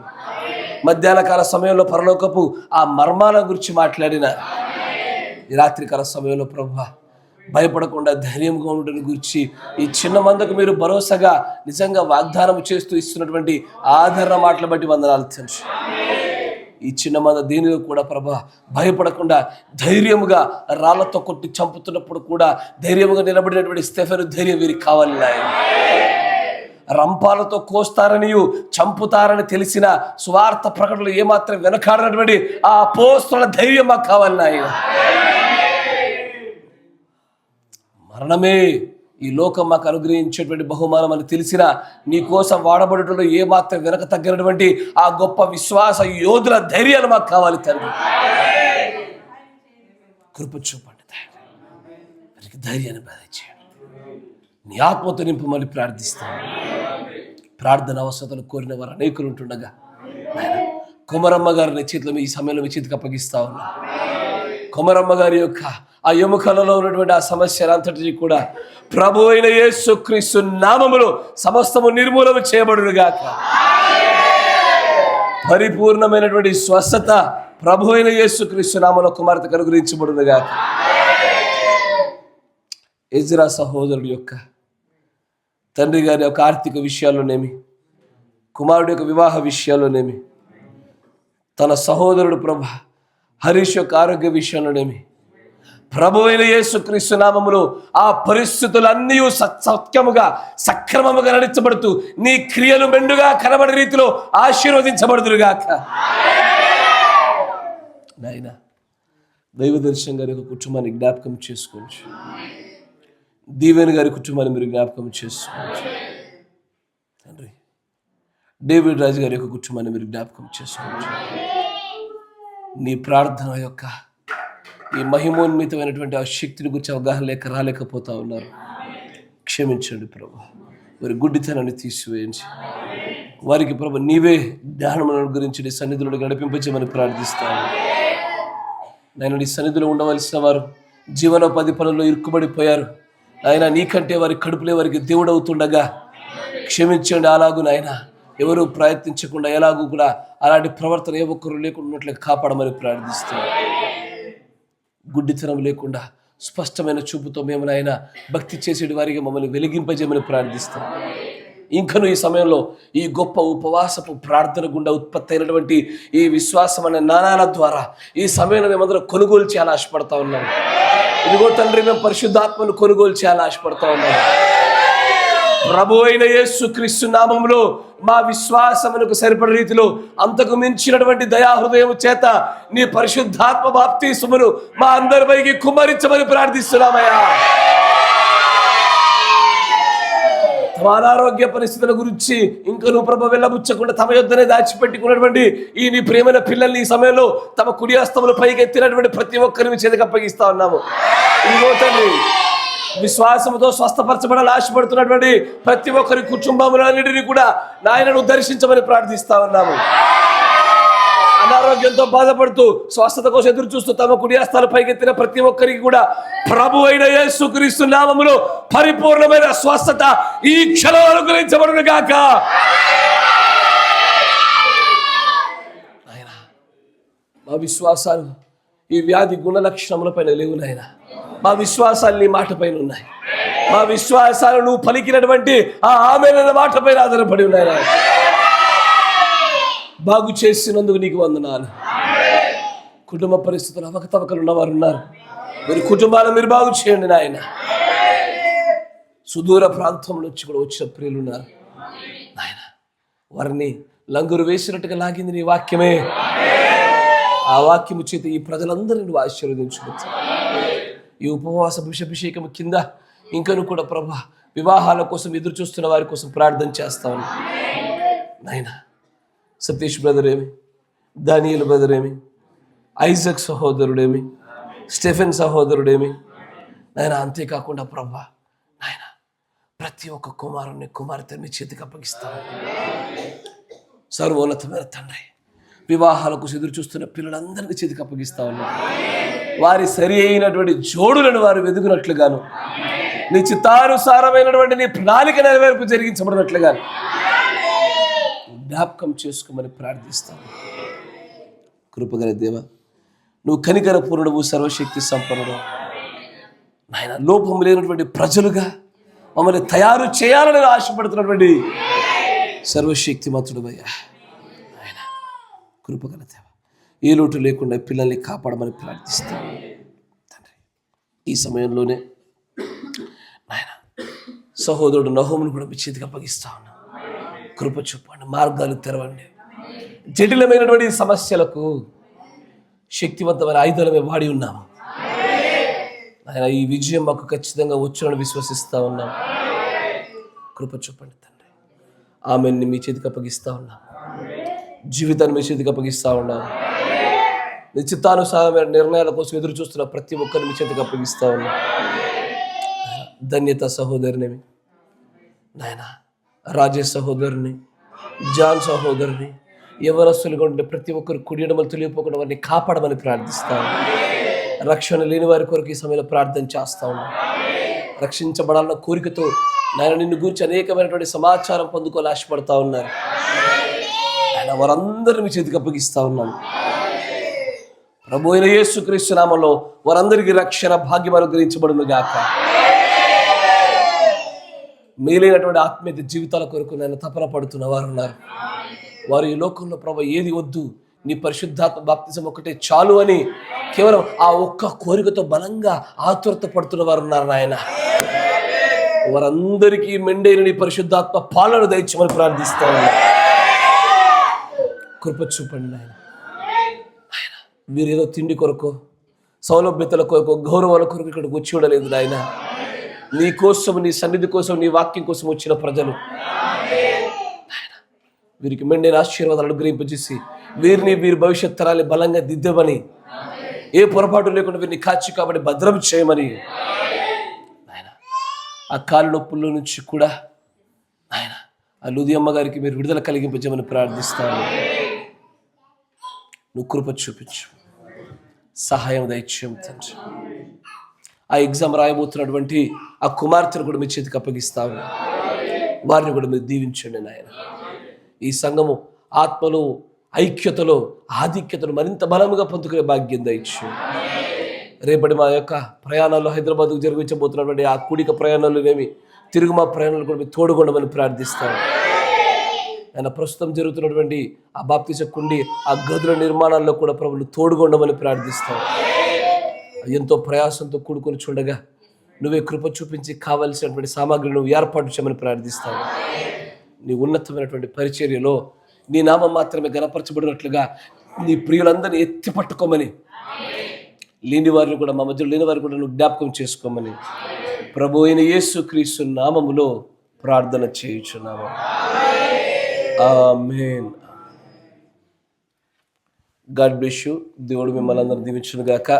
మధ్యాహ్న కాల సమయంలో పరలోకపు ఆ మర్మాల గురించి మాట్లాడినారు. ఈ రాత్రికాల సమయంలో ప్రభువా భయపడకుండా ధైర్యంగా ఉండడం గురించి ఈ చిన్న మందకు మీరు భరోసాగా నిజంగా వాగ్దానం చేస్తూ ఇస్తున్నటువంటి ఆదరణ మాటలు బట్టి వందనాలు తెలుసు. ఈ చిన్న మంద దేనిలో కూడా ప్రభా భయపడకుండా ధైర్యముగా రాళ్లతో కొట్టి చంపుతున్నప్పుడు కూడా ధైర్యముగా నిలబడినటువంటి స్టెఫెను ధైర్యం వీరికి కావాలి నాయన. రంపాలతో కోస్తారనియు చంపుతారని తెలిసిన స్వార్థ ప్రకటనలు ఏమాత్రం వెనకాడినటువంటి ఆ అపోస్తలుల ధైర్యం మాకు కావాలి నాయన. మరణమే ఈ లోకం మాకు అనుగ్రహించేటువంటి బహుమానం అని తెలిసిన నీ కోసం వాడబడటంలో ఏమాత్రం వెనక తగ్గినటువంటి ఆ గొప్ప విశ్వాస యోధుల ధైర్యాలు మాకు కావాలి తండ్రి. కృప చూపండి తండ్రి, ధైర్యాన్ని ప్రదర్శించండి. నీ ఆత్మతో నింపమని ప్రార్థిస్తాను. ప్రార్థన అవసరతలు కోరిన వారు అనేకులు ఉంటుండగా కొమరమ్మ గారిని చేతిలో ఈ సమయంలో మీ చేతికి అప్పగిస్తా ఉన్నా. కొమరమ్మ గారి యొక్క ఆ ఎముకలలో ఉన్నటువంటి ఆ సమస్య అంతటిని కూడా ప్రభు అయిన యేసుక్రీస్తు నామములో సమస్తము నిర్మూలన చేయబడునుగాక. పరిపూర్ణమైనటువంటి స్వస్థత ప్రభు అయిన యేసుక్రీస్తు నామములో కుమార్తెకు అనుగ్రహించబడునుగాక. ఎజ్రా సహోదరుడు యొక్క తండ్రి గారి యొక్క ఆర్థిక విషయాల్లోనేమి, కుమారుడు యొక్క వివాహ విషయాల్లోనేమి, తన సహోదరుడు ప్రభు హరీష్ యొక్క ఆరోగ్య విషయంలోనేమి ప్రభు అయిన యేసుక్రీస్తు నామములో ఆ పరిస్థితులన్నీ సత్యముగా సక్రమముగా నడిచబడుతూ నీ క్రియలు మెండుగా కనబడే రీతిలో ఆశీర్వదించబడుదురుగాక. నాయనా దైవ దర్శనం గారి యొక్క కుటుంబాన్ని జ్ఞాపకం చేసుకోవచ్చు, దీవెన్ గారి కుటుంబాన్ని మీరు జ్ఞాపకం చేసుకోవచ్చు తండ్రి. డేవిడ్ రాజు గారి యొక్క కుటుంబాన్ని మీరు జ్ఞాపకం చేసుకోవచ్చు. నీ ప్రార్థన యొక్క ఈ మహిమోన్మితమైనటువంటి ఆ శక్తిని గురించి అవగాహన లేక రాలేకపోతా ఉన్నారు. క్షమించండి ప్రభు, వారి గుడ్డితనాన్ని తీసివేయించి వారికి ప్రభు నీవే జ్ఞానములను గురించి నీ సన్నిధిలో నడిపింపజేయమని ప్రార్థిస్తాను. నేను నీ సన్నిధిలో ఉండవలసిన వారు జీవనోపాధి పనుల్లో ఇరుక్కుబడిపోయారు ఆయన, నీకంటే వారి కడుపులే వారికి దేవుడు అవుతుండగా క్షమించండి. అలాగూ నాయన ఎవరు ప్రయత్నించకుండా ఎలాగూ కూడా అలాంటి ప్రవర్తన ఏ ఒక్కరు లేకుండా ఉన్నట్లే కాపాడమని ప్రార్థిస్తాను. గుడ్డితనం లేకుండా స్పష్టమైన చూపుతో మేము నాయన భక్తి చేసేటి వారికి మమ్మల్ని వెలిగింపజేయమని ప్రార్థిస్తాం. ఇంకను ఈ సమయంలో ఈ గొప్ప ఉపవాసపు ప్రార్థన గుండా ఉత్పత్తి అయినటువంటి ఈ విశ్వాసం అనే నాణాల ద్వారా ఈ సమయంలో మేమందరం కొనుగోలు చేయాలని ఆశపడతా ఉన్నాం. ఇదిగో తండ్రి, మేము పరిశుద్ధాత్మను కొనుగోలు చేయాలని ఆశపడతా ఉన్నాం. ప్రభు అయిన యేసుక్రీస్తు నామములో మా విశ్వాసమునకు సరిపడే రీతిలో అంతకు మించినటువంటి దయాహృదయం చేత నీ పరిశుద్ధాత్మ బాప్తిస్మమును మా అందరిపైకి కుమ్మరించమని ప్రార్థిస్తున్నామయ్యా. తమ అనారోగ్య పరిస్థితుల గురించి ఇంకా నువ్వు ప్రభు వెళ్ళబుచ్చకుండా తమ యొద్దనే దాచిపెట్టుకున్నటువంటి ఈ నీ ప్రేమైన పిల్లల్ని ఈ సమయంలో తమ కుడి హస్తములు పైకి ఎత్తినటువంటి ప్రతి ఒక్కరిని చేతికి అప్పగిస్తా ఉన్నాము. ఇదిగో తండ్రి, విశ్వాసంతో స్వస్థపరచబడాలని ఆశపడుతున్నటువంటి ప్రతి ఒక్కరి కుటుంబములన్నిటినీ కూడా నాయనను దర్శించమని ప్రార్థిస్తా ఉన్నాము. అనారోగ్యంతో బాధపడుతూ స్వస్థత కోసం ఎదురు చూస్తూ తమ కుడి హస్తాలు పైకెత్తిన ప్రతి ఒక్కరికి కూడా ప్రభు అయిన యేసుక్రీస్తు నామములో పరిపూర్ణమైన స్వస్థత ఈ క్షణం అనుగ్రహించబడును గాక. నాయనా, మా విశ్వాసాలు ఈ వ్యాధి గుణ లక్షణములపైన లేవు నాయనా. మా విశ్వాసాలు నీ మాట పైన ఉన్నాయి. మా విశ్వాసాలు నువ్వు పలికినటువంటి ఆ ఆమేనన్న మాట పైన ఆధారపడి ఉన్నాయి. బాగు చేసినందుకు నీకు వందనాలు. కుటుంబ పరిస్థితులు అవకతవకలు ఉన్నవారు ఉన్నారు. మీరు కుటుంబాలను మీరు బాగు చేయండి నాయన. సుదూర ప్రాంతం నుంచి కూడా వచ్చిన ప్రియులు ఉన్నారు నాయన. వారిని లంగురు వేసినట్టుగా లాగింది నీ వాక్యమే. ఆ వాక్యము చేత ఈ ప్రజలందరినీ నువ్వు ఆశీర్వదించుకోవచ్చు. ఈ ఉపవాస అభిషేకం కింద ఇంకను కూడా ప్రభా వివాహాల కోసం ఎదురు చూస్తున్న వారి కోసం ప్రార్థన చేస్తాను నాయన. సతీష్ బ్రదర్ ఏమి, దానియేల్ బ్రదర్ ఏమి, ఐజక్ సహోదరుడేమి, స్టెఫెన్ సహోదరుడేమి నాయన. అంతేకాకుండా ప్రభా నాయన ప్రతి ఒక్క కుమారుని కుమార్తెని చేతికి అప్పగిస్తాను. సర్వోన్నతమైన తండ్రి, వివాహాలకు ఎదురు చూస్తున్న పిల్లలందరినీ చేతికి అప్పగిస్తా ఉన్నాను. వారి సరి అయినటువంటి జోడులను వారు వెతుకున్నట్లుగాను, నీ చిత్తానుసారమైనటువంటి నీ ప్రణాళిక నెరవేర్పు జరిగించబడినట్లుగాను జ్ఞాపకం చేసుకోమని ప్రార్థిస్తాను. కృపగల దేవ, నువ్వు కనికర పూర్ణుడు, సర్వశక్తి సంపన్నుడు నాయన. లోపం లేనటువంటి ప్రజలుగా మమ్మల్ని తయారు చేయాలని ఆశపడుతున్నటువంటి సర్వశక్తిమంతుడు అయ్యా ఆయన. కృపగల దేవ, ఏ లోటు లేకుండా పిల్లల్ని కాపాడమని ప్రార్థిస్తాను తండ్రి. ఈ సమయంలోనే నాయన సహోదరుడు నహోమును కూడా మీ చేతికి అప్పగిస్తా ఉన్నాను. కృప చూపండి, మార్గాలు తెరవండి. జటిలమైనటువంటి సమస్యలకు శక్తివంతమైన ఆయుధాలు మేము వాడి ఉన్నాము ఆయన. ఈ విజయం మాకు ఖచ్చితంగా వచ్చునని విశ్వసిస్తా ఉన్నాం. కృప చూపండి తండ్రి. ఆమెని మీ చేతికి అప్పగిస్తా ఉన్నాం. జీవితాన్ని మీ చేతికి అప్పగిస్తా ఉన్నాం. నిశ్చితానుసారమైన నిర్ణయాల కోసం ఎదురు చూస్తున్న ప్రతి ఒక్కరిని మీ చేతికి అప్పగిస్తా ఉన్నాం. ధన్యత సహోదరుని నాయన, రాజేష్ సహోదరుని, జాన్ సహోదరుని, యవనస్తులుగా ఉండే ప్రతి ఒక్కరు కుడియడమని తెలియపోకుండా వారిని కాపాడమని ప్రార్థిస్తాను. రక్షణ లేని వారి కొరకు ఈ సమయంలో ప్రార్థన చేస్తా ఉన్నాం. రక్షించబడాలన్న కోరికతో నాయన నిన్ను గురించి అనేకమైనటువంటి సమాచారం పొందుకోవాలి ఆశపడతా ఉన్నారు ఆయన. వారందరినీ మీ చేతికి అప్పగిస్తా ఉన్నాను. ప్రభు అయిన యేసుక్రీస్తు నామములో వారందరికీ రక్షణ భాగ్యం అనుగ్రహించబడును గాక. మేలైనటువంటి ఆత్మీయ జీవితాల కొరకు నేను తపన పడుతున్న వారు ఉన్నారు. వారు ఈ లోకంలో ప్రభు ఏది వద్దు, నీ పరిశుద్ధాత్మ బాప్తిజం ఒకటే చాలు అని కేవలం ఆ ఒక్క కోరికతో బలంగా ఆతురత పడుతున్న వారు ఉన్నారు నాయన. వారందరికీ మెండైన నీ పరిశుద్ధాత్మ పాలన దయచేయమని ప్రార్థిస్తాను. కృప చూపండి నాయన. వీరేదో తిండి కొరకు, సౌలభ్యతల కొరకు, గౌరవాల కొరకు ఇక్కడికి వచ్చి ఉండలేదు నాయన. నీ కోసం, నీ సన్నిధి కోసం, నీ వాక్యం కోసం వచ్చిన ప్రజలు వీరికి మెండైన ఆశీర్వాదాలు అనుగ్రహింపజేసి వీరిని వీరి భవిష్యత్ తరాన్ని బలంగా దిద్దమని, ఏ పొరపాటు లేకుండా వీరిని కాచి కాబట్టి భద్రం చేయమని ఆయన. ఆ కాలు నొప్పుల నుంచి కూడా ఆయన ఆ లూదియమ్మ గారికి మీరు విడుదల కలిగింపజేయమని ప్రార్థిస్తాను. నువ్వు కృప చూపించు, సహాయం దయచేయం తండ్రి. ఆ ఎగ్జామ్ రాయబోతున్నటువంటి ఆ కుమార్తెను కూడా మీ చేతికి అప్పగిస్తాను. వారిని కూడా మీరు దీవించండి నాయన. ఈ సంఘము ఆత్మలో, ఐక్యతలో, ఆధిక్యతను మరింత బలముగా పొందుకునే భాగ్యం దయచేయండి. రేపటి మా యొక్క ప్రయాణాల్లో హైదరాబాద్కు జరిగించబోతున్నటువంటి ఆ కూడిక ప్రయాణాలునేమి, తిరుగు మా ప్రయాణాలు కూడా మీరు తోడుగొండమని ప్రార్థిస్తాను. ఆయన ప్రస్తుతం జరుగుతున్నటువంటి ఆ బాప్తిస కుండి, ఆ గదుల నిర్మాణాల్లో కూడా ప్రభులు తోడుగొండమని ప్రార్థిస్తాను. ఎంతో ప్రయాసంతో కూడుకొని చూడగా నువ్వే కృప చూపించి కావలసినటువంటి సామాగ్రి నువ్వు ఏర్పాటు చేయమని ప్రార్థిస్తాను. నీ ఉన్నతమైనటువంటి పరిచర్యలో నీ నామం మాత్రమే గణపరచబడినట్లుగా నీ ప్రియులందరినీ ఎత్తి పట్టుకోమని, లేని వారిని కూడా, మా మధ్యలో లేని వారిని కూడా నువ్వు జ్ఞాపకం చేసుకోమని ప్రభు అయిన యేసుక్రీస్తు నామములో ప్రార్థన చేయుచున్నాము. ఆమేన్. God bless you. దేవుడు మిమ్మల్ని అందరూ దీవించును గాక.